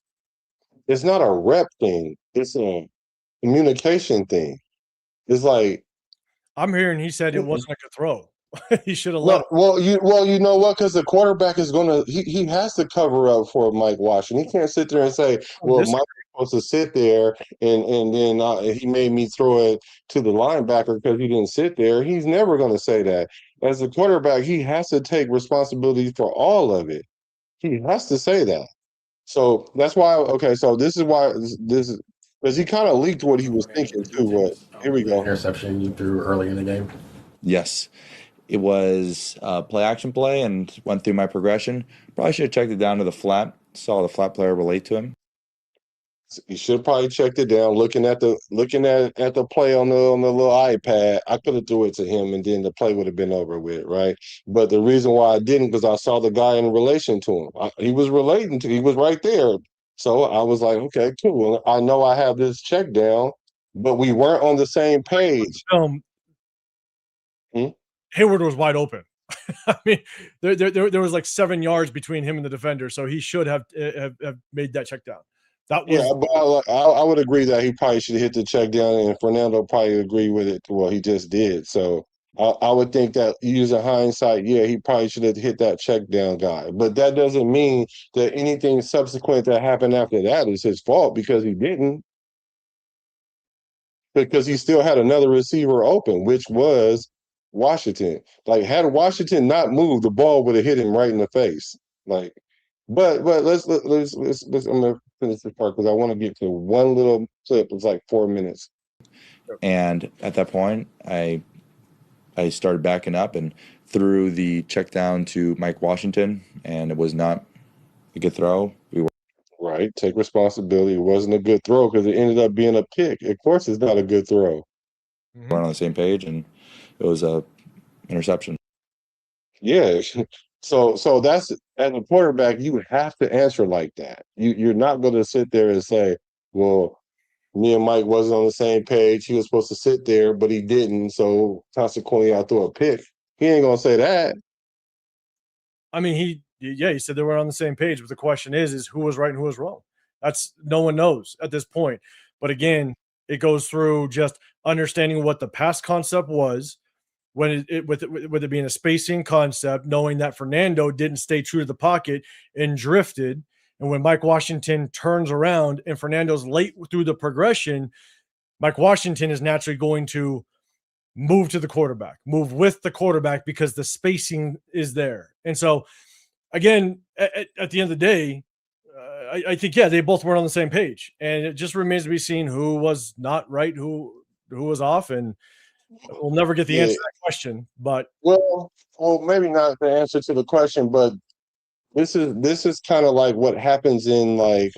I: it's not a rep thing. It's a communication thing. It's like
J: I'm hearing he said it wasn't a good throw. He should have
I: no,
J: let.
I: well, you know what? Because the quarterback is gonna he has to cover up for Mike Washington. He can't sit there and say, "Well, Mike was supposed to sit there, and then he made me throw it to the linebacker because he didn't sit there." He's never going to say that. As a quarterback, he has to take responsibility for all of it. He has to say that. So that's why. Okay, so this is why this is because he kind of leaked what he was thinking too. But here we go.
N: Interception you threw early in the game?
F: Yes. It was play action play and went through my progression. Probably should have checked it down to the flat. Saw the flat player relate to him.
I: You should have probably checked it down. Looking at the play on the little iPad, I could have threw it to him, and then the play would have been over with, right? But the reason why I didn't, because I saw the guy in relation to him. He was relating to. He was right there. So I was like, okay, cool. I know I have this check down. but we weren't on the same page.
J: Hayward was wide open. I mean, there was like 7 yards between him and the defender, so he should have made that check down. That was
I: but I would agree that he probably should have hit the check down, and Fernando probably agree with it. Well, he just did. So I would think that using hindsight, yeah, he probably should have hit that check down guy. But that doesn't mean that anything subsequent that happened after that is his fault, because he didn't. Because he still had another receiver open, which was Washington. Like, had Washington not moved, the ball would have hit him right in the face. Like, but let's I'm gonna finish this part because I want to get to one little clip. It's like 4 minutes.
F: And at that point, I started backing up and threw the check down to Mike Washington, and it was not a good throw. We were
I: right. Take responsibility. It wasn't a good throw because it ended up being a pick. Of course, it's not a good throw.
F: weren't on the same page, and it was a interception.
I: Yeah. So that's, as a quarterback, you have to answer like that. You're not going to sit there and say, well, me and Mike wasn't on the same page. He was supposed to sit there, but he didn't. So consequently, I threw a pick. He ain't going to say that.
J: I mean, he said they were on the same page, but the question is who was right and who was wrong? That's, no one knows at this point. But again, it goes through just understanding what the pass concept was, when with it being a spacing concept, knowing that Fernando didn't stay true to the pocket and drifted. And when Mike Washington turns around and Fernando's late through the progression, Mike Washington is naturally going to move to the quarterback, move with the quarterback, because the spacing is there. And so, again, at the end of the day, I think, yeah, they both weren't on the same page. And it just remains to be seen who was not right, who was off, and we'll never get the answer to that question. But
I: well, maybe not the answer to the question, but this is kind of like what happens in like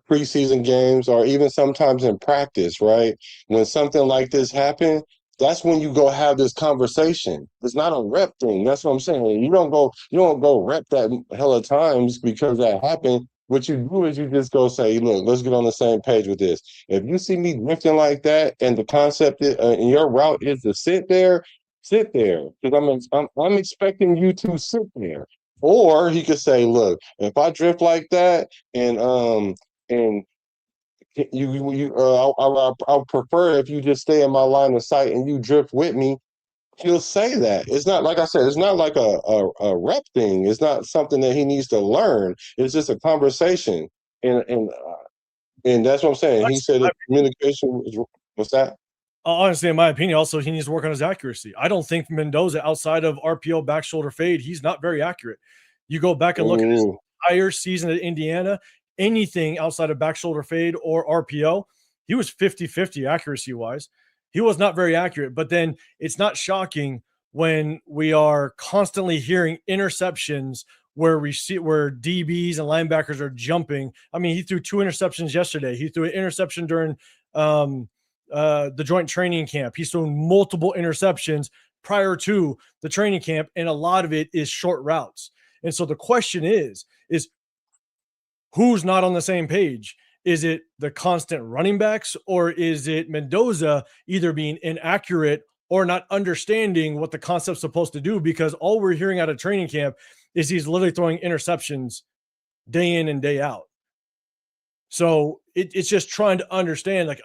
I: preseason games, or even sometimes in practice, right? When something like this happens, that's when you go have this conversation. It's not a rep thing. That's what I'm saying. You don't go rep that hella times because that happened. What you do is you just go say, look, let's get on the same page with this. If you see me drifting like that, and the concept is, and your route is to sit there, because I'm expecting you to sit there. Or he could say, look, if I drift like that, and I'll prefer if you just stay in my line of sight and you drift with me. He'll say that. It's not, like I said, it's not like a rep thing. It's not something that he needs to learn. It's just a conversation, and that's what I'm saying. He said that communication is, what's that?
J: Honestly, in my opinion, also he needs to work on his accuracy. I don't think Mendoza, outside of RPO back shoulder fade, he's not very accurate. You go back and look at his entire season at Indiana, anything outside of back shoulder fade or RPO, he was 50-50 accuracy wise. He was not very accurate. But then it's not shocking when we are constantly hearing interceptions where DBs and linebackers are jumping. I mean, he threw 2 interceptions yesterday. He threw an interception during the joint training camp. He's thrown multiple interceptions prior to the training camp, and a lot of it is short routes. And so the question is who's not on the same page? Is it the constant running backs, or is it Mendoza either being inaccurate or not understanding what the concept's supposed to do? Because all we're hearing out of training camp is he's literally throwing interceptions day in and day out. So it's just trying to understand. Like,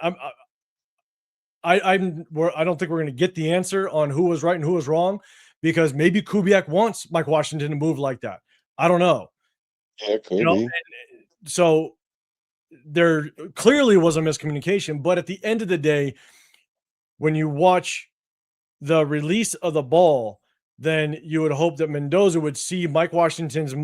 J: I don't think we're going to get the answer on who was right and who was wrong, because maybe Kubiak wants Mike Washington to move like that. I don't know.
I: Yeah, it could be.
J: So there clearly was a miscommunication, but at the end of the day, when you watch the release of the ball, then you would hope that Mendoza would see Mike Washington's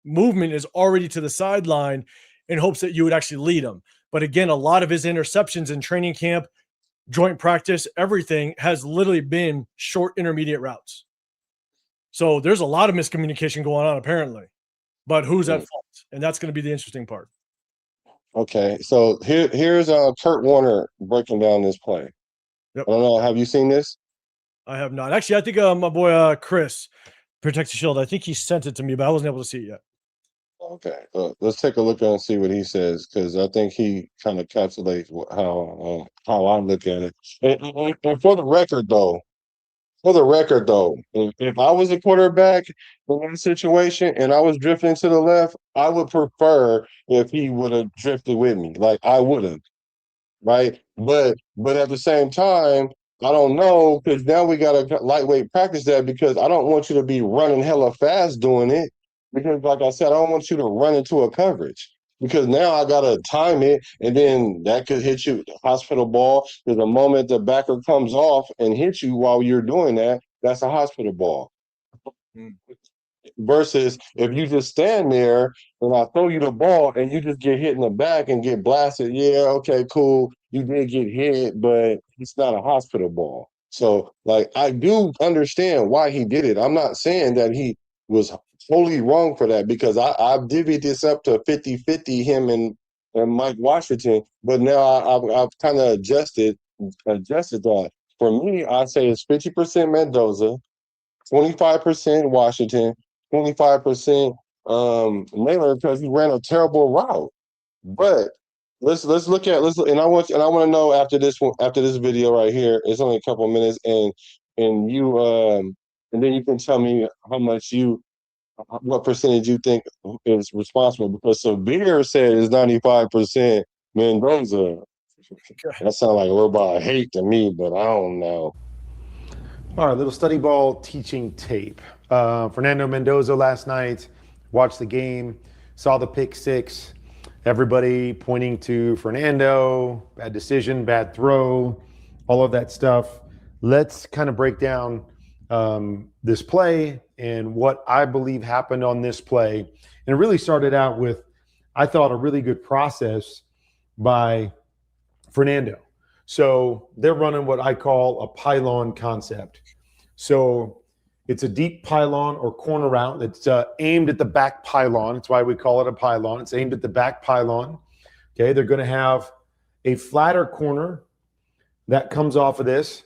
J: movement is already to the sideline, in hopes that you would actually lead him. But again, a lot of his interceptions in training camp, joint practice, everything has literally been short intermediate routes. So there's a lot of miscommunication going on apparently, but who's at fault? And that's going to be the interesting part.
I: Okay, so here's Kurt Warner breaking down this play.
J: Yep.
I: I don't know. Have you seen this?
J: I have not. Actually, I think my boy Chris, Protect the Shield, I think he sent it to me, but I wasn't able to see it yet.
I: Okay, let's take a look and see what he says, because I think he kind of encapsulates how I look at it. And for the record though, if I was a quarterback in that situation and I was drifting to the left, I would prefer if he would have drifted with me, like I would have, right? But at the same time, I don't know, because now we gotta lightweight practice that, because I don't want you to be running hella fast doing it, because like I said, I don't want you to run into a coverage, because now I gotta time it, and then that could hit you hospital ball. There's a moment the backer comes off and hits you while you're doing that, that's a hospital ball. Versus if you just stand there and I throw you the ball and you just get hit in the back and get blasted, yeah, okay, cool. You did get hit, but it's not a hospital ball. So, like, I do understand why he did it. I'm not saying that he was totally wrong for that, because I've divvied this up to 50-50, him and Mike Washington, but now I've kind of adjusted that. For me, I say it's 50% Mendoza, 25% Washington, 25% Naylor, because he ran a terrible route. But let's look, and I want to know after this video right here. It's only a couple of minutes, and you and then you can tell me what percentage you think is responsible, because Severe said it's 95% Mendoza. That sounds like a little bit of hate to me, but I don't know.
O: All right, little study ball teaching tape. Fernando Mendoza last night, watched the game, saw the pick-6. Everybody pointing to Fernando, bad decision, bad throw, all of that stuff. Let's kind of break down this play and what I believe happened on this play. And it really started out with, I thought, a really good process by Fernando. So they're running what I call a pylon concept. So it's a deep pylon or corner route that's aimed at the back pylon. That's why we call it a pylon. It's aimed at the back pylon. Okay, they're going to have a flatter corner that comes off of this,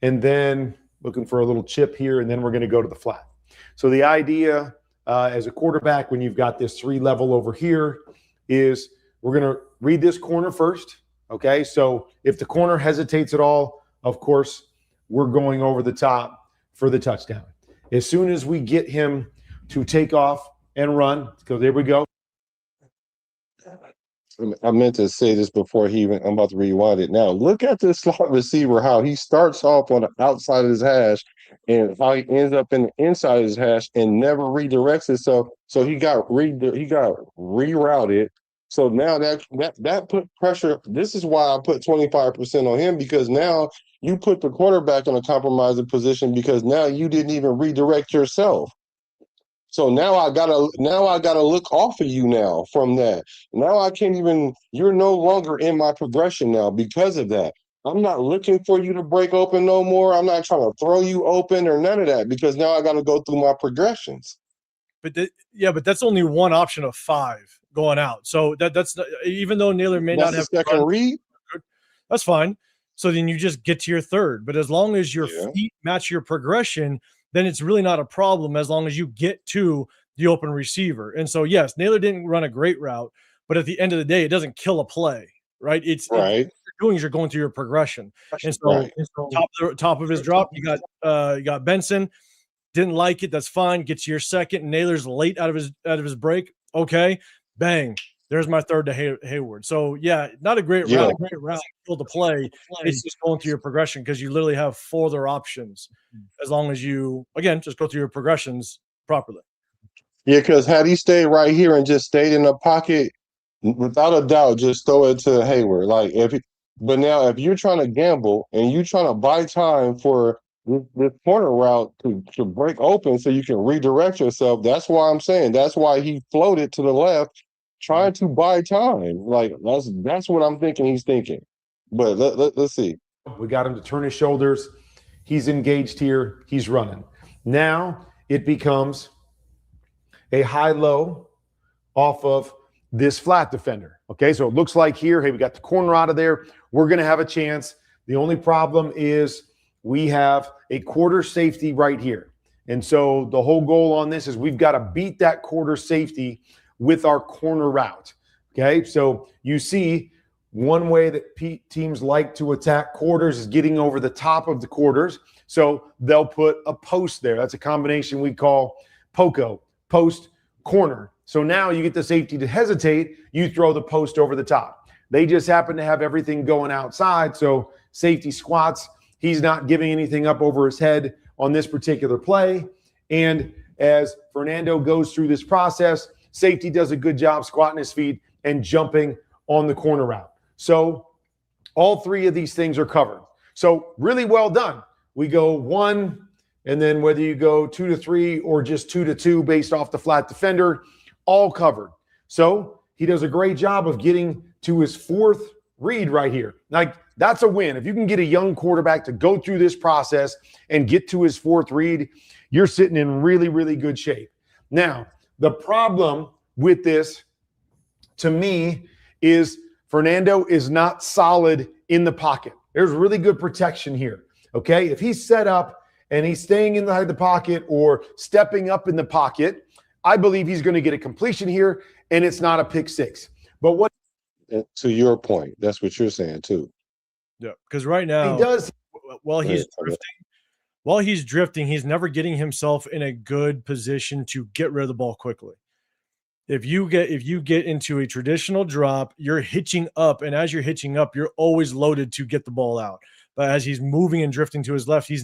O: and then looking for a little chip here, and then we're going to go to the flat. So the idea as a quarterback, when you've got this 3 level over here, is we're going to read this corner first. Okay, so if the corner hesitates at all, of course, we're going over the top for the touchdown. As soon as we get him to take off and run, so there we go.
I: I meant to say this before I'm about to rewind it now. Look at this slot receiver, how he starts off on the outside of his hash and how he ends up in the inside of his hash and never redirects it. So he got rerouted. So now that put pressure. This is why I put 25% on him, because now you put the quarterback in a compromising position, because now you didn't even redirect yourself. So now I gotta look off of you now from that. Now I can't even. You're no longer in my progression now because of that. I'm not looking for you to break open no more. I'm not trying to throw you open or none of that, because now I got to go through my progressions.
J: But but that's only one option of 5 going out. So that's even though Naylor may not have
I: second read,
J: that's fine. So then you just get to your third. But as long as your feet match your progression, then it's really not a problem, as long as you get to the open receiver. And so, yes, Naylor didn't run a great route, but at the end of the day, it doesn't kill a play, right? What you're doing is you're going through your progression. And so top of his drop, you got Benson. Didn't like it. That's fine. Get to your second. Naylor's late out of his break. Okay, bang. There's my third to Hayward. So yeah, not a great route. Great route to play. It's just going through your progression, because you literally have 4 other options, as long as you just go through your progressions properly.
I: Yeah, because had he stayed right here and just stayed in the pocket, without a doubt, just throw it to Hayward. But now if you're trying to gamble and you're trying to buy time for this corner route to break open so you can redirect yourself, that's why I'm saying that's why he floated to the left, trying to buy time. Like that's what I'm thinking he's thinking. But let's see.
O: We got him to turn his shoulders. He's engaged here. He's running. Now it becomes a high-low off of this flat defender. Okay, so it looks like here, hey, we got the corner out of there. We're going to have a chance. The only problem is we have a quarter safety right here. And so the whole goal on this is we've got to beat that quarter safety with our corner route. Okay, so you see one way that teams like to attack quarters is getting over the top of the quarters. So they'll put a post there. That's a combination we call POCO, post corner. So now you get the safety to hesitate, you throw the post over the top. They just happen to have everything going outside, so safety squats. He's not giving anything up over his head on this particular play. And as Fernando goes through this process, safety does a good job squatting his feet and jumping on the corner route. So all three of these things are covered. So really well done. We go 1, and then whether you go 2 to 3 or just 2 to 2 based off the flat defender, all covered. So he does a great job of getting to his 4th read right here. Like, that's a win. If you can get a young quarterback to go through this process and get to his 4th read, you're sitting in really, really good shape. Now, the problem with this, to me, is Fernando is not solid in the pocket. There's really good protection here, okay? If he's set up and he's staying inside the pocket or stepping up in the pocket, I believe he's going to get a completion here, and it's not a pick-6. But what?
I: To your point, that's what you're saying too.
J: Yeah, because right now,
O: he does.
J: While he's drifting, he's never getting himself in a good position to get rid of the ball quickly. If you get into a traditional drop, you're hitching up, and as you're hitching up, you're always loaded to get the ball out. But as he's moving and drifting to his left, he's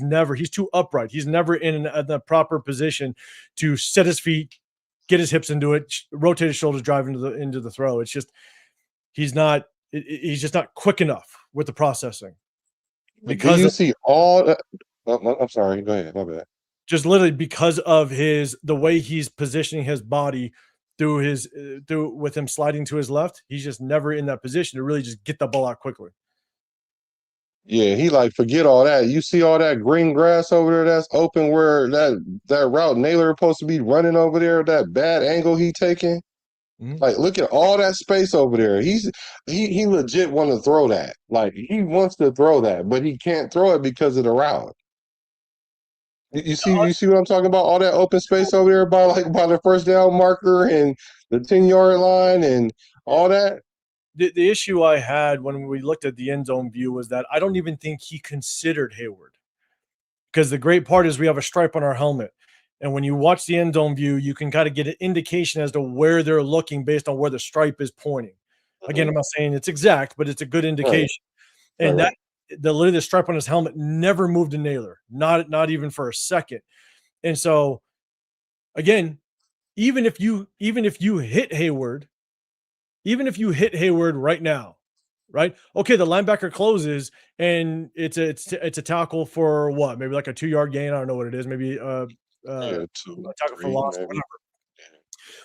J: too upright. He's never in the proper position to set his feet, get his hips into it, rotate his shoulders, drive into the throw. It's just he's just not quick enough with the processing.
I: Because you see all that. I'm sorry. Go ahead. My bad.
J: Just literally because of the way he's positioning his body with him sliding to his left, he's just never in that position to really just get the ball out quickly.
I: Yeah, he forget all that. You see all that green grass over there that's open where that route Naylor supposed to be running over there, that bad angle he taking. Mm-hmm. Look at all that space over there. He legit want to throw that. He wants to throw that, but he can't throw it because of the route. You see what I'm talking about? All that open space over there by the first down marker and the 10-yard line and all that.
J: The issue I had when we looked at the end zone view was that I don't even think he considered Hayward, because the great part is we have a stripe on our helmet. And when you watch the end zone view, you can kind of get an indication as to where they're looking based on where the stripe is pointing. Again, I'm not saying it's exact, but it's a good indication. Right. And literally the stripe on his helmet never moved to Naylor, not even for a second. And so, again, even if you hit Hayward right now, right? Okay, the linebacker closes and it's a tackle for what? Maybe like a 2-yard gain. I don't know what it is. Maybe a tackle for loss, whatever.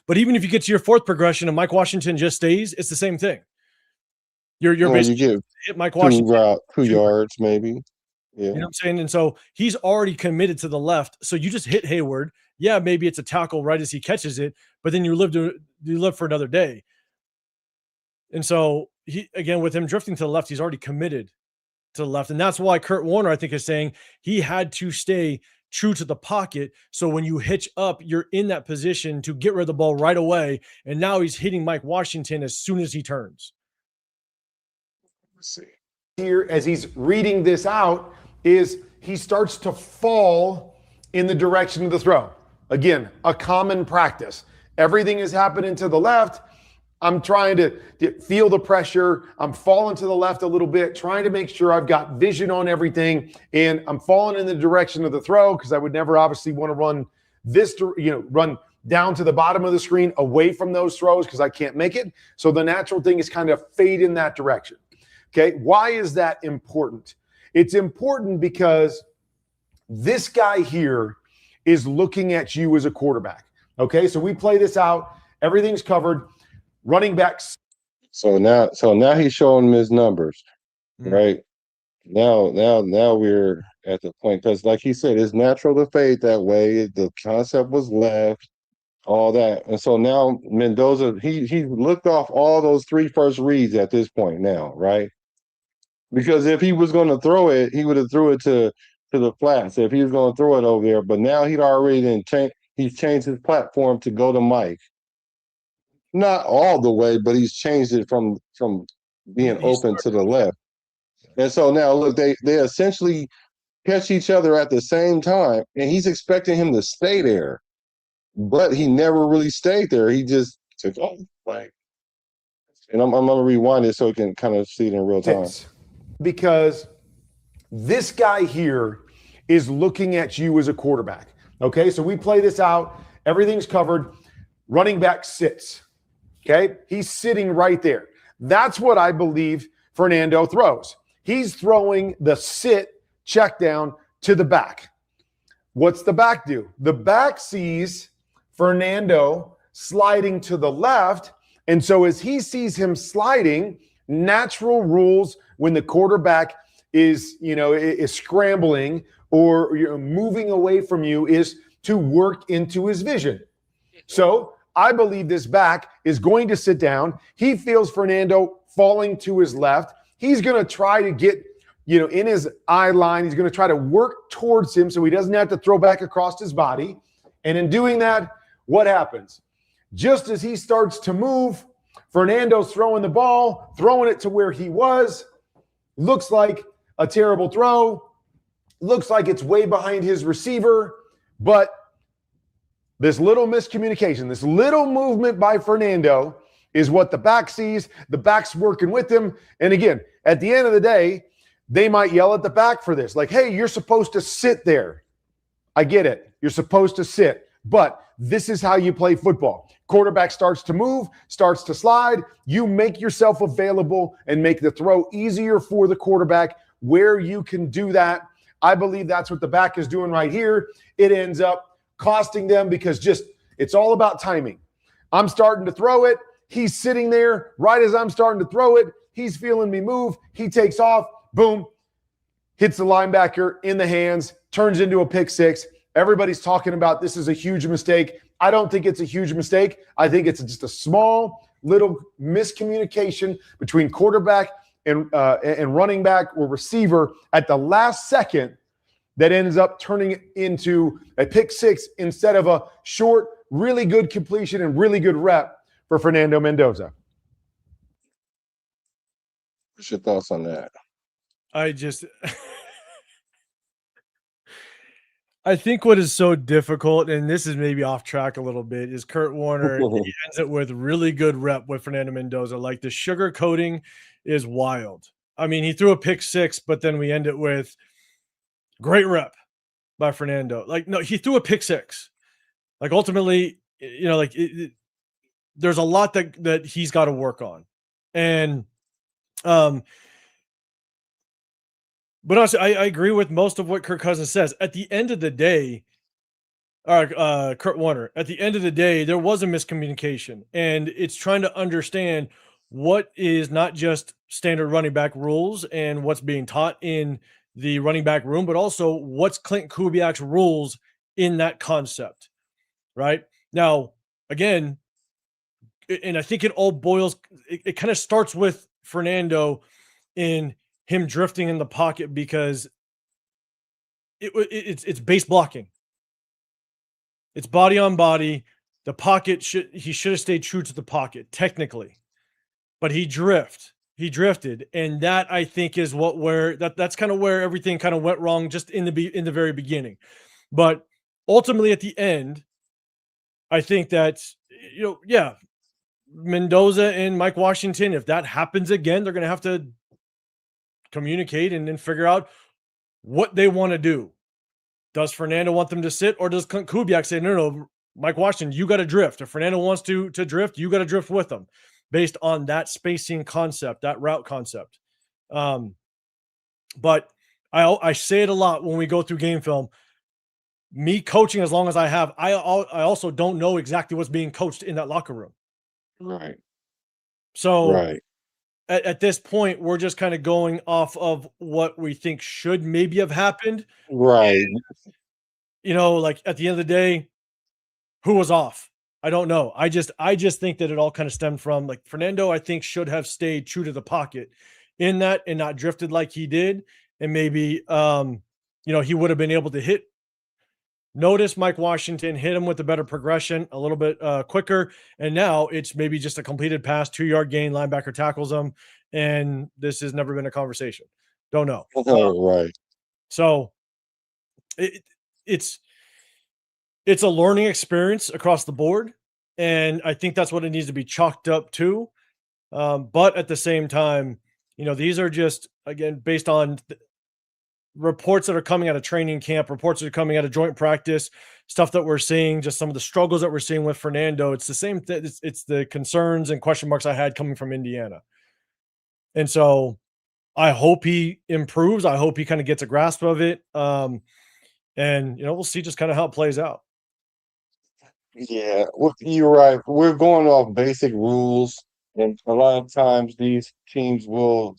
J: But even if you get to your 4th progression and Mike Washington just stays, it's the same thing. You're basically hit Mike Washington
I: 2 yards, maybe. Yeah.
J: You know what I'm saying? And so he's already committed to the left. So you just hit Hayward. Yeah, maybe it's a tackle right as he catches it, but then you live for another day. And so with him drifting to the left, he's already committed to the left. And that's why Kurt Warner, I think, is saying he had to stay true to the pocket. So when you hitch up, you're in that position to get rid of the ball right away. And now he's hitting Mike Washington as soon as he turns.
O: Let's see. Here, as he's reading this out, is he starts to fall in the direction of the throw. Again, a common practice. Everything is happening to the left. I'm trying to feel the pressure. I'm falling to the left a little bit, trying to make sure I've got vision on everything. And I'm falling in the direction of the throw because I would never obviously want to run down to the bottom of the screen away from those throws because I can't make it. So the natural thing is kind of fade in that direction. Okay. Why is that important? It's important because this guy here is looking at you as a quarterback. Okay. So we play this out. Everything's covered. Running backs.
I: So now he's showing him his numbers, right? Now we're at the point because, like he said, it's natural to fade that way. The concept was left, all that, and so now Mendoza he looked off all those 3 first reads at this point now, right? Because if he was going to throw it, he would have threw it to the flats. If he was going to throw it over there, but now he'd already changed his platform to go to Mike. not all the way, but he's changed it from being open to the left. And so now look, they essentially catch each other at the same time, and he's expecting him to stay there, but he never really stayed there. He just took off. Like, and I'm gonna rewind it so you can kind of see it in real time.
O: Because this guy here is looking at you as a quarterback. Okay, so we play this out. Everything's covered. Running back sits. Okay, he's sitting right there. That's what I believe Fernando throws. He's throwing the sit check down to the back. What's the back do? The back sees Fernando sliding to the left. And so as he sees him sliding, natural rules when the quarterback is scrambling or moving away from you is to work into his vision. So I believe this back is going to sit down. He feels Fernando falling to his left. He's going to try to get in his eye line. He's going to try to work towards him so he doesn't have to throw back across his body. And in doing that, what happens? Just as he starts to move, Fernando's throwing the ball, throwing it to where he was. Looks like a terrible throw. Looks like it's way behind his receiver. But this little miscommunication, this little movement by Fernando is what the back sees. The back's working with him. And again, at the end of the day, they might yell at the back for this. Like, hey, you're supposed to sit there. I get it. You're supposed to sit. But this is how you play football. Quarterback starts to move, starts to slide. You make yourself available and make the throw easier for the quarterback where you can do that. I believe that's what the back is doing right here. It ends up costing them because it's all about timing. I'm starting to throw it. He's sitting there right as I'm starting to throw it. He's feeling me move. He takes off. Boom. Hits the linebacker in the hands. Turns into a pick-6. Everybody's talking about this is a huge mistake. I don't think it's a huge mistake. I think it's just a small little miscommunication between quarterback and running back or receiver at the last second that ends up turning it into a pick-6 instead of a short, really good completion and really good rep for Fernando Mendoza.
I: What's your thoughts on that?
J: I think what is so difficult, and this is maybe off track a little bit, is Kurt Warner. He ends it with really good rep with Fernando Mendoza. Like the sugar coating is wild. I mean, he threw a pick-6, but then we end it with great rep by Fernando. Like, no, he threw a pick-6. Like ultimately, there's a lot that he's got to work on. And, but honestly, I agree with most of what Kirk Cousins says. At the end of the day, Kurt Warner, at the end of the day, there was a miscommunication. And it's trying to understand what is not just standard running back rules and what's being taught in the running back room, but also what's Clint Kubiak's rules in that concept, right? Now, again, and I think it all boils, it kind of starts with Fernando in him drifting in the pocket because it's base blocking. It's body on body. The pocket he should have stayed true to the pocket technically, but he drifted. And that I think is that's kind of where everything kind of went wrong just in the very beginning. But ultimately at the end, I think that, Mendoza and Mike Washington, if that happens again, they're going to have to communicate and then figure out what they want to do. Does Fernando want them to sit, or does Kubiak say, no, Mike Washington, you got to drift. If Fernando wants to drift, you got to drift with them based on that spacing concept, that route concept. But I say it a lot when we go through game film. Me coaching as long as I have, I also don't know exactly what's being coached in that locker room.
I: Right.
J: So
I: right.
J: At this point, we're just kind of going off of what we think should maybe have happened.
I: Right.
J: And, like at the end of the day, who was off? I don't know. I just think that it all kind of stemmed from like Fernando, I think should have stayed true to the pocket in that and not drifted like he did. And maybe, he would have been able to hit notice Mike Washington, hit him with a better progression, a little bit quicker, and now it's maybe just a completed pass, 2-yard gain, linebacker tackles him, and this has never been a conversation. Don't know.
I: Right.
J: So it's a learning experience across the board, and I think that's what it needs to be chalked up to. But at the same time, these are just, again, based on reports that are coming out of training camp, reports that are coming out of joint practice, stuff that we're seeing, just some of the struggles that we're seeing with Fernando. It's the same thing. It's the concerns and question marks I had coming from Indiana. And so I hope he improves. I hope he kind of gets a grasp of it. And, we'll see just kind of how it plays out.
I: Yeah, well, you're right. We're going off basic rules, and a lot of times these teams will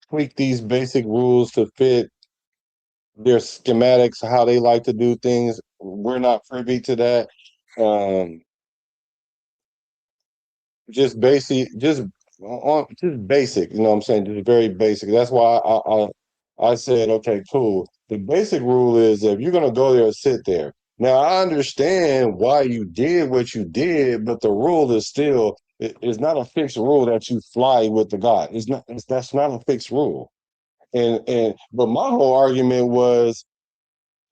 I: tweak these basic rules to fit their schematics, how they like to do things. We're not privy to that. Just basic, just basic. You know what I'm saying? Just very basic. That's why I said, okay, cool. The basic rule is if you're gonna go there, sit there. Now I understand why you did what you did, but the rule is still it's not a fixed rule that you fly with the guy. That's not a fixed rule. But my whole argument was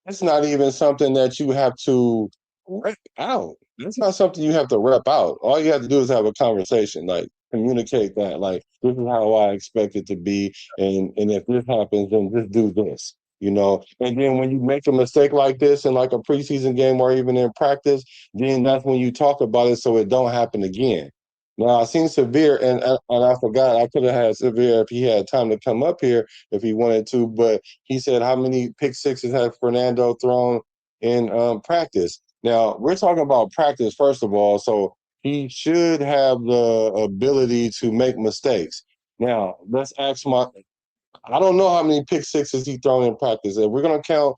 I: it's not even something that you have to rep out. It's not something you have to rep out. All you have to do is have a conversation, like communicate that, like this is how I expect it to be, and if this happens, then just do this, And then when you make a mistake like this in like a preseason game or even in practice, then that's when you talk about it so it don't happen again. Now I seen Severe, and I forgot I could have had Severe if he had time to come up here if he wanted to, but he said how many pick sixes has Fernando thrown in practice. Now we're talking about practice first of all, so he should have the ability to make mistakes. Now let's ask I don't know how many pick sixes he thrown in practice. If we're gonna count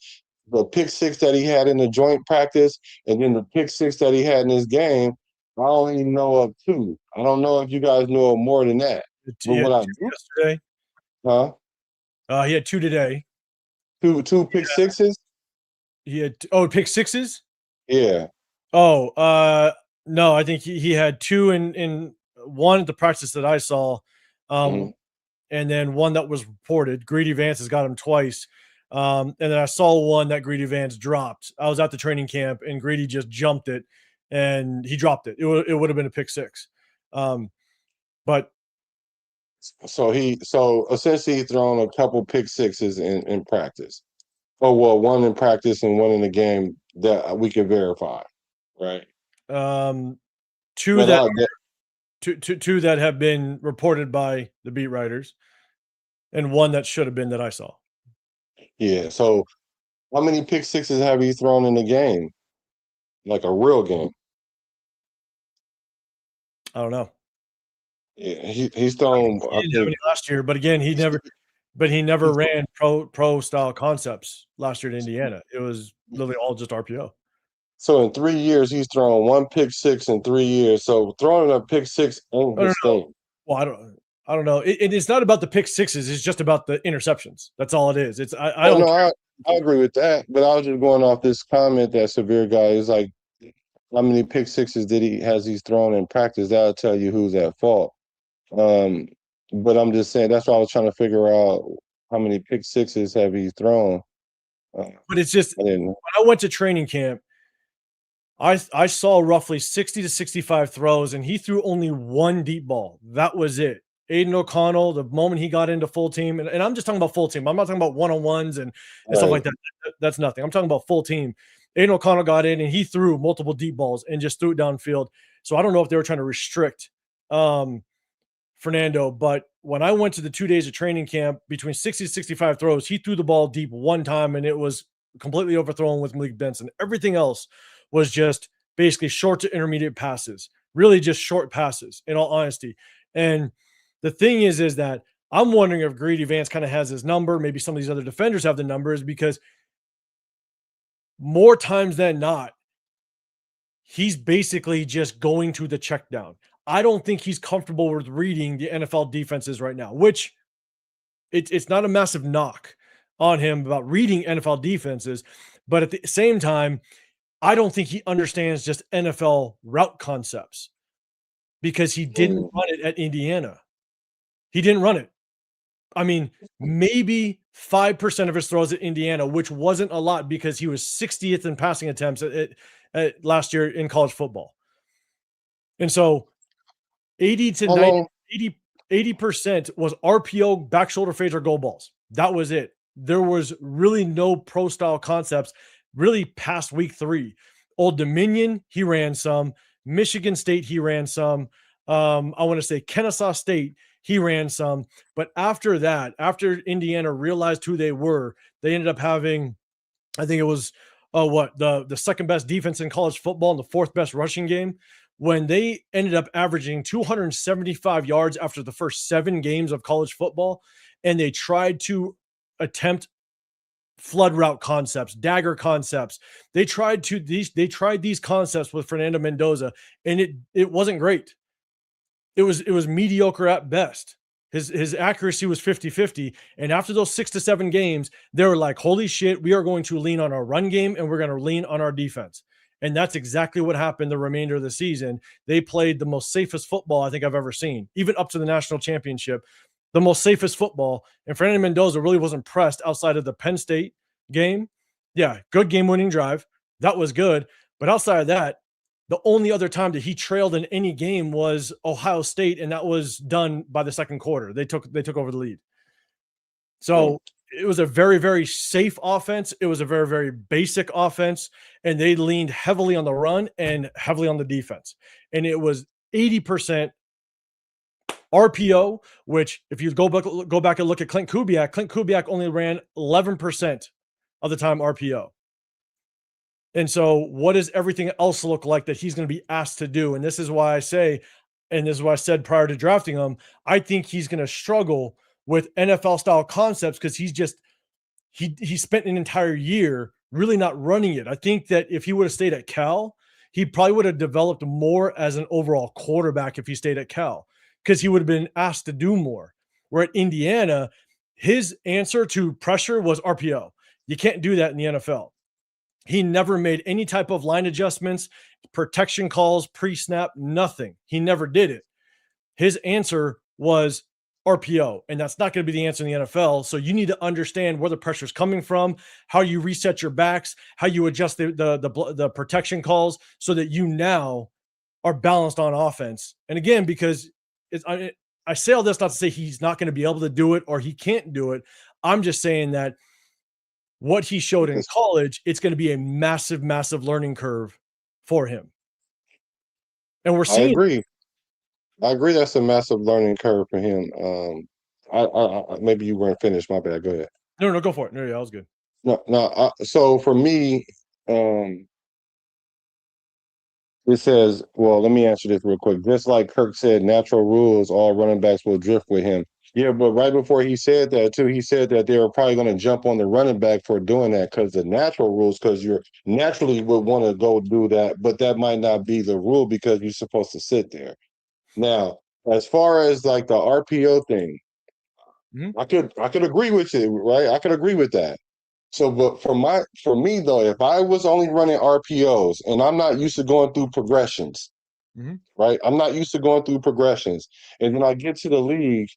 I: the pick six that he had in the joint practice and then the pick six that he had in his game, I only know of 2. I don't know if you guys know of more than that. But what I do,
J: yesterday.
I: huh?
J: He had 2 today.
I: Two pick sixes?
J: He had pick sixes?
I: Yeah.
J: Oh, no, I think he had 2 in one at the practice that I saw. And then one that was reported. Greedy Vance has got him twice. And then I saw one that Greedy Vance dropped. I was at the training camp and Greedy just jumped it and he dropped it. It would have been a pick 6. But
I: so essentially he's thrown a couple pick sixes in practice. Oh well, one in practice and one in the game that we can verify, right?
J: 2 that have been reported by the beat writers, and one that should have been that I saw.
I: Yeah. So, how many pick sixes have you thrown in the game, like a real game?
J: I don't know.
I: Yeah, he's thrown.
J: He didn't have any last year, but again, he never ran pro style concepts last year at Indiana. It was literally all just RPO.
I: So in 3 years, he's thrown 1 pick 6 in 3 years. So throwing a pick 6 ain't his thing.
J: Well, I don't know. It's not about the pick sixes. It's just about the interceptions. That's all it is.
I: I agree with that. But I was just going off this comment that Severe guy is like, how many pick sixes has he thrown in practice? That'll tell you who's at fault. But I'm just saying that's why I was trying to figure out how many pick sixes have he thrown.
J: But it's just when I went to training camp, I saw roughly 60 to 65 throws, and he threw only 1 deep ball. That was it. Aiden O'Connell, the moment he got into full team, and I'm just talking about full team. I'm not talking about one-on-ones and stuff like that. That's nothing. I'm talking about full team. Aiden O'Connell got in, and he threw multiple deep balls and just threw it downfield. So I don't know if they were trying to restrict Fernando, but when I went to the 2 days of training camp, between 60 to 65 throws, he threw the ball deep 1 time, and it was completely overthrown with Malik Benson. Everything else was just basically short to intermediate passes, really just short passes, in all honesty. And the thing is that I'm wondering if Greedy Vance kind of has his number. Maybe some of these other defenders have the numbers, because more times than not, he's basically just going to the check down. I don't think he's comfortable with reading the NFL defenses right now, which it's not a massive knock on him about reading NFL defenses. But at the same time, I don't think he understands just NFL route concepts because he didn't run it at Indiana. He didn't run it. I mean, maybe 5% of his throws at Indiana, which wasn't a lot because he was 60th in passing attempts at last year in college football. And so 80 to 90, 80% was RPO, back shoulder fades, or goal balls. That was it. There was really no pro style concepts really past week 3. Old Dominion, he ran some. Michigan State, he ran some. I want to say Kennesaw State, he ran some. But after that, after Indiana realized who they were, they ended up having, I think it was the second best defense in college football and the 4th best rushing game. When they ended up averaging 275 yards after the first 7 games of college football, and they tried to attempt flood route concepts, dagger concepts. They tried these concepts with Fernando Mendoza, and it wasn't great. It was mediocre at best. His accuracy was 50-50. And after those 6 to 7 games, they were like, holy shit, we are going to lean on our run game and we're going to lean on our defense. And that's exactly what happened the remainder of the season. They played the most safest football I think I've ever seen, even up to the national championship, the most safest football. And Fernando Mendoza really wasn't pressed outside of the Penn State game. Yeah, good game-winning drive. That was good. But outside of that, the only other time that he trailed in any game was Ohio State, and that was done by the second quarter. They took over the lead. So it was a very, very safe offense. It was a very, very basic offense, and they leaned heavily on the run and heavily on the defense. And it was 80% RPO, which if you go back and look at Clint Kubiak only ran 11% of the time RPO. And so what does everything else look like that he's going to be asked to do? And this is why I say, and this is what I said prior to drafting him, I think he's going to struggle with NFL style concepts because he spent an entire year really not running it. I think that if he would have stayed at Cal, he probably would have developed more as an overall quarterback if he stayed at Cal because he would have been asked to do more. Where at Indiana, his answer to pressure was RPO. You can't do that in the NFL. He never made any type of line adjustments, protection calls, pre-snap, nothing. He never did it. His answer was RPO, and that's not going to be the answer in the NFL. So you need to understand where the pressure is coming from, how you reset your backs, how you adjust the protection calls so that you now are balanced on offense. And again, because I say all this not to say he's not going to be able to do it or he can't do it. I'm just saying that what he showed in college, it's going to be a massive, massive learning curve for him. And we're seeing.
I: I agree. That's a massive learning curve for him. I maybe you weren't finished. My bad. Go ahead.
J: No, go for it. No, yeah, I was good.
I: No. So for me, it says, well, let me answer this real quick. Just like Kirk said, natural rules, all running backs will drift with him. Yeah, but right before he said that too, he said that they were probably going to jump on the running back for doing that because the natural rules, because you naturally would want to go do that, but that might not be the rule because you're supposed to sit there. Now, as far as like the RPO thing, I could agree with you, right? I could agree with that. So, but for me though, if I was only running RPOs and I'm not used to going through progressions, right? I'm not used to going through progressions, and then I get to the league.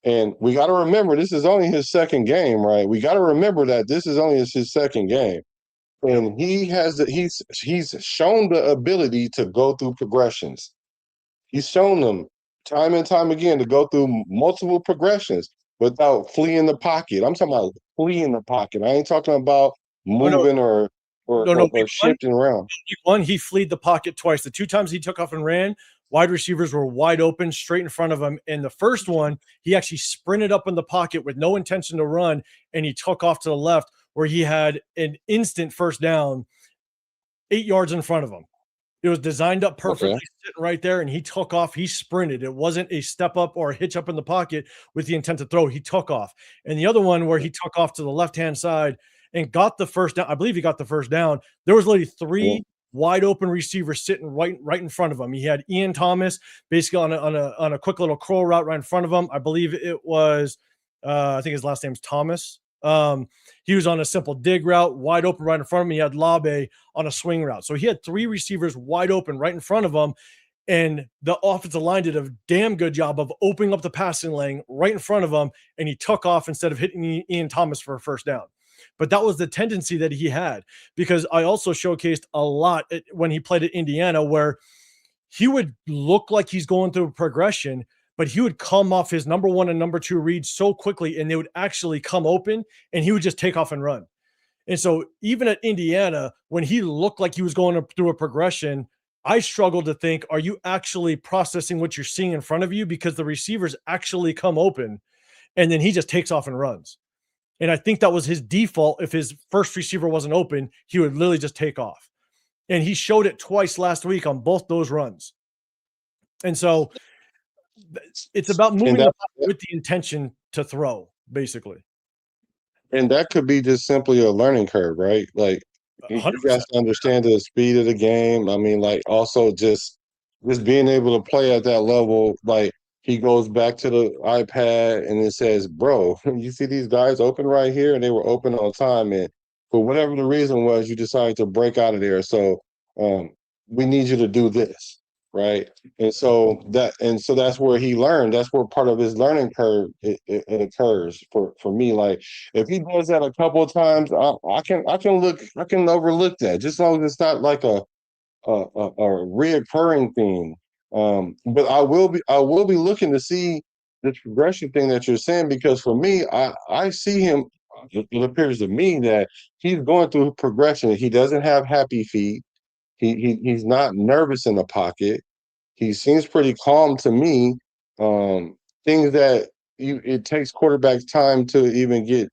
I: And we got to remember, this is only his second game, right? We got to remember that this is only his second game, and he's shown the ability to go through progressions. He's shown them time and time again to go through multiple progressions without fleeing the pocket. I'm talking about fleeing the pocket. I ain't talking about moving or shifting around.
J: Week 1, he fleed the pocket twice. The 2 times he took off and ran, wide receivers were wide open, straight in front of him. And the first one, he actually sprinted up in the pocket with no intention to run, and he took off to the left where he had an instant first down 8 yards in front of him. It was designed up perfectly, sitting right there, and he took off. He sprinted. It wasn't a step up or a hitch up in the pocket with the intent to throw. He took off. And the other one where he took off to the left-hand side and got the first down, I believe he got the first down. There was literally 3 wide open receivers sitting right in front of him. He had Ian Thomas basically on a quick little curl route right in front of him. I believe it was I think his last name's Thomas. He was on a simple dig route, wide open right in front of him. He had Labe on a swing route. So he had 3 receivers wide open right in front of him. And the offensive line did a damn good job of opening up the passing lane right in front of him. And he took off instead of hitting Ian Thomas for a first down. But that was the tendency that he had, because I also showcased a lot when he played at Indiana, where he would look like he's going through a progression, but he would come off his number 1 and number 2 reads so quickly, and they would actually come open, and he would just take off and run. And so even at Indiana, when he looked like he was going through a progression, I struggled to think, are you actually processing what you're seeing in front of you? Because the receivers actually come open, and then he just takes off and runs. And I think that was his default. If his first receiver wasn't open, he would literally just take off. And he showed it twice last week on both those runs. And so it's about moving the ball with the intention to throw, basically.
I: And that could be just simply a learning curve, right? Like, you
J: 100%.
I: guys understand the speed of the game. I mean, like, also just being able to play at that level. Like, he goes back to the iPad and it says, bro, you see these guys open right here, and they were open on time. And for whatever the reason was, you decided to break out of there. So we need you to do this, right? And so that's where he learned. That's where part of his learning curve it occurs for me. Like, if he does that a couple of times, I can overlook that, just as long as it's not like a reoccurring thing. But I will be looking to see this progression thing that you're saying, because for me, I see him. It appears to me that he's going through progression. He doesn't have happy feet. He's not nervous in the pocket. He seems pretty calm to me. Things that it takes quarterbacks time to even get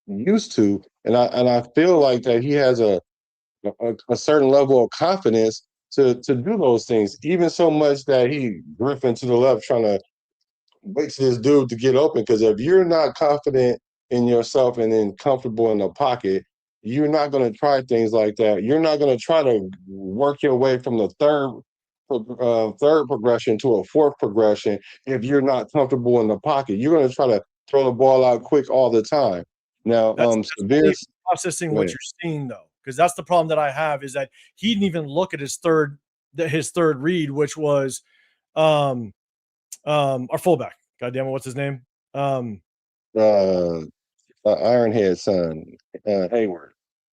I: used to, and I feel like that he has a certain level of confidence to do those things, even so much that he drifting to the left trying to wait for this dude to get open. Because if you're not confident in yourself and then comfortable in the pocket, you're not going to try things like that. You're not going to try to work your way from the third progression to a fourth progression if you're not comfortable in the pocket. You're going to try to throw the ball out quick all the time. Now,
J: That's processing what you're seeing, though, because that's the problem that I have, is that he didn't even look at his third read, which was our fullback. God damn it, what's his name?
I: Ironhead son,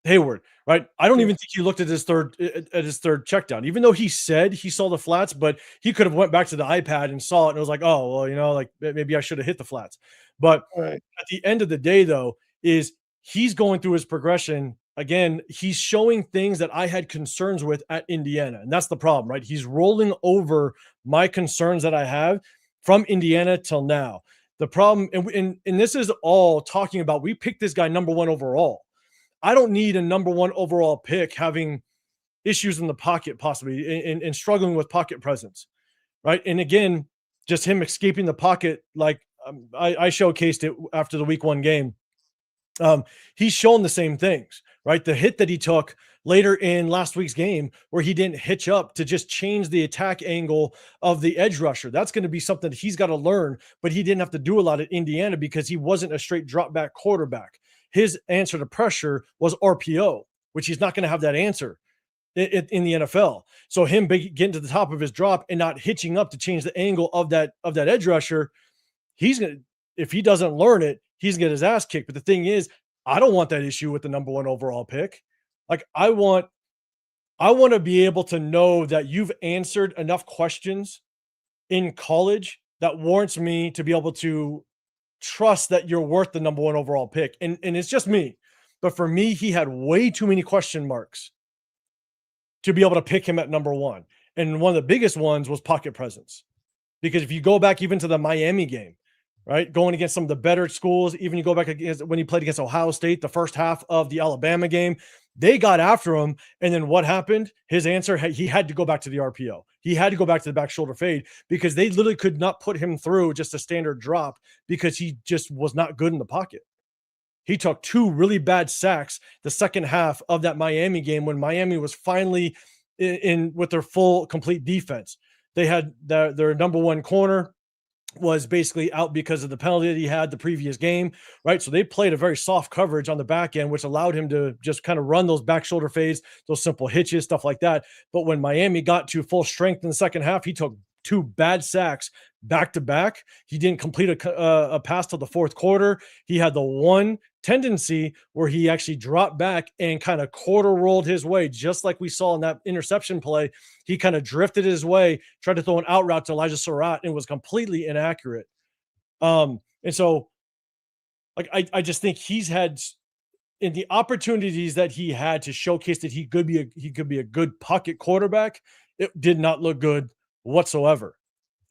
J: Hayward, right? I don't even think he looked at his third check down, even though he said he saw the flats, but he could have went back to the iPad and saw it and was like, oh, well, like maybe I should have hit the flats. But at the end of the day, though, is he's going through his progression. Again, he's showing things that I had concerns with at Indiana. And that's the problem, right? He's rolling over my concerns that I have from Indiana till now. The problem, and this is all talking about, we picked this guy number 1 overall. I don't need a number 1 overall pick having issues in the pocket, possibly, and struggling with pocket presence, right? And again, just him escaping the pocket, like I showcased it after the week 1 game. He's shown the same things, right? The hit that he took later in last week's game, where he didn't hitch up to just change the attack angle of the edge rusher. That's going to be something that he's got to learn, but he didn't have to do a lot at Indiana because he wasn't a straight drop back quarterback. His answer to pressure was RPO, which he's not going to have that answer in the NFL. So him getting to the top of his drop and not hitching up to change the angle of that edge rusher, if he doesn't learn it, he's going to get his ass kicked. But the thing is, I don't want that issue with the number 1 overall pick. Like, I want to be able to know that you've answered enough questions in college that warrants me to be able to trust that you're worth the number 1 overall pick. And it's just me. But for me, he had way too many question marks to be able to pick him at number 1. And one of the biggest ones was pocket presence. Because if you go back even to the Miami game, right, going against some of the better schools, even you go back against when he played against Ohio State, the first half of the Alabama game, they got after him. And then what happened? His answer, he had to go back to the RPO. He had to go back to the back shoulder fade because they literally could not put him through just a standard drop because he just was not good in the pocket. He took 2 really bad sacks the second half of that Miami game when Miami was finally in with their full complete defense. They had their number 1 corner was basically out because of the penalty that he had the previous game, right? So they played a very soft coverage on the back end, which allowed him to just kind of run those back shoulder fades, those simple hitches, stuff like that. But when Miami got to full strength in the second half, he took 2 bad sacks back to back. He didn't complete a pass till the fourth quarter. He had the one tendency where he actually dropped back and kind of quarter rolled his way, just like we saw in that interception play. He kind of drifted his way, tried to throw an out route to Elijah Surratt, and was completely inaccurate. And so, like, I just think he's had in the opportunities that he had to showcase that he could be a good pocket quarterback. It did not look good whatsoever.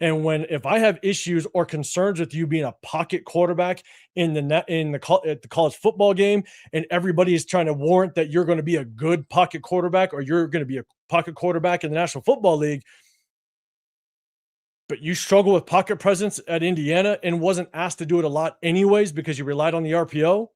J: And if I have issues or concerns with you being a pocket quarterback at the college football game, and everybody is trying to warrant that you're going to be a good pocket quarterback or you're going to be a pocket quarterback in the National Football League, but you struggle with pocket presence at Indiana and wasn't asked to do it a lot anyways because you relied on the RPO,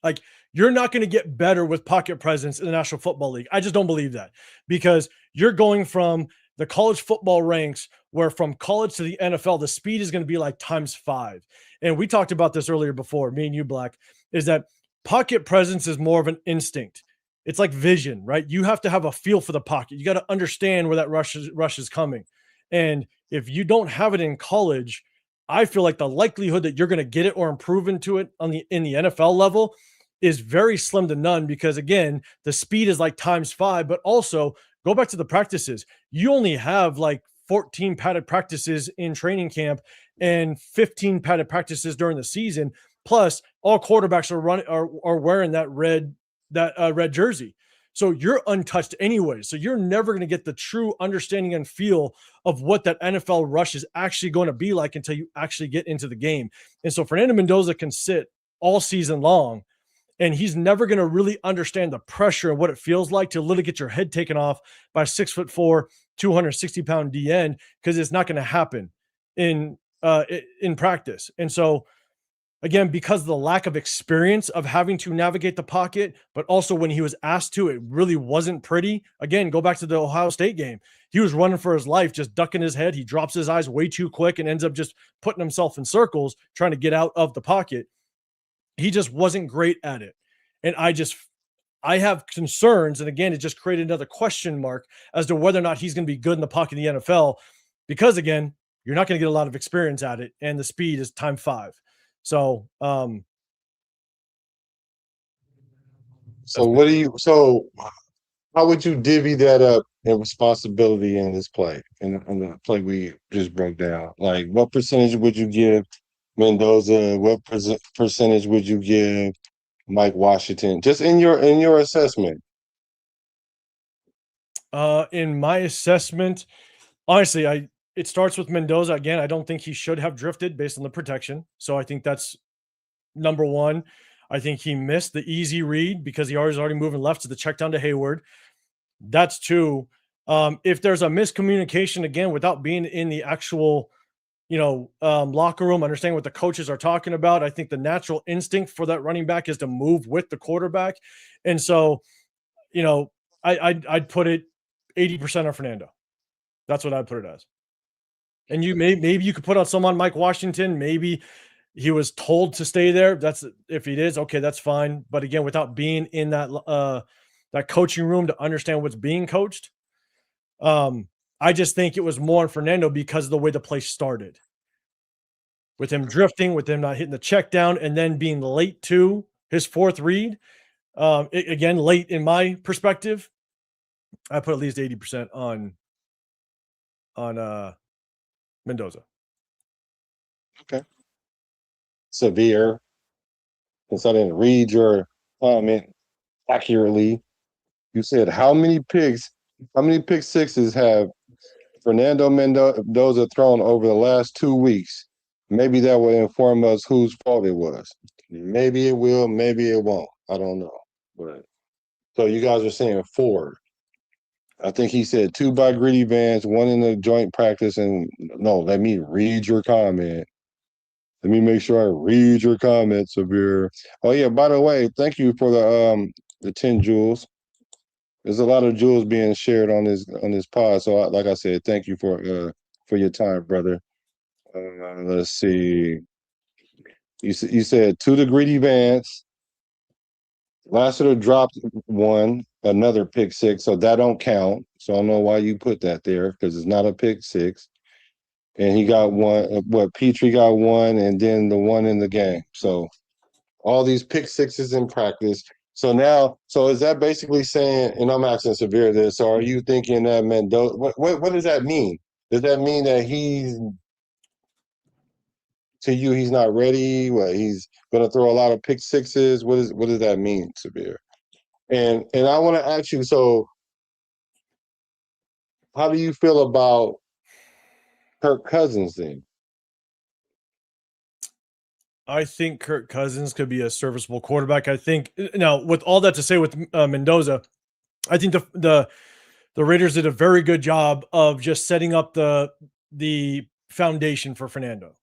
J: like, you're not going to get better with pocket presence in the National Football League. I just don't believe that, because you're going from the college football ranks where from college to the NFL, the speed is going to be like ×5. And we talked about this earlier before, me and you, Black, is that pocket presence is more of an instinct. It's like vision, right? You have to have a feel for the pocket. You got to understand where that rush is coming. And if you don't have it in college, I feel like the likelihood that you're going to get it or improve into it in the NFL level is very slim to none, because again, the speed is like ×5, but also go back to the practices. You only have like 14 padded practices in training camp and 15 padded practices during the season. Plus, all quarterbacks are wearing that red jersey. So you're untouched anyway. So you're never going to get the true understanding and feel of what that NFL rush is actually going to be like until you actually get into the game. And so Fernando Mendoza can sit all season long, and he's never going to really understand the pressure and what it feels like to literally get your head taken off by 6'4", 260-pound DN, because it's not going to happen in practice. And so, again, because of the lack of experience of having to navigate the pocket, but also when he was asked to, it really wasn't pretty. Again, go back to the Ohio State game. He was running for his life, just ducking his head. He drops his eyes way too quick and ends up just putting himself in circles, trying to get out of the pocket. He just wasn't great at it. And I have concerns. And again, it just created another question mark as to whether or not he's going to be good in the pocket in the NFL, because again, you're not going to get a lot of experience at it. And the speed is ×5. So,
I: so how would you divvy that up in responsibility in this play, in the play we just broke down? Like, what percentage would you give Mendoza? What percentage would you give Mike Washington? Just in your assessment.
J: In my assessment, honestly, it starts with Mendoza. Again, I don't think he should have drifted based on the protection. So I think that's number one. I think he missed the easy read because he was already moving left to the check down to Hayward. That's two. If there's a miscommunication, again, without being in the actual, locker room, understanding what the coaches are talking about, I think the natural instinct for that running back is to move with the quarterback. And so, I'd put it 80% on Fernando. That's what I'd put it as. And maybe you could put on someone, Mike Washington. Maybe he was told to stay there. That's if it is, okay, that's fine. But again, without being in that coaching room to understand what's being coached, I just think it was more on Fernando because of the way the play started. With him drifting, with him not hitting the check down, and then being late to his fourth read. Again, late in my perspective, I put at least 80% on Mendoza.
I: Okay. Severe. Since I didn't read your comment accurately, you said how many pick sixes have Fernando Mendoza thrown over the last 2 weeks? Maybe that will inform us whose fault it was. Maybe it will, maybe it won't. I don't know. But so you guys are saying 4. I think he said 2 by Greedy Vance, 1 in the joint practice, and no, let me read your comment. Let me make sure I read your comment, Severe. Oh yeah, by the way, thank you for the 10 jewels. There's a lot of jewels being shared on this pod. So like I said, thank you for your time, brother. let's see. You said 2 to Greedy Vance. Lassiter dropped another pick-6, so that don't count. So I don't know why you put that there because it's not a pick-6. And he got one. Petrie got one, and then the one in the game. So all these pick-6s in practice. So is that basically saying? And I'm asking Severe this. So are you thinking that Mendoza? What does that mean? Does that mean that he's not ready? He's going to throw a lot of pick-6s? What does that mean, Severe? And I want to ask you. So how do you feel about Kirk Cousins then?
J: I think Kirk Cousins could be a serviceable quarterback. I think now, with all that to say, with Mendoza, I think the Raiders did a very good job of just setting up the foundation for Fernando.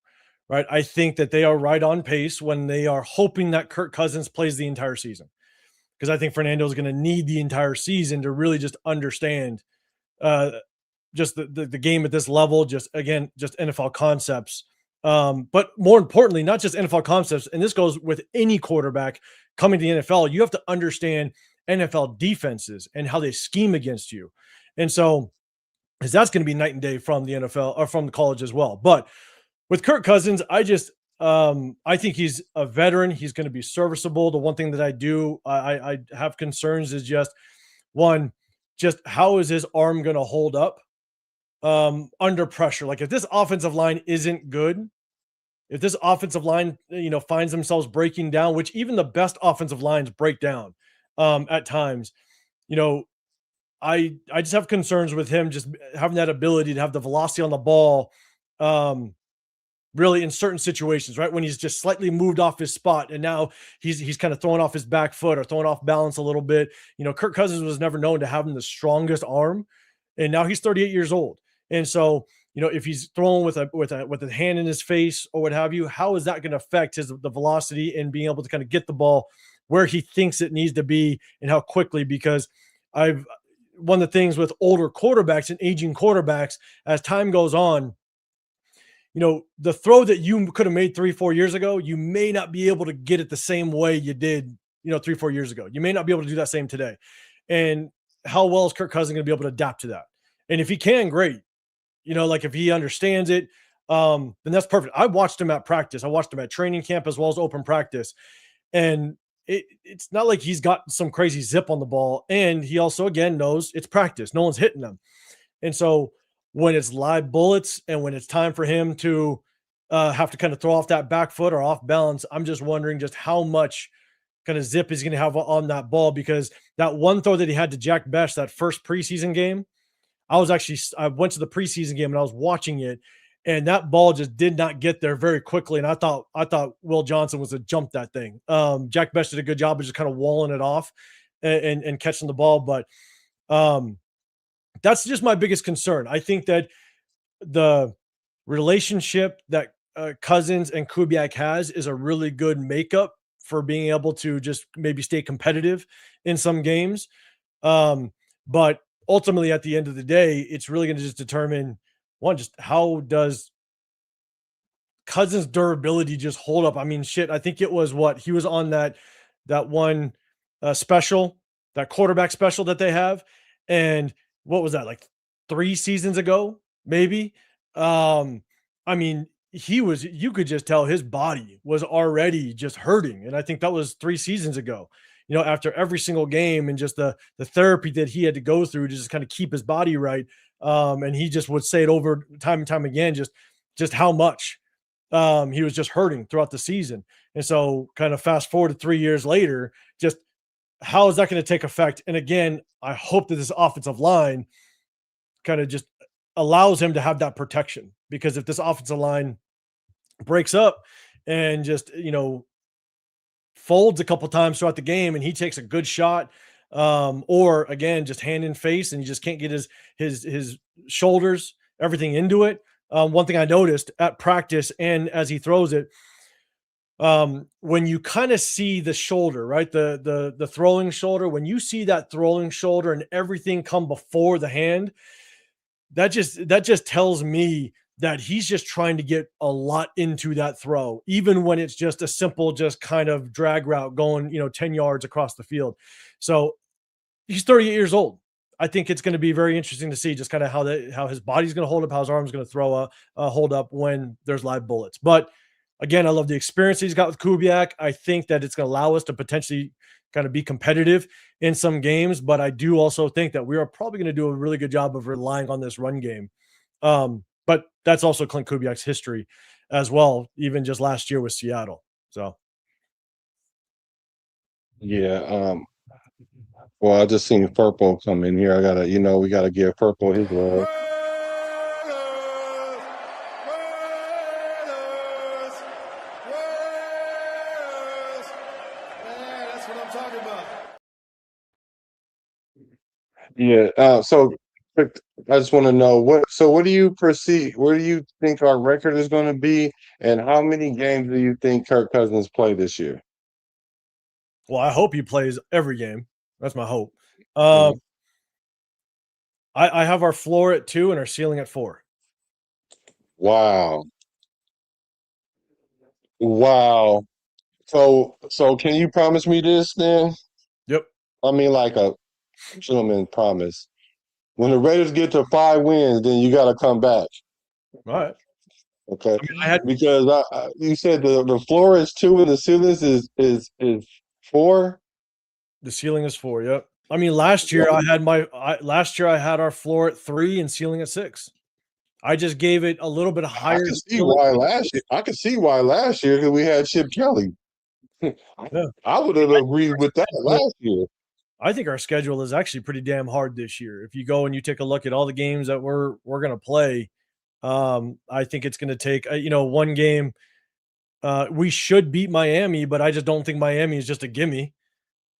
J: Right, I think that they are right on pace when they are hoping that Kirk Cousins plays the entire season, because I think Fernando is going to need the entire season to really just understand just the game at this level. Just NFL concepts. But more importantly, not just NFL concepts, and this goes with any quarterback coming to the NFL, you have to understand NFL defenses and how they scheme against you. And so, because that's going to be night and day from the NFL or from the college as well. But with Kirk Cousins, I think he's a veteran. He's going to be serviceable. The one thing that I have concerns is just how is his arm going to hold up under pressure? Like if this offensive line isn't good, if this offensive line, finds themselves breaking down, which even the best offensive lines break down at times, I just have concerns with him just having that ability to have the velocity on the ball, really in certain situations, right? When he's just slightly moved off his spot and now he's kind of throwing off his back foot or throwing off balance a little bit. Kirk Cousins was never known to having the strongest arm, and now he's 38 years old. And so, if he's throwing with a hand in his face or what have you, how is that going to affect the velocity and being able to kind of get the ball where he thinks it needs to be and how quickly? Because one of the things with older quarterbacks and aging quarterbacks, as time goes on, the throw that you could have made 3-4 years ago, you may not be able to get it the same way you did, 3-4 years ago. You may not be able to do that same today. And how well is Kirk Cousins going to be able to adapt to that? And if he can, great. If he understands it, then that's perfect. I watched him at practice. I watched him at training camp as well as open practice. And it's not like he's got some crazy zip on the ball. And he also, again, knows it's practice. No one's hitting him. And so when it's live bullets and when it's time for him to have to kind of throw off that back foot or off balance, I'm just wondering just how much kind of zip he's going to have on that ball, because that one throw that he had to Jack Bech, that first preseason game, I went to the preseason game and I was watching it, and that ball just did not get there very quickly. And I thought Will Johnson was to jump that thing. Jack Bech did a good job of just kind of walling it off and catching the ball. But that's just my biggest concern. I think that the relationship that Cousins and Kubiak has is a really good makeup for being able to just maybe stay competitive in some games. But ultimately, at the end of the day, it's really going to just determine, just how does Cousins' durability just hold up? I mean, I think it was he was on that one special, that quarterback special that they have. And what was that, like 3 seasons ago, maybe? I mean, you could just tell his body was already just hurting. And I think that was 3 seasons ago, after every single game and just the therapy that he had to go through to just kind of keep his body right. And he just would say it over time and time again, just how much he was just hurting throughout the season. And so kind of fast forward to 3 years later, just how is that going to take effect? And again, I hope that this offensive line kind of just allows him to have that protection, because if this offensive line breaks up and just, folds a couple times throughout the game and he takes a good shot, or again, just hand in face and he just can't get his shoulders, everything into it. One thing I noticed at practice and as he throws it, when you kind of see the shoulder, right? The throwing shoulder, when you see that throwing shoulder and everything come before the hand, that just tells me that he's just trying to get a lot into that throw, even when it's just a simple, just kind of drag route going, 10 yards across the field. So he's 38 years old. I think it's going to be very interesting to see just kind of how his body's going to hold up, how his arm's going to throw a hold up when there's live bullets. But again, I love the experience he's got with Kubiak. I think that it's going to allow us to potentially kind of be competitive in some games, but I do also think that we are probably going to do a really good job of relying on this run game. But that's also Clint Kubiak's history as well, even just last year with Seattle. So,
I: Yeah. Well, I just seen Purple come in here. I gotta, we gotta give Purple his love.
G: That's what I'm talking about.
I: Yeah. So I just want to know what do you perceive? Where do you think our record is going to be, and how many games do you think Kirk Cousins play this year?
J: well, I hope he plays every game. That's my hope. I have our floor at 2 and our ceiling at 4.
I: Wow. Wow. So can you promise me this then?
J: Yep.
I: I mean, like a gentleman promise. When the Raiders get to 5 wins, then you got to come back.
J: All right.
I: Okay. Because you said the floor is 2 and the ceiling is 4.
J: The ceiling is 4. Yep. I mean, last year I had our floor at 3 and ceiling at 6. I just gave it a little bit higher.
I: I can see why last year because we had Chip Kelly. I would have agreed with that last year.
J: I think our schedule is actually pretty damn hard this year. If you go and you take a look at all the games that we're going to play, I think it's going to take one game. We should beat Miami, but I just don't think Miami is just a gimme.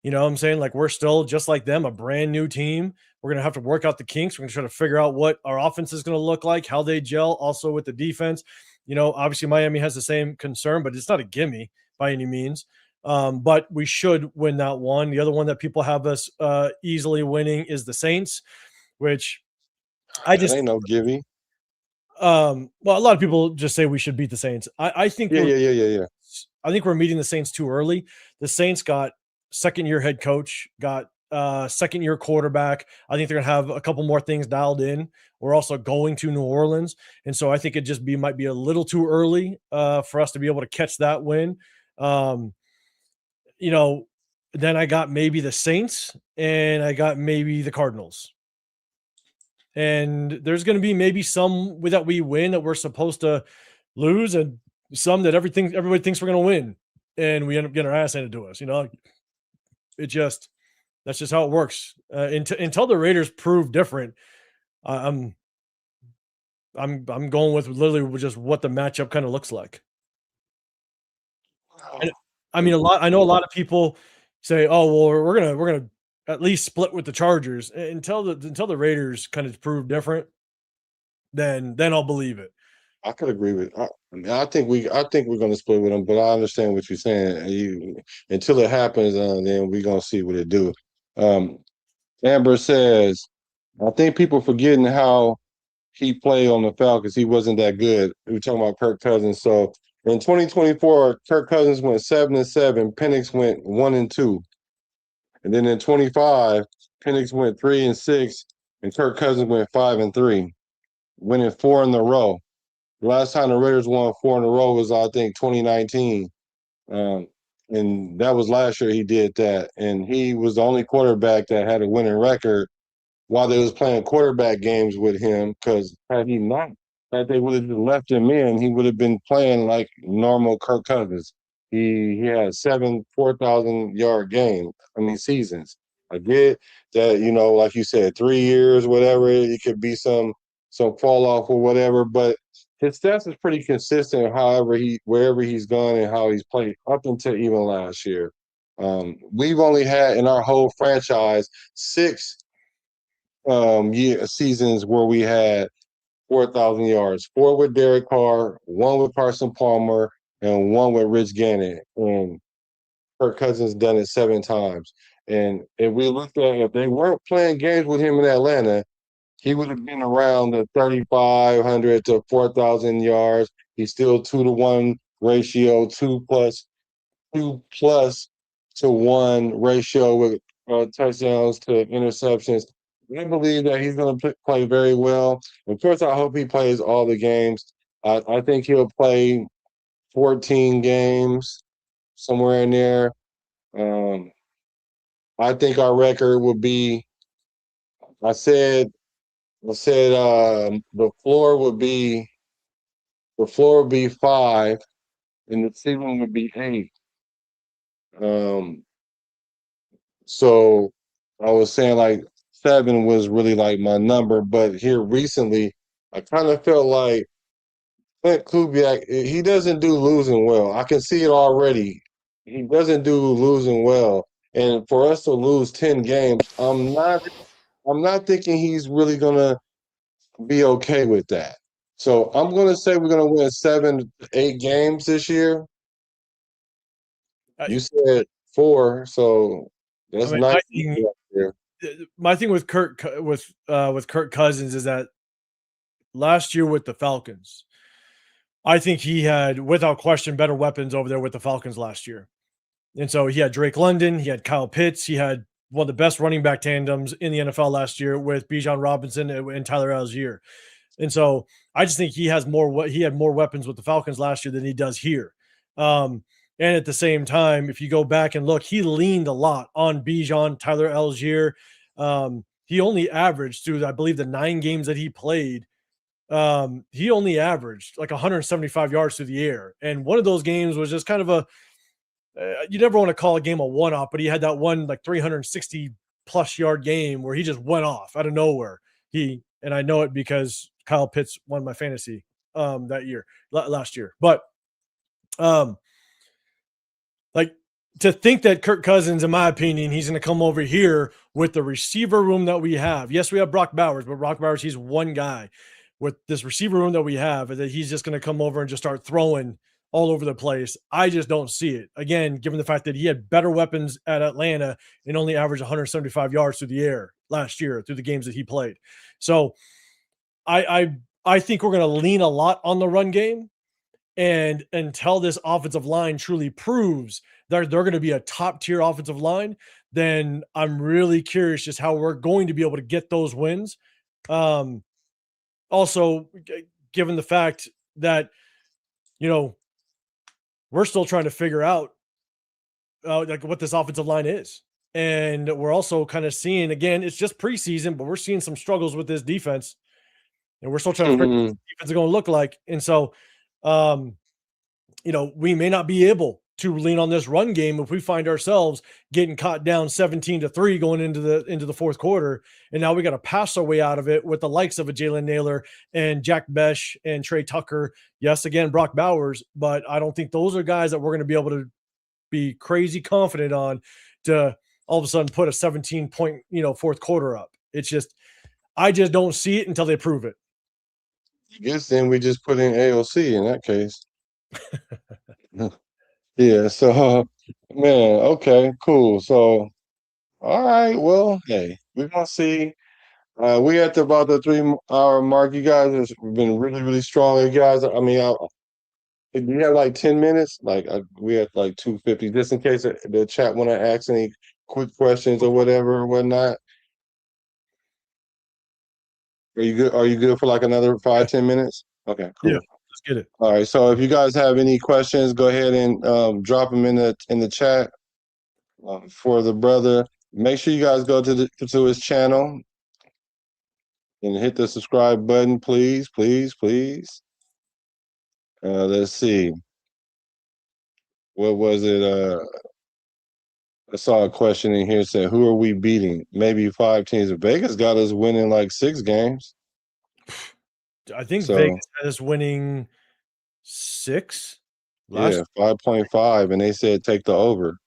J: You know what I'm saying? Like, we're still just like them, a brand new team. We're going to have to work out the kinks. We're going to try to figure out what our offense is going to look like, how they gel, also with the defense. Obviously Miami has the same concern, but it's not a gimme by any means. But we should win that one. The other one that people have us easily winning is the Saints, which I just
I: ain't no gimme.
J: Well, a lot of people just say we should beat the Saints. I think
I: Yeah.
J: I think we're meeting the Saints too early. The Saints got second-year head coach, got second-year quarterback. I think they're gonna have a couple more things dialed in. We're also going to New Orleans, and so I think it might be a little too early for us to be able to catch that win. Then I got maybe the Saints and I got maybe the Cardinals. And there's going to be maybe some that we win that we're supposed to lose, and some that everybody thinks we're going to win, and we end up getting our ass handed to us. That's just how it works. Until the Raiders prove different, I'm going with literally just what the matchup kind of looks like. And, I know a lot of people say, "Oh, well, we're gonna at least split with the Chargers." Until the Raiders kind of prove different, then I'll believe it.
I: I could agree with. I think we're going to split with them, but I understand what you're saying. Until it happens, then we're going to see what it do. Amber says, I think people forgetting how he played on the Falcons. He wasn't that good. We're talking about Kirk Cousins. So in 2024, Kirk Cousins went 7-7. Penix went 1-2. And then in 25, Penix went 3-6, and Kirk Cousins went 5-3, winning 4 in a row. The last time the Raiders won 4 in a row was, I think, 2019. And that was last year he did that. And he was the only quarterback that had a winning record while they was playing quarterback games with him, because had they would have just left him in, he would have been playing like normal Kirk Cousins. He had 7 4,000-yard seasons. I get that, like you said, 3 years, whatever, it could be some fall off or whatever, but his stats is pretty consistent wherever he's gone and how he's played up until even last year. We've only had in our whole franchise 6 seasons where we had 4,000 yards, 4 with Derek Carr, 1 with Carson Palmer, and 1 with Rich Gannon. And Kirk Cousins done it 7 times. And if we look at, if they weren't playing games with him in Atlanta, he would have been around the 3,500 to 4,000 yards. He's still 2-to-1 ratio, two plus to one ratio with touchdowns to interceptions. I believe that he's going to play very well. Of course, I hope he plays all the games. I think he'll play 14 games, somewhere in there. I think our record will be. I said the floor would be 5, and the ceiling would be 8. So I was saying like 7 was really like my number, but here recently, I kind of felt like Clint Kubiak, he doesn't do losing well. I can see it already. He doesn't do losing well. And for us to lose 10 games, I'm not thinking he's really gonna be okay with that. So I'm gonna say we're gonna win 7, 8 games this year. You said 4, so that's
J: I mean,
I: nice.
J: my thing with Kirk Cousins is that last year with the Falcons, I think he had, without question, better weapons over there with the Falcons last year. And so he had Drake London, he had Kyle Pitts, he had one of the best running back tandems in the NFL last year with Bijan Robinson and Tyler Algier. And so I just think he had more weapons with the Falcons last year than he does here. And at the same time, if you go back and look, he leaned a lot on Bijan, Tyler Algier. He only averaged through, I believe, the 9 games that he played. He only averaged like 175 yards through the air. And one of those games was just kind of a, you never want to call a game a one-off, but he had that one like 360 plus yard game where he just went off out of nowhere. And I know it because Kyle Pitts won my fantasy that year, last year. But like, to think that Kirk Cousins, in my opinion, he's going to come over here with the receiver room that we have. Yes, we have Brock Bowers, but Brock Bowers, he's one guy. With this receiver room that we have, that he's just going to come over and just start throwing all over the place. I just don't see it. Again, given the fact that he had better weapons at Atlanta and only averaged 175 yards through the air last year through the games that he played. So I think we're going to lean a lot on the run game. And until this offensive line truly proves that they're going to be a top tier offensive line, then I'm really curious just how we're going to be able to get those wins. Also, given the fact that, we're still trying to figure out like what this offensive line is. And we're also kind of seeing, again, it's just preseason, but we're seeing some struggles with this defense. And we're still trying to figure out what the defense is going to look like. And so, we may not be able to lean on this run game if we find ourselves getting caught down 17-3 going into the fourth quarter. And now we got to pass our way out of it with the likes of a Jalen Naylor and Jack Besh and Trey Tucker. Yes, again, Brock Bowers, but I don't think those are guys that we're going to be able to be crazy confident on to all of a sudden put a 17-point, fourth quarter up. It's just, I just don't see it until they prove it.
I: I guess then we just put in AOC in that case. Yeah, so man, okay, cool. So all right, well, hey, we're gonna see. We at about the 3-hour mark. You guys have been really, really strong. You guys, I mean, do you have like 10 minutes? Like we have like 250, just in case the chat want to ask any quick questions or whatever or whatnot. Are you good? Are you good for like another 5-10 minutes? Okay, cool.
J: Yeah, let's get it.
I: All right. So if you guys have any questions, go ahead and drop them in the chat for the brother. Make sure you guys go to his channel and hit the subscribe button, please, please, please. Let's see. What was it? I saw a question in here saying, "Who are we beating?" Maybe 5 teams. Vegas got us winning like 6 games.
J: I think Vegas had us winning 6.
I: Yeah, 5.5, and they said take the over.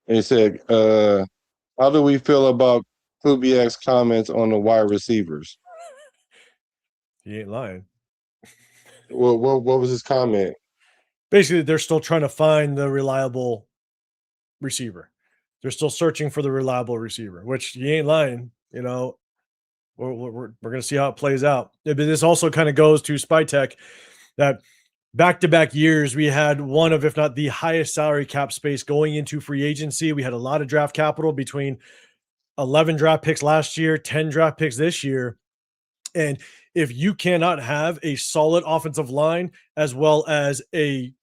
I: And he said, how do we feel about Kubiak's comments on the wide receivers?
J: He ain't lying.
I: Well, what was his comment?
J: Basically, they're still trying to find the reliable receiver. They're still searching for the reliable receiver, which you ain't lying. You know, we're going to see how it plays out. But this also kind of goes to Spytech that back-to-back years, we had one of, if not the highest salary cap space going into free agency. We had a lot of draft capital between 11 draft picks last year, 10 draft picks this year. And if you cannot have a solid offensive line as well as a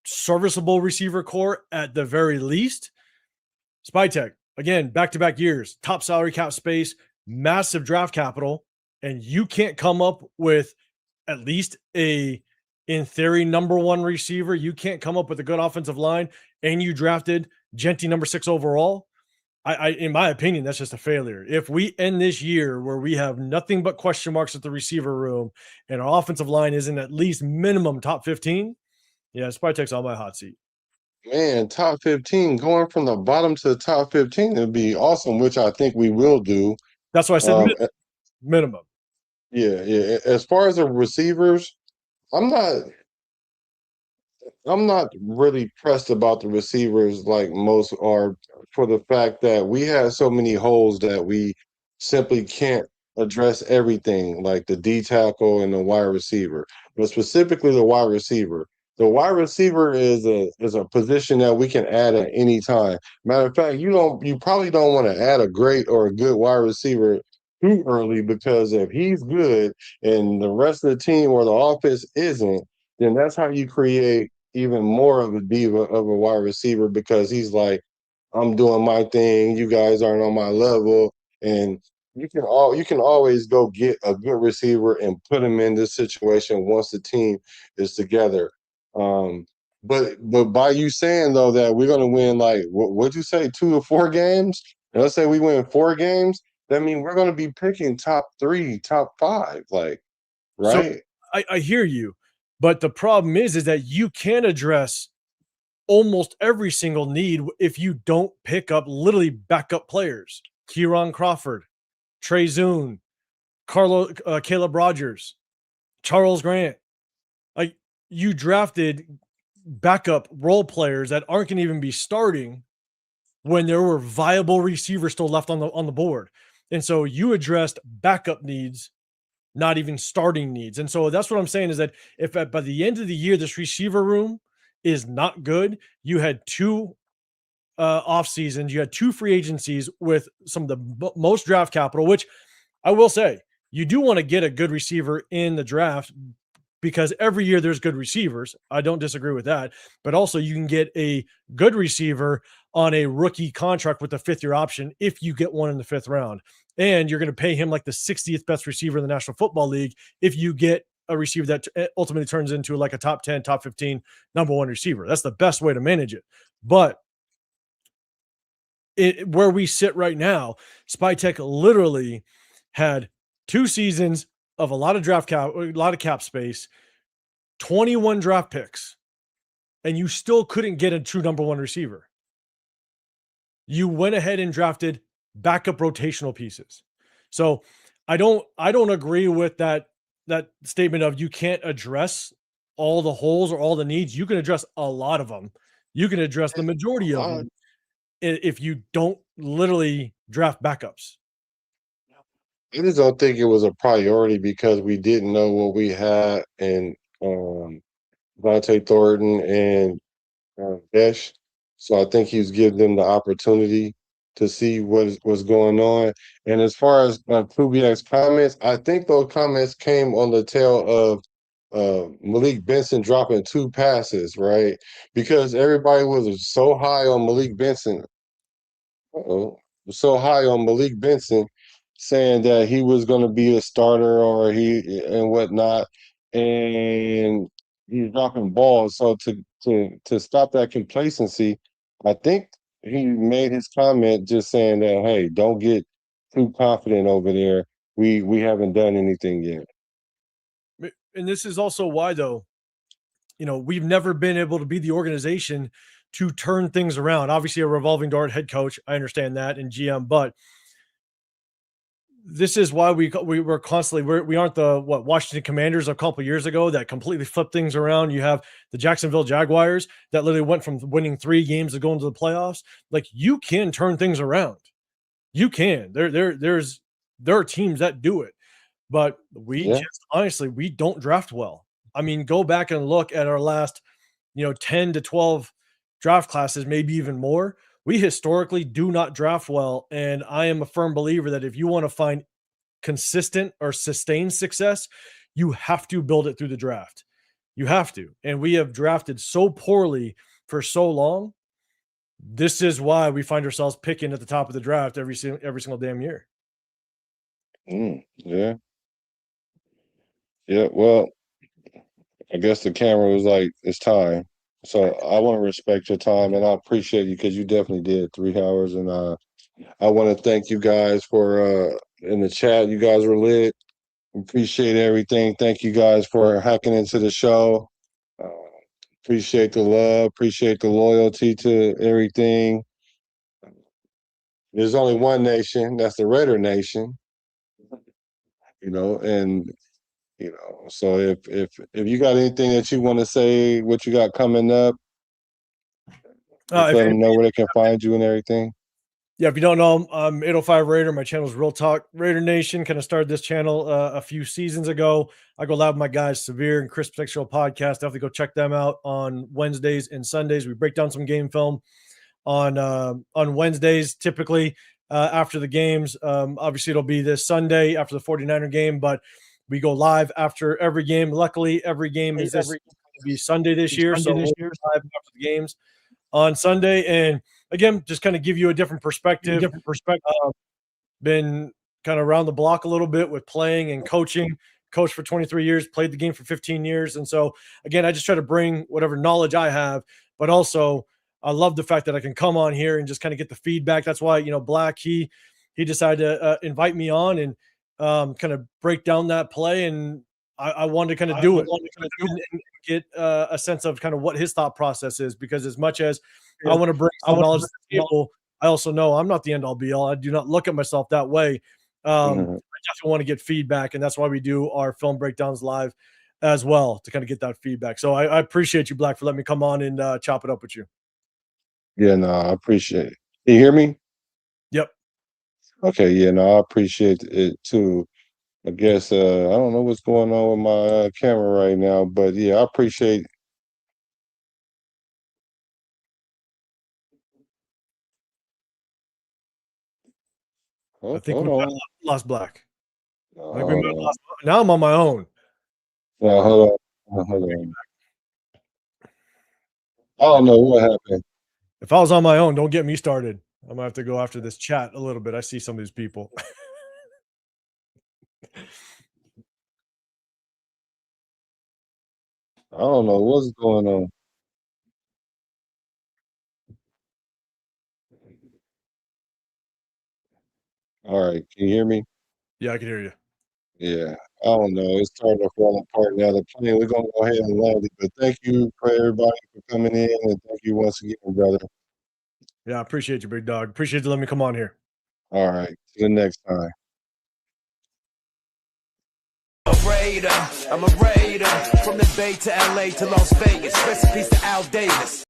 J: serviceable receiver core at the very least, Spytech, again, back-to-back years, top salary cap space, massive draft capital, and you can't come up with at least a, in theory, number one receiver. You can't come up with a good offensive line, and you drafted Jeanty number 6 overall. I, in my opinion, that's just a failure. If we end this year where we have nothing but question marks at the receiver room and our offensive line isn't at least minimum top 15, yeah, Spytech's on my hot seat.
I: Man, top 15, going from the bottom to the top 15 would be awesome, which I think we will do.
J: That's why I said minimum.
I: Yeah, yeah. As far as the receivers, I'm not really pressed about the receivers like most are, for the fact that we have so many holes that we simply can't address everything, like the D tackle and the wide receiver, but specifically the wide receiver. The wide receiver is a position that we can add at any time. Matter of fact, you probably don't want to add a great or a good wide receiver too early, because if he's good and the rest of the team or the offense isn't, then that's how you create even more of a diva of a wide receiver, because he's like, I'm doing my thing, you guys aren't on my level. And you can always go get a good receiver and put him in this situation once the team is together. But by you saying though that we're gonna win, like what'd you say, 2 or 4 games? And let's say we win 4 games, that means we're gonna be picking top 3, top 5, like, right?
J: So I hear you, but the problem is that you can address almost every single need if you don't pick up literally backup players. Kieran Crawford, Trey Zune, Caleb Rogers, Charles Grant. Like, you drafted backup role players that aren't going to even be starting when there were viable receivers still left on the board. And so you addressed backup needs, not even starting needs. And so that's what I'm saying, is that if by the end of the year this receiver room is not good, you had 2 off seasons, you had 2 free agencies with some of the most draft capital, which I will say, you do want to get a good receiver in the draft, because every year there's good receivers. I don't disagree with that. But also you can get a good receiver on a rookie contract with a 5th-year option if you get one in the 5th round. And you're going to pay him like the 60th best receiver in the National Football League if you get a receiver that ultimately turns into like a top 10, top 15, number 1 receiver. That's the best way to manage it. But where we sit right now, Spytech literally had 2 seasons of a lot of cap space, 21 draft picks, and you still couldn't get a true number 1 receiver. You went ahead and drafted backup rotational pieces. So I don't agree with that statement of you can't address all the holes or all the needs. You can address a lot of them. You can address the majority of them if you don't literally draft backups.
I: I just don't think it was a priority because we didn't know what we had in Vontae Thornton and Desh. So I think he's giving them the opportunity to see what's going on. And as far as Kubiak's comments, I think those comments came on the tail of Malik Benson dropping 2 passes, right? Because everybody was so high on Malik Benson. So high on Malik Benson, saying that he was going to be a starter or and whatnot, and he's dropping balls. So to stop that complacency, I think he made his comment just saying that, hey, don't get too confident over there. We haven't done anything yet.
J: And this is also why, though, we've never been able to be the organization to turn things around. Obviously, a revolving door head coach, I understand that, and GM, but this is why we were constantly we aren't the Washington Commanders a couple years ago that completely flipped things around. You have the Jacksonville Jaguars that literally went from winning 3 games to going to the playoffs. Like, you can turn things around. You can. There are teams that do it, but we just honestly we don't draft well. I mean, go back and look at our last 10 to 12 draft classes, maybe even more. We historically do not draft well, and I am a firm believer that if you want to find consistent or sustained success, you have to build it through the draft. You have to. And we have drafted so poorly for so long. This is why we find ourselves picking at the top of the draft every single damn year.
I: Yeah. Yeah, well, I guess the camera was like, it's time. So I want to respect your time, and I appreciate you because you definitely did 3 hours. And I want to thank you guys for in the chat. You guys were lit. Appreciate everything. Thank you guys for hacking into the show. Appreciate the love. Appreciate the loyalty to everything. There's only one nation. That's the Raider Nation. And so if you got anything that you want to say, what you got coming up, let them know where they can find you and everything.
J: Yeah, if you don't know, I'm 805 Raider. My channel is Real Talk Raider Nation. Kind of started this channel a few seasons ago. I go live with my guys Severe and Chris Sexual Podcast. Definitely go check them out on Wednesdays and Sundays. We break down some game film on Wednesdays, typically after the games. Obviously, it'll be this Sunday after the 49er game, but we go live after every game. Luckily, every game is this be Sunday this year. So we'll live after the games on Sunday. And again, just kind of give you a different perspective. Been kind of around the block a little bit with playing and coaching. Coached for 23 years, played the game for 15 years. And so, again, I just try to bring whatever knowledge I have, but also I love the fact that I can come on here and just kind of get the feedback. That's why, Black, he decided to invite me on and kind of break down that play. And I wanted to kind of do it and get a sense of kind of what his thought process is, because as much as I want to bring some knowledge to the table, I also know I'm not the end all be all. I do not look at myself that way. I definitely want to get feedback, and that's why we do our film breakdowns live as well, to kind of get that feedback. So I appreciate you, Black, for letting me come on and chop it up with you.
I: Yeah, no, I appreciate it. You hear me?
J: Yep.
I: Okay, yeah, no, I appreciate it too. I guess I don't know what's going on with my camera right now, but yeah, I appreciate.
J: I think we lost Black. Now I'm on my own.
I: No, hold on. I don't know what happened.
J: If I was on my own, don't get me started. I'm gonna have to go after this chat a little bit. I see some of these people.
I: I don't know what's going on. All right, can you hear me?
J: Yeah, I can hear you.
I: Yeah, I don't know. It's starting to fall apart now. The plan. We're gonna go ahead and land it. But thank you for everybody for coming in, and thank you once again, brother.
J: Yeah, I appreciate you, big dog. Appreciate you letting me come on here.
I: All right, till the next time.
G: I'm a Raider from the Bay to LA to Las Vegas. Recipes to Al Davis.